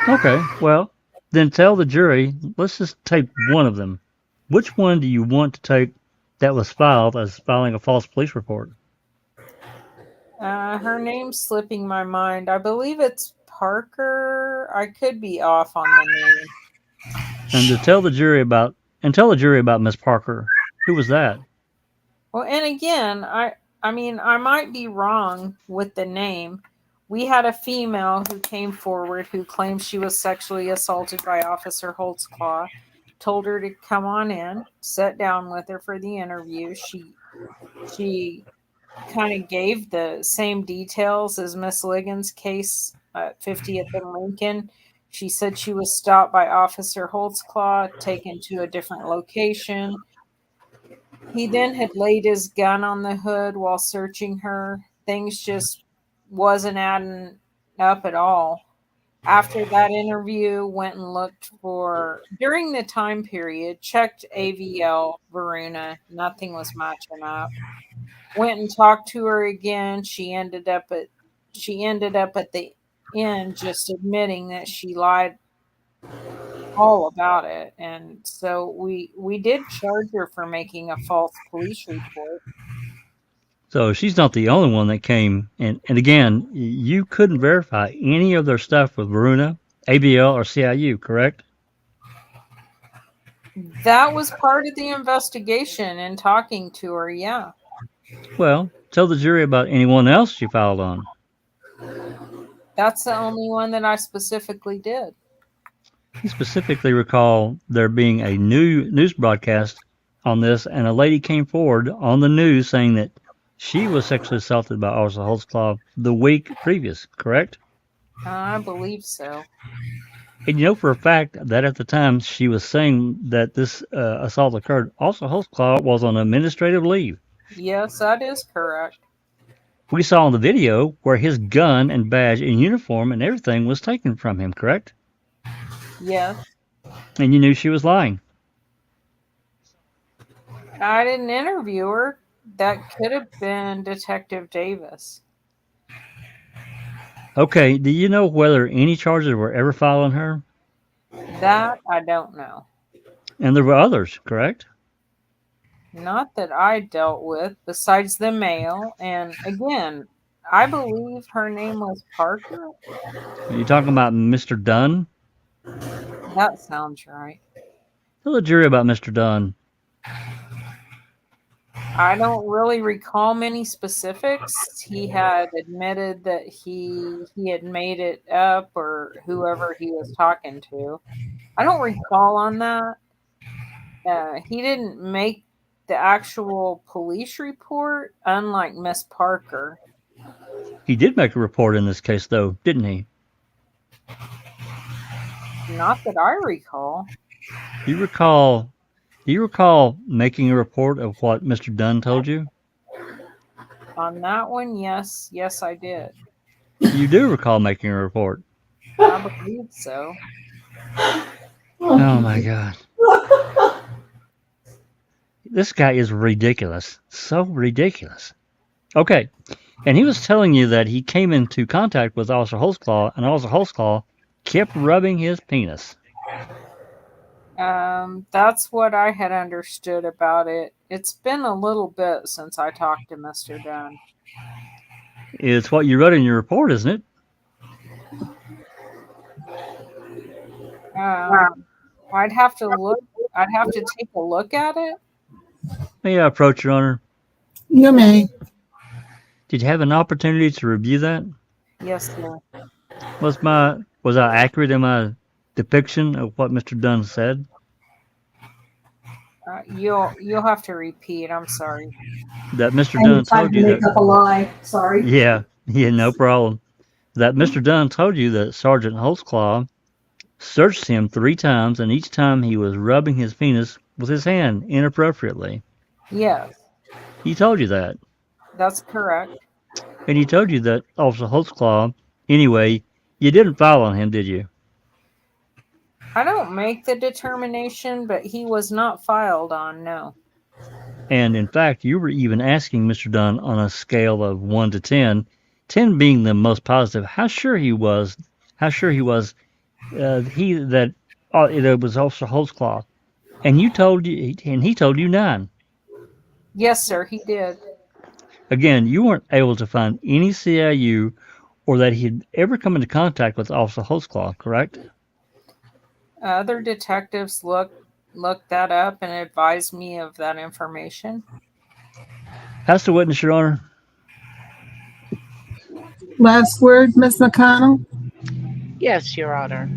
E: Okay, well, then tell the jury, let's just take one of them. Which one do you want to take that was filed as filing a false police report?
C: Her name's slipping my mind. I believe it's Parker. I could be off on the name.
E: And tell the jury about Miss Parker. Who was that?
C: Well, and again, I mean, I might be wrong with the name. We had a female who came forward who claimed she was sexually assaulted by Officer Holtzclaw. Told her to come on in, sat down with her for the interview. She kind of gave the same details as Miss Liggins' case at 50th and Lincoln. She said she was stopped by Officer Holtzclaw, taken to a different location. He then had laid his gun on the hood while searching her. Things just wasn't adding up at all. After that interview, went and looked for, during the time period, checked AVL, Varuna, nothing was matching up. Went and talked to her again. She ended up at the end just admitting that she lied all about it. And so we did charge her for making a false police report.
E: So she's not the only one that came. And again, you couldn't verify any of their stuff with Varuna, ABL, or CIU, correct?
C: That was part of the investigation and talking to her, yeah.
E: Well, tell the jury about anyone else you filed on.
C: That's the only one that I specifically did.
E: You specifically recall there being a new news broadcast on this, and a lady came forward on the news saying that she was sexually assaulted by Officer Holtzclaw the week previous, correct?
C: I believe so.
E: And you know for a fact that at the time she was saying that this assault occurred, Officer Holtzclaw was on administrative leave.
C: Yes, that is correct.
E: We saw in the video where his gun and badge and uniform and everything was taken from him, correct?
C: Yes.
E: And you knew she was lying.
C: I didn't interview her. That could have been Detective Davis.
E: Okay, do you know whether any charges were ever filed on her?
C: That I don't know.
E: And there were others, correct?
C: Not that I dealt with, besides the male. And again, I believe her name was Parker.
E: Are you talking about Mr. Dunn?
C: That sounds right.
E: Tell the jury about Mr. Dunn.
C: I don't really recall many specifics. He had admitted that he had made it up, or whoever he was talking to. I don't recall on that. He didn't make the actual police report, unlike Miss Parker.
E: He did make a report in this case, though, didn't he?
C: Not that I recall.
E: Do you recall making a report of what Mr. Dunn told you?
C: On that one, yes. Yes, I did.
E: You do recall making a report.
C: I believe so.
E: Oh my God. This guy is ridiculous. So ridiculous. Okay. And he was telling you that he came into contact with Officer Holtzclaw, and Officer Holtzclaw kept rubbing his penis.
C: That's what I had understood about it. It's been a little bit since I talked to Mr. Dunn.
E: It's what you wrote in your report, isn't it?
C: I'd have to look. I'd have to take a look at it.
E: May I approach, Your Honor?
B: You may.
E: Did you have an opportunity to review that?
C: Yes, sir.
E: Was I accurate in my depiction of what Mr. Dunn said?
C: You'll have to repeat. I'm sorry.
E: That Mr. Dunn
A: Anytime
E: told
A: to
E: you
A: make
E: that?
A: up a lie. Sorry.
E: Yeah, no problem. That Mr. Dunn told you that Sergeant Holtzclaw searched him 3 times, and each time he was rubbing his penis with his hand inappropriately.
C: Yes,
E: He told you that.
C: that's correct.
E: And he told you that Officer Holtzclaw, anyway, you didn't file on him, did you?
C: I don't make the determination, but he was not filed on, no.
E: And in fact, you were even asking Mr. Dunn on a scale of 1 to 10, 10 being the most positive, how sure he was that it was Officer Holtzclaw. And he told you 9.
C: Yes, sir, he did.
E: Again, you weren't able to find any CIU or that he'd ever come into contact with Officer Holtzclaw, correct?
C: Other detectives looked that up and advised me of that information.
E: That's the witness, Your Honor.
B: Last word, Ms. McConnell?
D: Yes, Your Honor.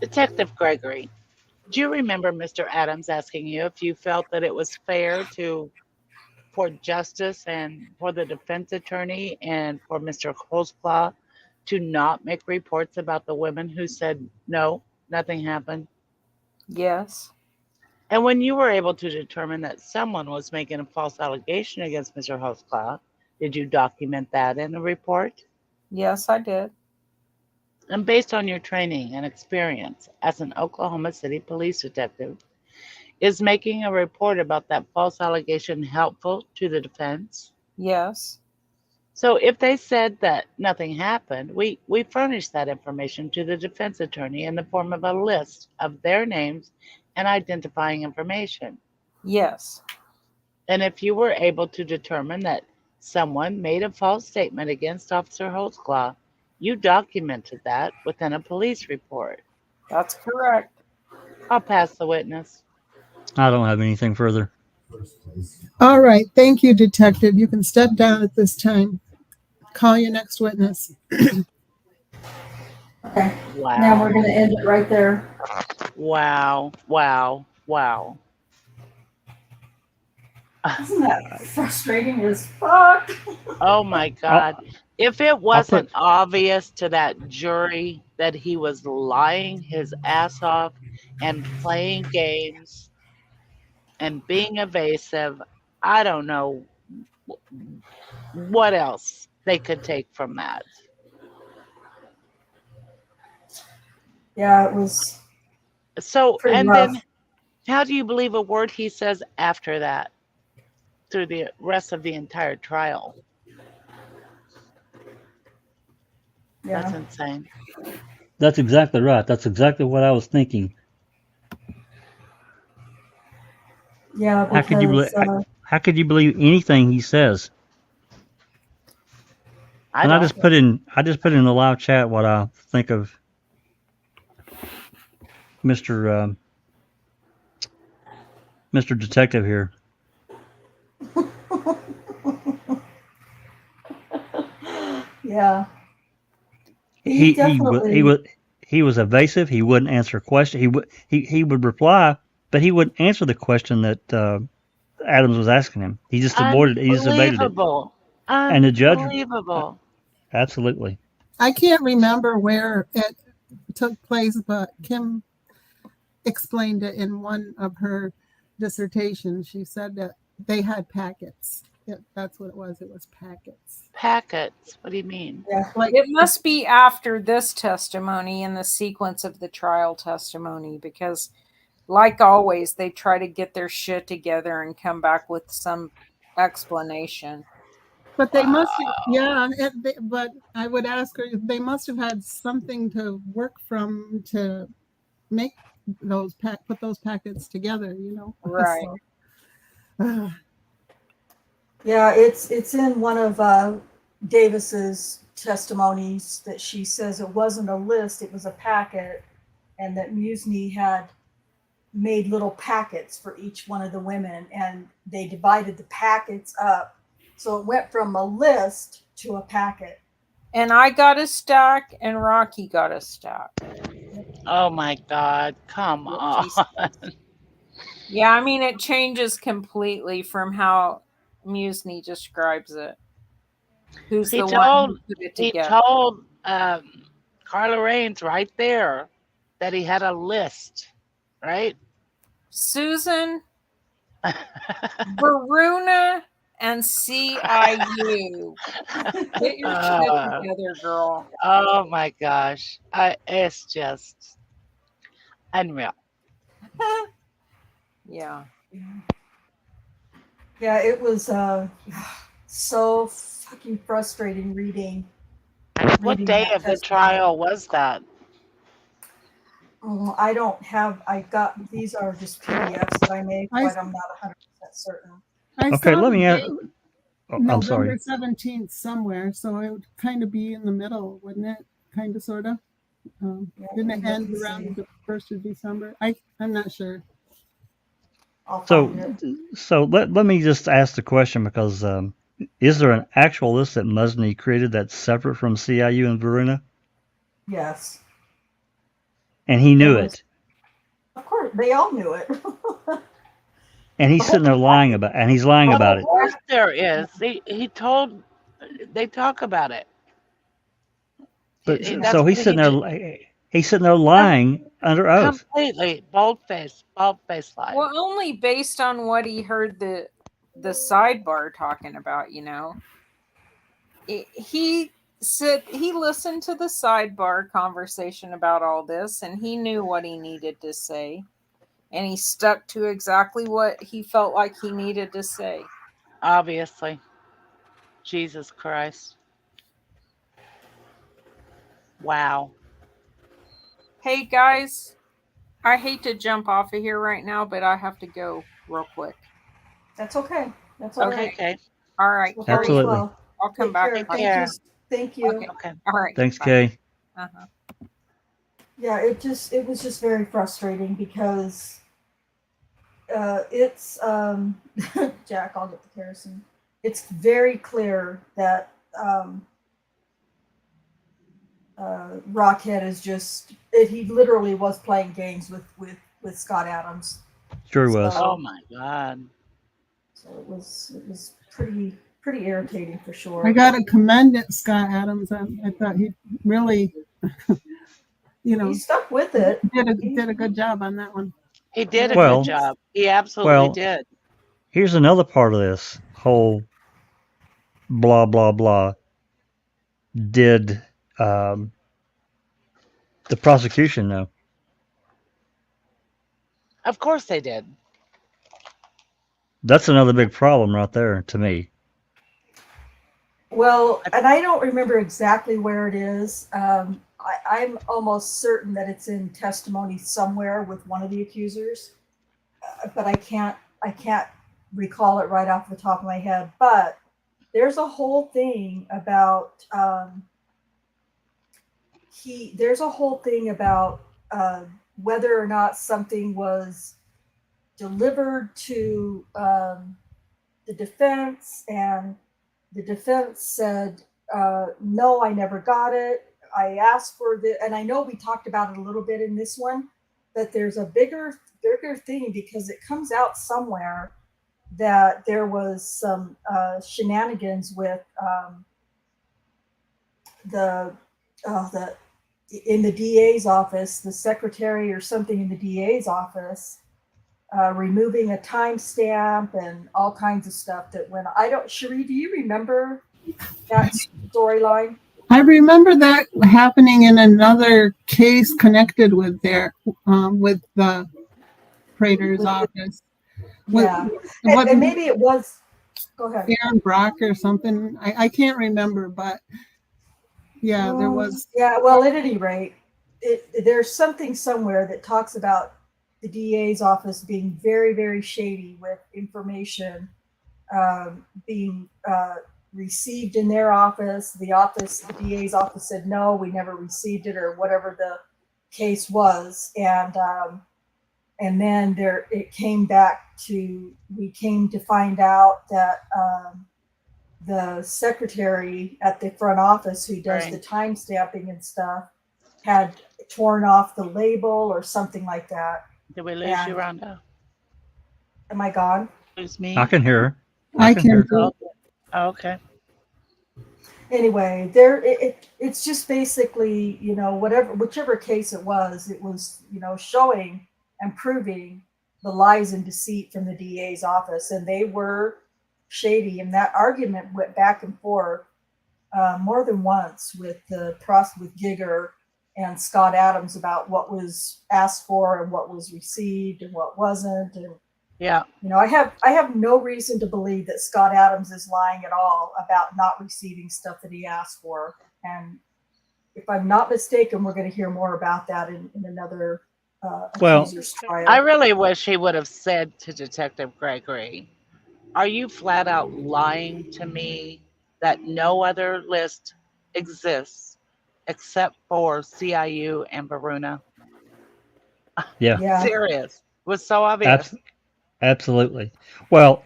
D: Detective Gregory, do you remember Mr. Adams asking you if you felt that it was fair for justice and for the defense attorney and for Mr. Holtzclaw to not make reports about the women who said no, nothing happened?
C: Yes.
D: And when you were able to determine that someone was making a false allegation against Mr. Holtzclaw, did you document that in a report?
C: Yes, I did.
D: And based on your training and experience as an Oklahoma City police detective, is making a report about that false allegation helpful to the defense?
C: Yes.
D: So if they said that nothing happened, we furnished that information to the defense attorney in the form of a list of their names and identifying information.
C: Yes.
D: And if you were able to determine that someone made a false statement against Officer Holtzclaw, you documented that within a police report.
C: That's correct.
D: I'll pass the witness.
E: I don't have anything further.
B: All right. Thank you, Detective. You can step down at this time. Call your next witness.
A: Okay. Now we're
D: Wow.
A: going to end it right there.
D: Wow. Wow. Wow.
A: Isn't that frustrating as fuck?
D: Oh my God. If it wasn't
E: put-
D: obvious to that jury that he was lying his ass off and playing games and being evasive, I don't know what else they could take from that.
A: Yeah, it was
D: So,
A: pretty
D: and
A: rough.
D: then how do you believe a word he says after that through the rest of the entire trial? That's
A: Yeah.
D: insane.
E: That's exactly right. That's exactly what I was thinking.
A: Yeah,
E: How could you
A: because
E: believe? How could you believe anything he says?
D: I
E: And I
D: don't.
E: just put in the live chat what I think of Mr. Mr. Detective here.
A: yeah.
E: He
A: definitely
E: he was evasive. He wouldn't answer questions. He would reply, but he wouldn't answer the question that Adams was asking him. He just avoided it. He just evaded it.
D: Unbelievable.
E: And the judge,
D: Unbelievable.
E: absolutely.
B: I can't remember where it took place, but Kim explained it in one of her dissertations. She said that they had packets. That's what it was. It was packets.
D: Packets. What do you mean?
A: yeah.
B: Like
C: It must be after this testimony in the sequence of the trial testimony because, like always, they try to get their shit together and come back with some explanation.
B: But they must have, yeah. But I would ask her, they must have had something to work from to make those put those packets together, you know.
C: Right.
B: So,
A: Yeah, it's in one of Davis's testimonies that she says it wasn't a list, it was a packet, and that Musney had made little packets for each one of the women, and they divided the packets up. So it went from a list to a packet.
C: And I got a stack, and Rocky got a stack.
D: Oh my God! Come
C: What
D: on.
C: she says. Yeah, I mean, it changes completely from how Musney describes it. Who's
D: He
C: the one
D: told
C: who put it
D: he
C: together?
D: told Carla Raines right there that he had a list, right?
C: Susan, Varuna, and CIU. Get your shit together, girl.
D: Oh my gosh. It's just unreal.
C: Yeah.
A: Yeah, it was so fucking frustrating reading
D: What day
A: that
D: of the
A: testimony.
D: trial was that?
A: I don't have. I got these are just PDFs that I made,
B: I-
A: but I'm not 100% certain.
B: I
E: Okay,
B: saw
E: let
B: the
E: me ask.
B: date,
E: Oh, I'm
B: November
E: sorry.
B: 17th somewhere, so it would kind of be in the middle, wouldn't it? Kind of, sort of.
A: Yeah,
B: Didn't
A: let
B: it
A: me look
B: end
A: and
B: around
A: see.
B: the 1st of December? I'm not sure.
A: I'll
E: So,
A: find it.
E: so let me just ask the question because is there an actual list that Musney created that's separate from CIU and Varuna?
A: Yes,
E: And he
A: there
E: knew
A: was.
E: it.
A: Of course, they all knew it.
E: And he's
A: The whole
E: sitting there lying about, and he's lying
D: Of
E: about it.
D: course there is. He told. They talk about it.
E: But
D: That's
E: so
D: what
E: he's sitting there, he's sitting there lying under oath.
D: completely bold face lie.
C: Well, only based on what he heard the sidebar talking about, he said he listened to the sidebar conversation about all this, and he knew what he needed to say, and he stuck to exactly what he felt like he needed to say.
D: Obviously. Jesus Christ. Wow.
C: Hey guys, I hate to jump off of here right now, but I have to go real quick.
A: That's okay. That's all
C: Okay.
A: right.
D: Okay.
C: All right,
A: Well,
C: Carrie,
E: Absolutely.
A: well.
C: I'll come
A: Take
C: back.
A: care.
D: Take
A: Thank
D: care.
A: you. Thank you.
C: Okay.
D: Okay.
C: All right.
E: Thanks,
C: bye.
E: Kay.
C: Uh-huh.
A: Yeah, it was just very frustrating because it's Jack. I'll get the kerosene. It's very clear that Rockhead is just. He literally was playing games with Scott Adams.
E: Sure was.
D: Oh my God.
A: So it was pretty irritating for sure.
B: I got to commend it, Scott Adams. I thought he really,
A: He stuck with it.
B: did a good job on that one.
D: He did a
E: Well-
D: good job. He absolutely
E: well-
D: did.
E: Here's another part of this whole blah blah blah. Did the prosecution know?
D: Of course they did.
E: That's another big problem right there to me.
A: Well, and I don't remember exactly where it is. I'm almost certain that it's in testimony somewhere with one of the accusers, but I can't recall it right off the top of my head. But there's a whole thing about whether or not something was delivered to the defense, and the defense said, no, I never got it. I asked for the, and I know we talked about it a little bit in this one, but there's a bigger thing because it comes out somewhere that there was some shenanigans with the in the DA's office, the secretary or something in the DA's office, removing a timestamp and all kinds of stuff that went. Cherie, do you remember that storyline?
B: I remember that happening in another case connected with with the Prater's office.
A: Yeah, and maybe it was. Go ahead.
B: Aaron Brock or something. I can't remember, but yeah, there was.
A: Yeah, well, at any rate, there's something somewhere that talks about the DA's office being very, very shady with information being received in their office. The DA's office said, no, we never received it, or whatever the case was. And And then we came to find out that the secretary at the front office who does
D: Right.
A: the time stamping and stuff had torn off the label or something like that.
D: Did we lose you,
A: And
D: Rhonda?
A: am I gone?
D: Lose me?
E: I can hear her.
B: I
E: can hear
B: can
E: her.
B: too.
D: Oh, okay.
A: Anyway, it's just basically, whichever case it was, showing and proving the lies and deceit from the DA's office, and they were shady. And that argument went back and forth more than once with with Giger and Scott Adams about what was asked for and what was received and what wasn't. And
D: Yeah.
A: I have no reason to believe that Scott Adams is lying at all about not receiving stuff that he asked for. And if I'm not mistaken, we're going to hear more about that in another
E: Well,
A: accuser's trial.
D: I really wish he would have said to Detective Gregory, are you flat out lying to me that no other list exists except for CIU and Varuna?
E: yeah,
A: Yeah.
D: Serious. It was so obvious.
E: absolutely. Well,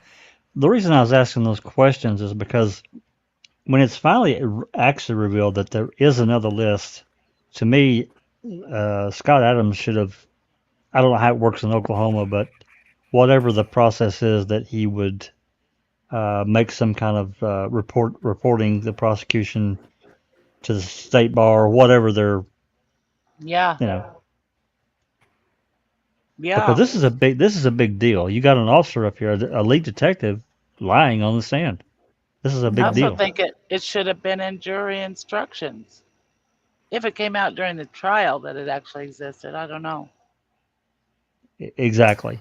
E: the reason I was asking those questions is because when it's finally actually revealed that there is another list, to me, Scott Adams should have. I don't know how it works in Oklahoma, but whatever the process is, that he would make some kind of reporting the prosecution to the state bar or whatever they're,
D: Yeah.
E: because
D: Yeah.
E: this is a big deal. You got an officer up here, a lead detective, lying on the stand. This is a
D: I
E: big
D: also
E: deal.
D: think it should have been in jury instructions. If it came out during the trial that it actually existed, I don't know.
E: Exactly.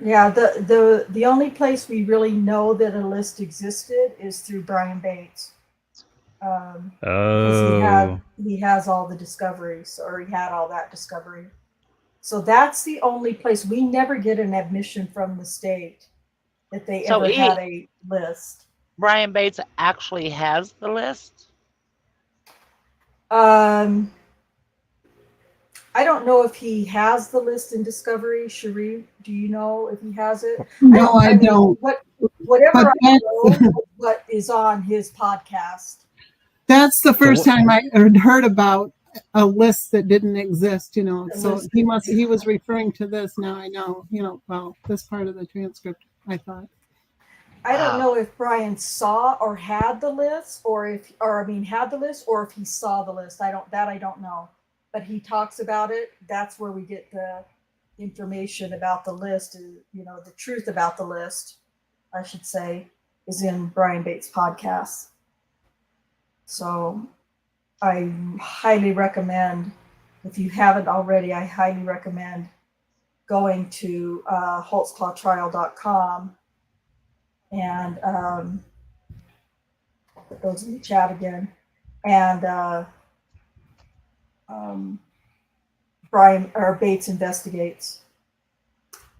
A: Yeah, the only place we really know that a list existed is through Brian Bates. Because
E: Oh,
A: he has all the discoveries, or he had all that discovery. So that's the only place. We never get an admission from the state that they
D: So
A: ever had a list.
D: Brian Bates actually has the list?
A: I don't know if he has the list in Discovery. Cherie, do you know if he has it?
B: No, I don't.
A: Whatever
B: But
A: I know, what is on his podcast.
B: That's the first time I heard about a list that didn't exist, So he was referring to this. Now I know, well, this part of the transcript, I thought.
A: I don't know if Brian saw or had the list, or if he saw the list. I don't know. But he talks about it. That's where we get the information about the list. The truth about the list, I should say, is in Brian Bates' podcast. So I highly recommend, if you haven't already, I highly recommend going to Holtzclawtrial.com and put those in the chat again. And Brian or Bates Investigates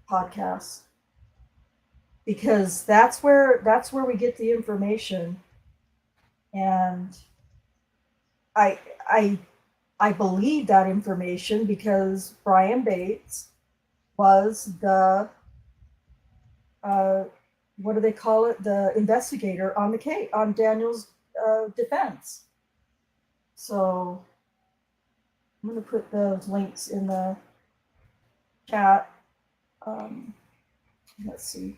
A: podcast, because that's where we get the information. And I believe that information because Brian Bates was the what do they call it? The investigator on the case, on Daniel's defense. So I'm going to put those links in the chat. Let's see.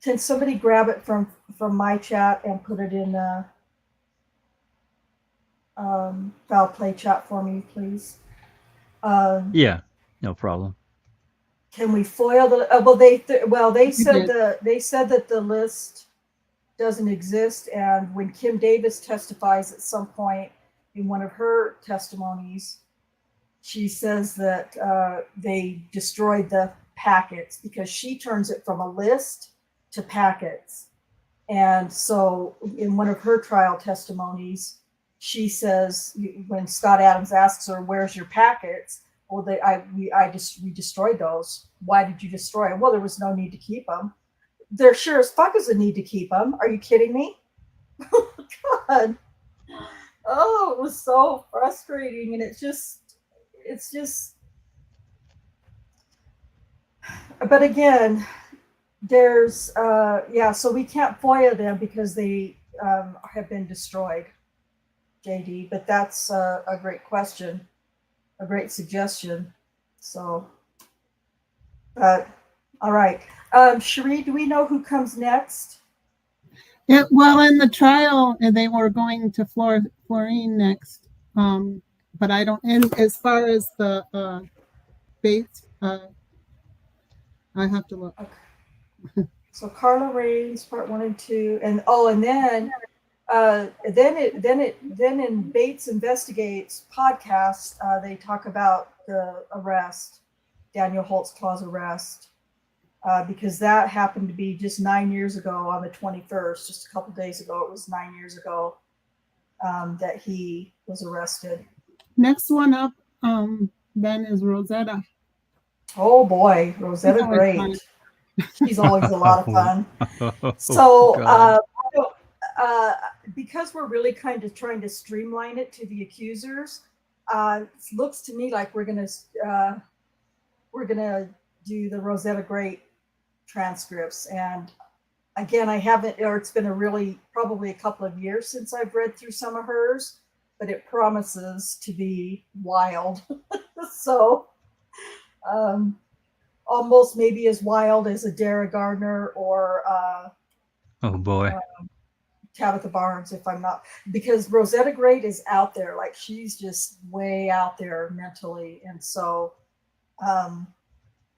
A: Can somebody grab it from my chat and put it in the foul play chat for me, please?
E: yeah, no problem.
A: Can we foil the? They said that the list doesn't exist, and when Kim Davis testifies at some point in one of her testimonies, she says that they destroyed the packets because she turns it from a list to packets. And so in one of her trial testimonies, she says, when Scott Adams asks her, "Where's your packets?" Well, we destroyed those. Why did you destroy them? Well, there was no need to keep them. There sure as fuck is a need to keep them. Are you kidding me? God. Oh, it was so frustrating. And it's just, but again, there's so we can't FOIA them because they have been destroyed, JD. But that's a great question, a great suggestion. So, but all right, Cherie, do we know who comes next?
B: Yeah, well, in the trial, they were going to Florine next. But I don't, and as far as the Bates, I have to look.
A: Okay. So Carla Raines, part 1 and 2, and then in Bates Investigates podcast, they talk about the arrest, Daniel Holtzclaw's arrest, because that happened to be just 9 years ago on the 21st, just a couple days ago. It was 9 years ago that he was arrested.
B: Next one up, then is Rosetta.
A: Oh boy, Rosetta Great.
B: Fun.
A: She's always a lot of fun.
E: Oh,
A: So,
E: God.
A: because we're really kind of trying to streamline it to the accusers, it looks to me like we're gonna do the Rosetta Great transcripts. And again, I haven't, or it's been probably a couple of years since I've read through some of hers, but it promises to be wild. So, almost maybe as wild as a Dara Gardner or
E: Oh boy.
A: Tabitha Barnes, if I'm not, because Rosetta Great is out there, like she's just way out there mentally, and so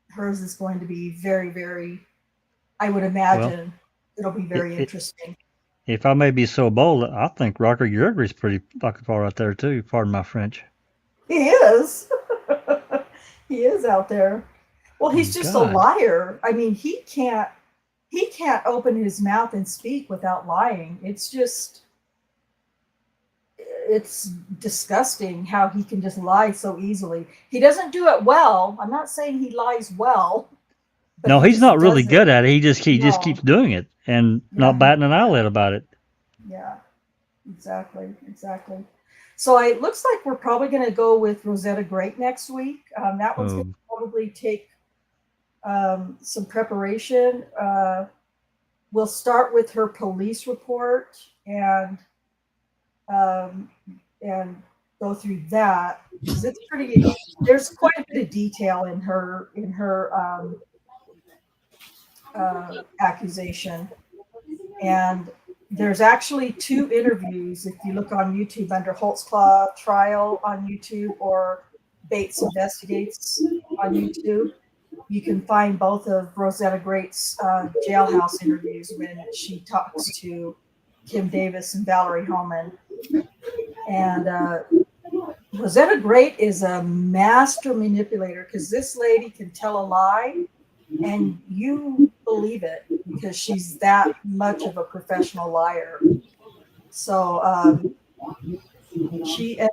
A: hers is going to be very, very, I would imagine it'll be very interesting.
E: If I may be so bold, I think Rocky Gregory's pretty fucking far out there too. Pardon my French.
A: He is. He is out there. Well, he's just
E: God.
A: a liar. I mean, he can't open his mouth and speak without lying. It's disgusting how he can just lie so easily. He doesn't do it well. I'm not saying he lies well. But
E: No, he's not really good at it. He just
A: No.
E: keeps doing it and
A: Yeah.
E: not batting an eyelid about it.
A: Yeah, exactly. So it looks like we're probably going to go with Rosetta Great next week. That one's going to probably take some preparation. We'll start with her police report and go through that, because it's pretty. There's quite a bit of detail in her accusation, and there's actually 2 interviews. If you look on YouTube under Holtzclaw trial on YouTube or Bates Investigates on YouTube, you can find both of Rosetta Great's jailhouse interviews when she talks to Kim Davis and Valerie Holman. And Rosetta Great is a master manipulator, because this lady can tell a lie and you believe it because she's that much of a professional liar. So and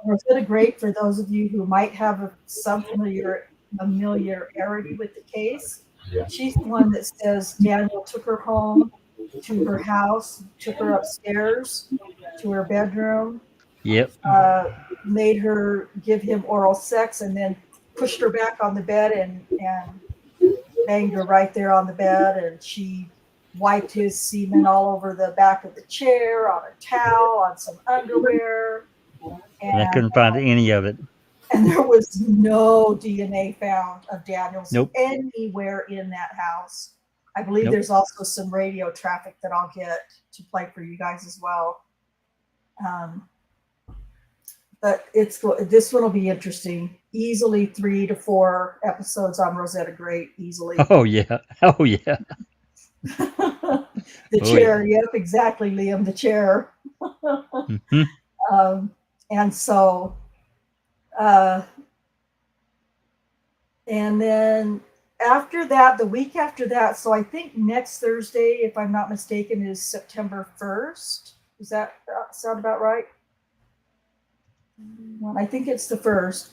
A: Rosetta Great, for those of you who might have some familiarity with the case, she's the one that says Daniel took her home to her house, took her upstairs to her bedroom,
E: Yep.
A: made her give him oral sex, and then pushed her back on the bed and banged her right there on the bed, and she wiped his semen all over the back of the chair, on a towel, on some underwear.
E: And I couldn't find any of it.
A: And there was no DNA found of Daniel's
E: Nope.
A: anywhere in that house. I believe
E: Nope.
A: there's also some radio traffic that I'll get to play for you guys as well. But this one will be interesting. Easily 3 to 4 episodes on Rosetta Great, easily.
E: Oh yeah. Oh yeah.
A: The chair. Yeah. Yep, exactly, Liam. The chair.
E: Mm-hmm.
A: And so, and then after that, the week after that, so I think next Thursday, if I'm not mistaken, is September 1st. Does that sound about right? I think it's the 1st.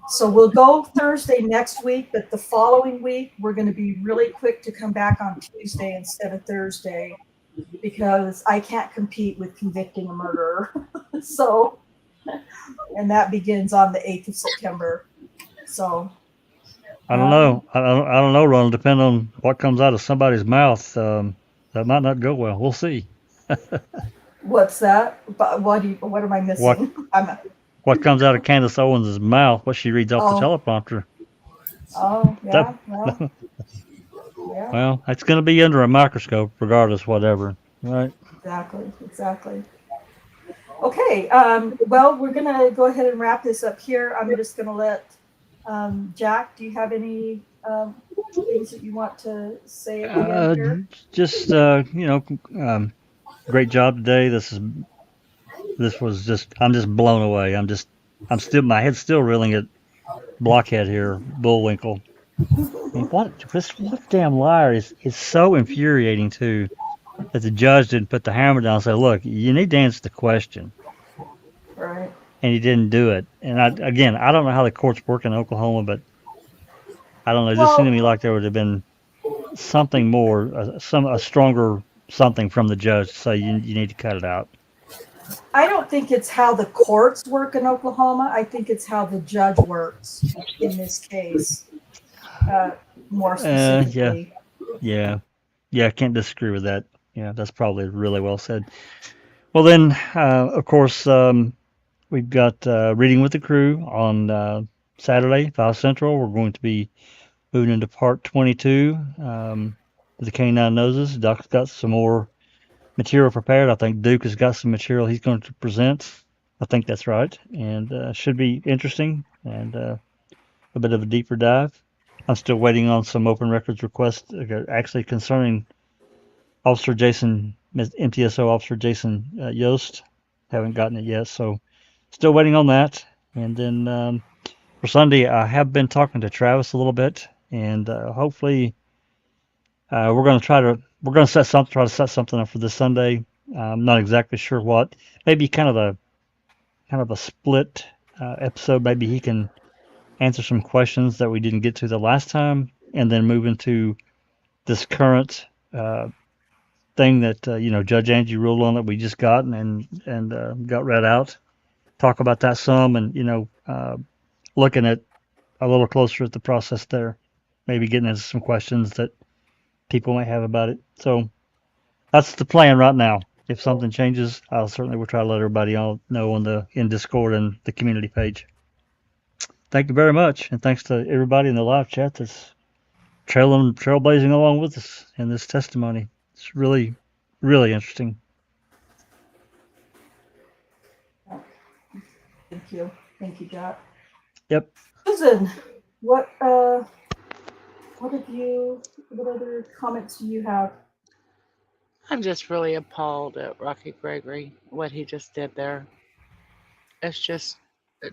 A: So we'll go Thursday next week, but the following week, we're going to be really quick to come back on Tuesday instead of Thursday, because I can't compete with convicting a murderer. So, and that begins on the 8th of September. So
E: I don't know. I don't know, Ron. Depending on what comes out of somebody's mouth, that might not go well. We'll see.
A: What's that? But what am I
E: What
A: missing?
E: what comes out of Candace Owens' mouth, what she reads off the
A: Oh,
E: teleprompter.
A: oh,
E: That
A: yeah, well, yeah,
E: well, it's going to be under a microscope, regardless, whatever. Right?
A: exactly, exactly. Okay, well, we're gonna go ahead and wrap this up here. I'm just gonna let, Jack, do you have any, things that you want to say at the end
E: Uh,
A: here?
E: just great job today. This was just I'm just blown away. I'm still my head's still reeling at Blockhead here, Bullwinkle. I mean, what a damn liar is so infuriating too that the judge didn't put the hammer down and say, look, you need to answer the question,
A: Right.
E: and he didn't do it. And I don't know how the courts work in Oklahoma, but I don't know. It just seemed to
A: Well,
E: me like there would have been something more, a stronger something from the judge to say you need to cut it out.
A: I don't think it's how the courts work in Oklahoma. I think it's how the judge works in this case, uh, more
E: Yeah,
A: specifically.
E: yeah, yeah. I can't disagree with that. Yeah, that's probably really well said. Well, then, of course, we've got Reading with the Crew on Saturday, 5 Central. We're going to be moving into part 22, the Canine Noses. Doc's got some more material prepared. I think Duke has got some material he's going to present. I think that's right, and should be interesting and a bit of a deeper dive. I'm still waiting on some open records requests, actually concerning Officer Jason, MTSO Officer Jason Yost. Haven't gotten it yet, so still waiting on that. And then for Sunday, I have been talking to Travis a little bit, and hopefully we're going to try to set something up for this Sunday. I'm not exactly sure what. Maybe kind of a split episode. Maybe he can answer some questions that we didn't get to the last time, and then move into this current thing that Judge Angie ruled on that we just got and got read out. Talk about that some, and looking at a little closer at the process there. Maybe getting into some questions that people might have about it. So that's the plan right now. If something changes, I'll certainly will try to let everybody all know in Discord and the community page. Thank you very much, and thanks to everybody in the live chat that's trailblazing along with us in this testimony. It's really, really interesting.
A: Thank you, Jack.
E: Yep.
A: Susan, what other comments do you have?
D: I'm just really appalled at Rocky Gregory, what he just did there. It's just,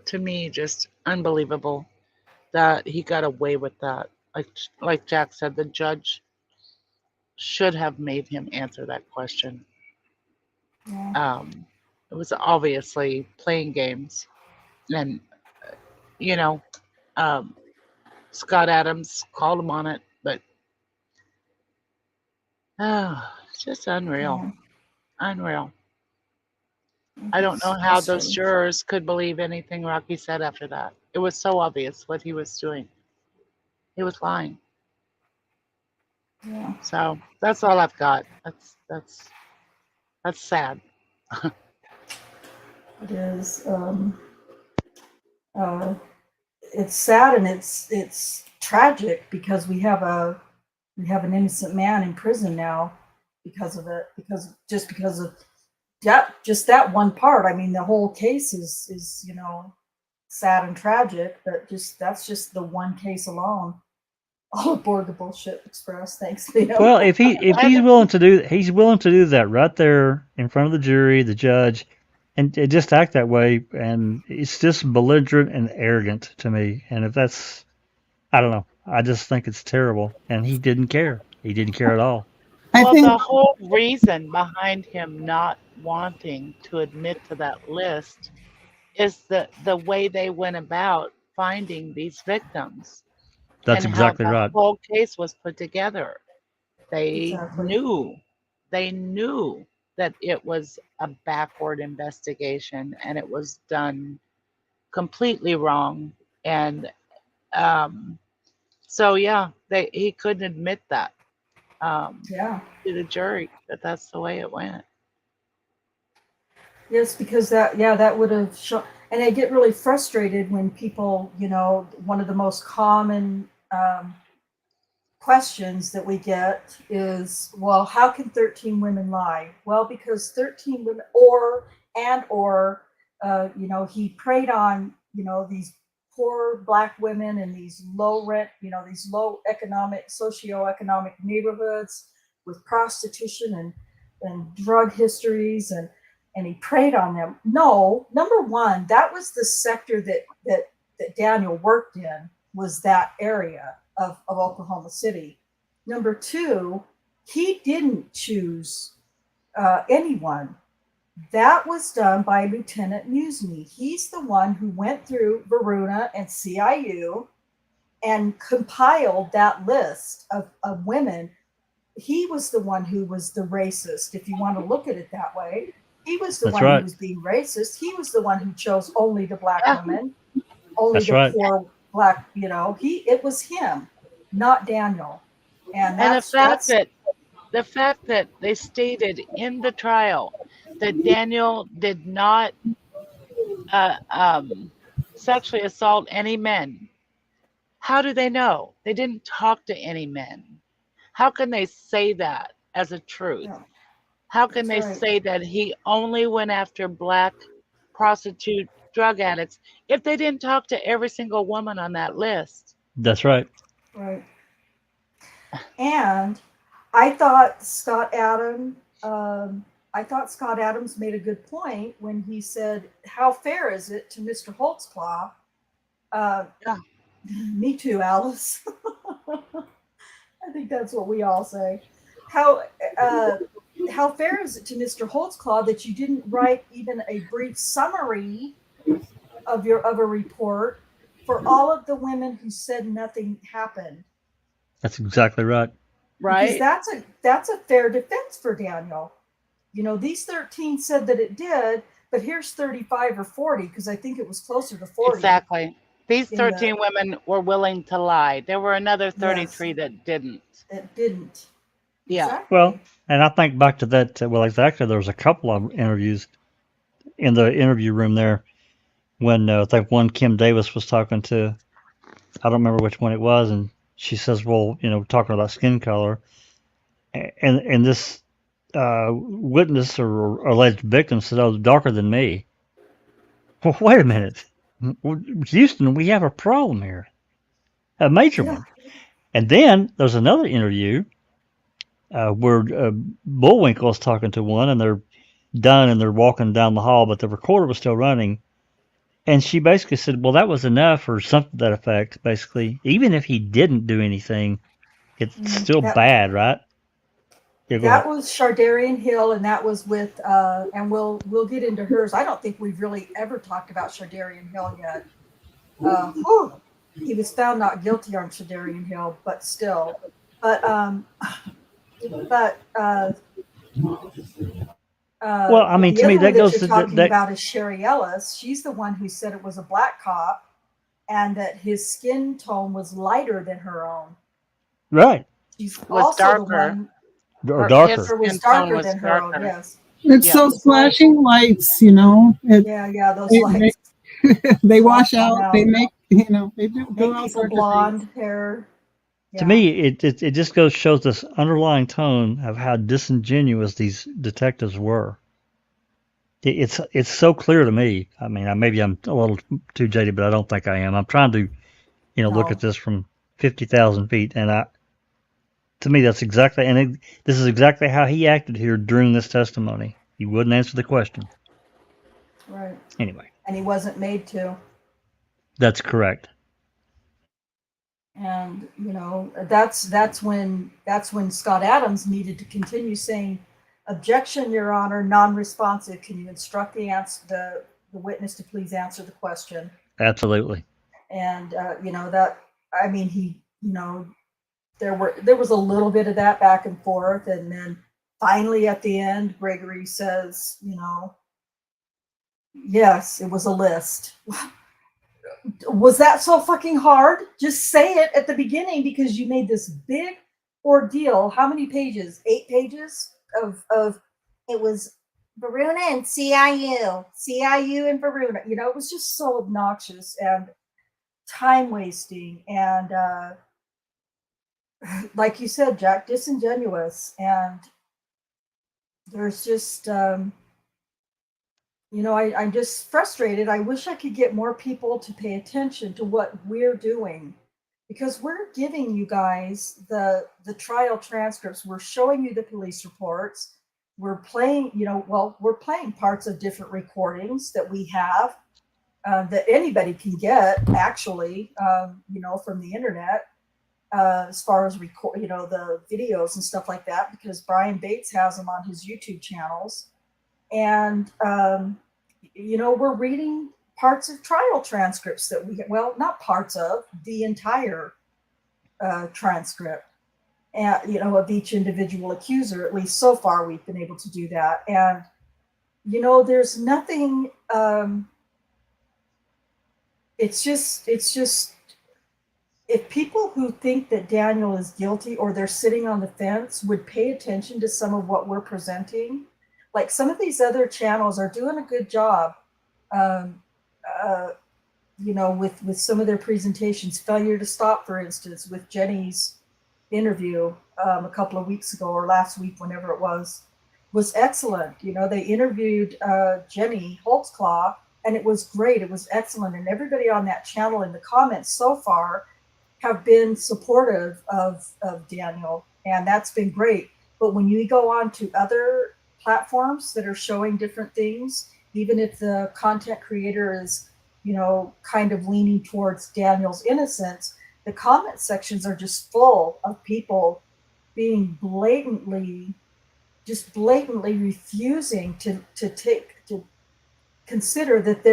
D: to me, just unbelievable that he got away with that. Like Jack said, the judge should have made him answer that question.
A: Yeah.
D: It was obviously playing games, and Scott Adams called him on it, but it's just unreal.
A: Yeah.
D: Unreal. I don't know how those jurors could believe anything Rocky said after that. It was so obvious what he was doing. He was lying.
A: Yeah.
D: So that's all I've got. That's sad.
A: It is. It's sad and it's tragic because we have an innocent man in prison now because of it. Because of that one part. I mean, the whole case is sad and tragic, but that's just the one case alone. All aboard the bullshit express. Thanks, Leo.
E: Well, if he's willing to do that right there in front of the jury, the judge, and just act that way, and it's just belligerent and arrogant to me. And if that's, I don't know, I just think it's terrible. And he didn't care. He didn't care at all.
D: Well, the whole reason behind him not wanting to admit to that list is the way they went about finding these victims.
E: That's
D: and
E: exactly
D: how the
E: right.
D: whole case was put together. They
A: Exactly.
D: knew that it was a backward investigation and it was done completely wrong. And So yeah, he couldn't admit that
A: Yeah.
D: to the jury that that's the way it went.
A: Yes, because that would have shown, and I get really frustrated when people, one of the most common questions that we get is, well, how can 13 women lie? Well, because 13 women, he preyed on, these poor Black women in these low rent, these low economic, socioeconomic neighborhoods with prostitution and drug histories, and he preyed on them. No, number one, that was the sector that Daniel worked in, was that area of Oklahoma City. Number two, he didn't choose anyone. That was done by Lieutenant Musney. He's the one who went through Varuna and CIU and compiled that list of women. He was the one who was the racist, if you want to look at it that way. He was the
E: That's
A: one
E: right.
A: who was being racist. He was the one who chose only the Black
D: Yeah.
A: women, only
E: That's
A: the
E: right.
A: poor Black, it was him, not Daniel. And
D: And
A: that's
D: the fact that they stated in the trial that Daniel did not sexually assault any men. How do they know? They didn't talk to any men. How can they say that as a truth?
A: Yeah,
D: How can
A: that's
D: they
A: right.
D: say that he only went after Black prostitute drug addicts if they didn't talk to every single woman on that list?
E: That's right.
A: Right. And I thought Scott Adams made a good point when he said, "How fair is it to Mr. Holtzclaw?"
D: Yeah.
A: Me too, Alice. I think that's what we all say. How fair is it to Mr. Holtzclaw that you didn't write even a brief summary of a report for all of the women who said nothing happened?
E: That's exactly right.
A: Because
D: Right?
A: that's a fair defense for Daniel. These 13 said that it did, but here's 35 or 40, because I think it was closer to 40.
D: Exactly. These
A: In the-
D: 13 women were willing to lie. There were another 33
A: Yes.
D: that didn't.
A: It didn't.
D: Yeah.
A: Exactly.
E: Well, and I think back to that. Well, exactly. There was a couple of interviews in the interview room there when I think one Kim Davis was talking to. I don't remember which one it was, and she says, "Well, talking about skin color," and this witness or alleged victim said, "Oh, darker than me." Well, wait a minute, Houston, we have a problem here, a major
A: Yeah.
E: one. And then there's another interview where Bullwinkle is talking to one, and they're done, and they're walking down the hall, but the recorder was still running. And she basically said, "Well, that was enough," or something to that effect. Basically, even if he didn't do anything, it's still
A: That
E: bad, right? Yeah, go
A: that
E: ahead.
A: was Shardarian Hill, and that was with and we'll get into hers. I don't think we've really ever talked about Shardarian Hill yet. He was found not guilty on Shardarian Hill, but still. But
E: Well, I mean,
A: the
E: to me,
A: other one
E: that
A: that
E: goes
A: you're
E: to
A: talking
E: that.
A: about is Sherry Ellis. She's the one who said it was a Black cop and that his skin tone was lighter than her own.
E: Right.
A: She's
D: Was
A: also
D: darker.
A: the one
E: Or
D: His
E: darker.
A: who was
D: skin tone
A: darker
D: was
A: than her own.
D: darker.
A: Yes.
B: It's
D: Yeah.
B: those flashing lights,
A: Yeah, those
B: They-
A: lights
B: they wash
A: Wash
B: out.
A: out.
B: They make they do
A: make
B: all
A: people
B: sorts of
A: blonde
B: things.
A: hair.
E: To me, it just shows this underlying tone of how disingenuous these detectives were. It's so clear to me. I mean, maybe I'm a little too jaded, but I don't think I am. I'm trying to, look
A: No.
E: at this from 50,000 feet, and to me, that's exactly, this is exactly how he acted here during this testimony. He wouldn't answer the question.
A: Right.
E: Anyway,
A: And he wasn't made to.
E: that's correct.
A: And that's when Scott Adams needed to continue saying, "Objection, Your Honor, non-responsive. Can you instruct the witness to please answer the question?"
E: Absolutely.
A: And there was a little bit of that back and forth, and then finally at the end, Gregory says, "Yes, it was a list." Was that so fucking hard? Just say it at the beginning because you made this big ordeal. How many pages? 8 pages of it was Varuna and CIU and Varuna. You know, it was just so obnoxious and time wasting and like you said, Jack, disingenuous. And there's just you know, I'm just frustrated. I wish I could get more people to pay attention to what we're doing because we're giving you guys the trial transcripts. We're showing you the police reports. We're playing, you know, well, we're playing parts of different recordings that we have that anybody can get actually, you know, from the internet as far as record, you know, the videos and stuff like that because Brian Bates has them on his YouTube channels. And you know, we're reading parts of trial transcripts that we, well, not parts of, the entire transcript, and you know, of each individual accuser. At least so far we've been able to do that. And you know, there's nothing it's just if people who think that Daniel is guilty or they're sitting on the fence would pay attention to some of what we're presenting, like some of these other channels are doing a good job, you know, with some of their presentations. Failure to Stop, for instance, with Jenny's interview a couple of weeks ago or last week, whenever it was excellent. You know, they interviewed Jenny Holtzclaw, and it was great. It was excellent. And everybody on that channel in the comments so far have been supportive of Daniel, and that's been great. But when you go on to other platforms that are showing different things, even if the content creator is, you know, kind of leaning towards Daniel's innocence, the comment sections are just full of people being blatantly refusing to consider that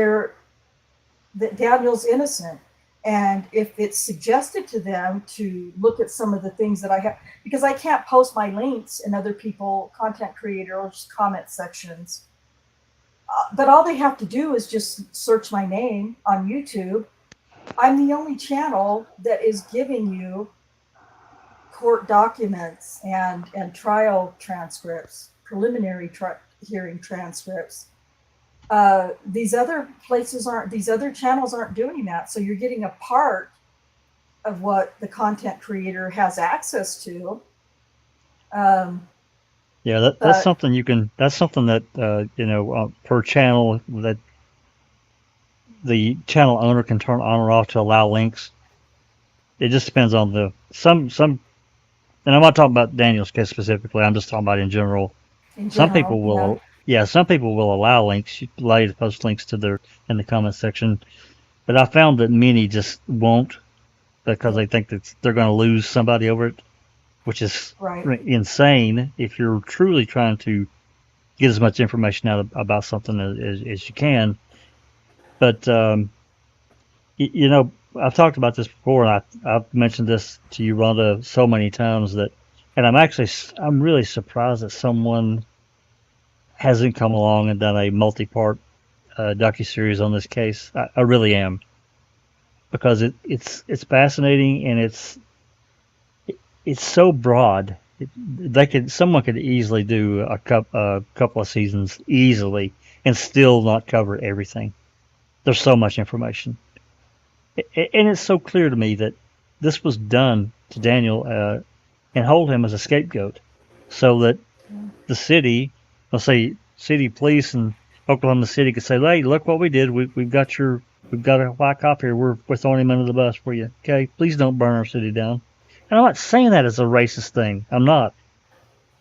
A: Daniel's innocent. And if it's suggested to them to look at some of the things that I have, because I can't post my links in other people, content creators' comment sections, but all they have to do is just search my name on YouTube. I'm the only channel that is giving you court documents and trial transcripts, preliminary hearing transcripts. These other channels aren't doing that. So you're getting a part of what the content creator has access to.
E: Yeah, that's something that's something that, you know, per channel that the channel owner can turn on or off to allow links. It just depends on some, and I'm not talking about Daniel's case specifically. I'm just talking about in general. Some people will, some people will allow links, allow you to post links to in the comment section. But I found that many just won't because they think that they're going to lose somebody over it, which is insane if you're truly trying to get as much information out about something as you can. But, you know, I've talked about this before, and I've mentioned this to you, Rhonda, so many times and I'm really surprised that someone hasn't come along and done a multi-part docuseries on this case. I really am, because it's fascinating and it's so broad. Someone could easily do a couple of seasons easily and still not cover everything. There's so much information, and it's so clear to me that this was done to Daniel and hold him as a scapegoat, so that the city, let's say city police in Oklahoma City, could say, "Hey, look what we did. We've got a white cop here. We're throwing him under the bus for you. Okay, please don't burn our city down." And I'm not saying that as a racist thing. I'm not.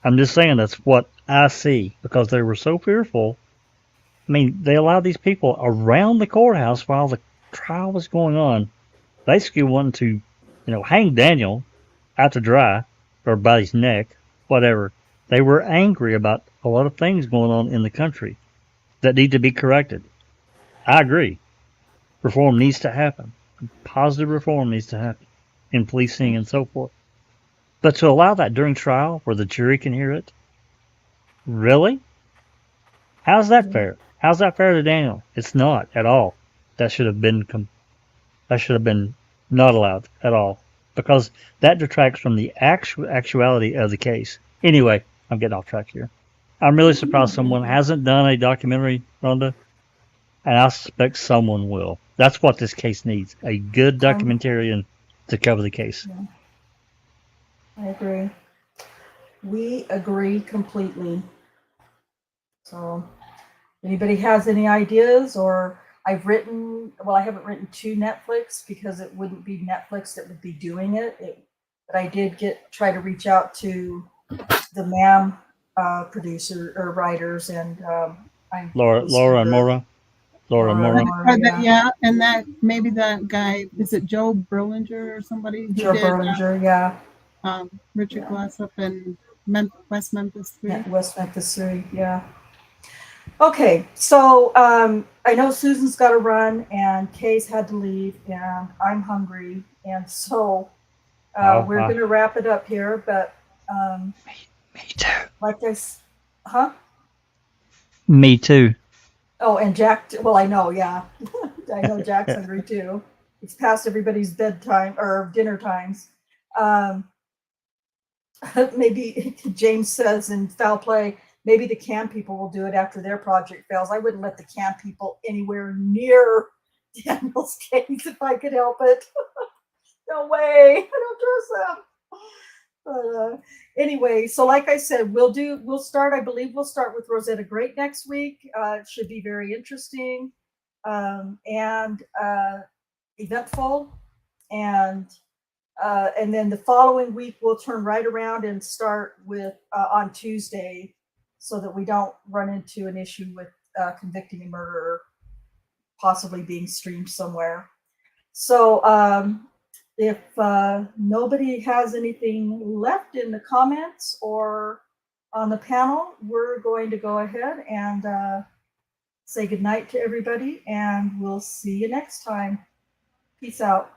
E: I'm just saying that's what I see, because they were so fearful. I mean, they allowed these people around the courthouse while the trial was going on, basically wanting to, you know, hang Daniel out to dry or by his neck, whatever. They were angry about a lot of things going on in the country that need to be corrected. I agree. Reform needs to happen. Positive reform needs to happen in policing and so forth. But to allow that during trial where the jury can hear it, really? How's that fair? How's that fair to Daniel? It's not at all. That should have been That should have been not allowed at all because that detracts from the actuality of the case. Anyway, I'm getting off track here. I'm really surprised someone hasn't done a documentary, Rhonda, and I suspect someone will. That's what this case needs, a good documentarian to cover the case.
A: Yeah, I agree. We agree completely. So, anybody has any ideas? Or I haven't written to Netflix because it wouldn't be Netflix that would be doing it. But I did try to reach out to the MAM producer or writers, and
E: Laura and Maura.
A: Yeah.
B: And that maybe that guy, is it Joe Berlinger or somebody who
A: Joe
B: did
A: Berlinger, yeah.
B: Richard
A: Yeah.
B: Glass up in West Memphis 3?
A: West Memphis 3, yeah. Okay, so I know Susan's got to run, and Kay's had to leave, and I'm hungry, and so we're going to wrap it up here. But
E: me too.
A: like this, huh?
E: Me too.
A: Oh, and Jack. Well, I know, yeah, I know Jack's hungry too. It's past everybody's bedtime or dinner times. Maybe James says in foul play, maybe the CAM people will do it after their project fails. I wouldn't let the CAM people anywhere near Daniel's case if I could help it. No way. I don't trust them. But anyway, so like I said, we'll start with Rosetta Great next week. It should be very interesting and eventful. And then the following week, we'll turn right around and start with on Tuesday so that we don't run into an issue with convicting a murderer possibly being streamed somewhere. So if nobody has anything left in the comments or on the panel, we're going to go ahead and say goodnight to everybody, and we'll see you next time. Peace out.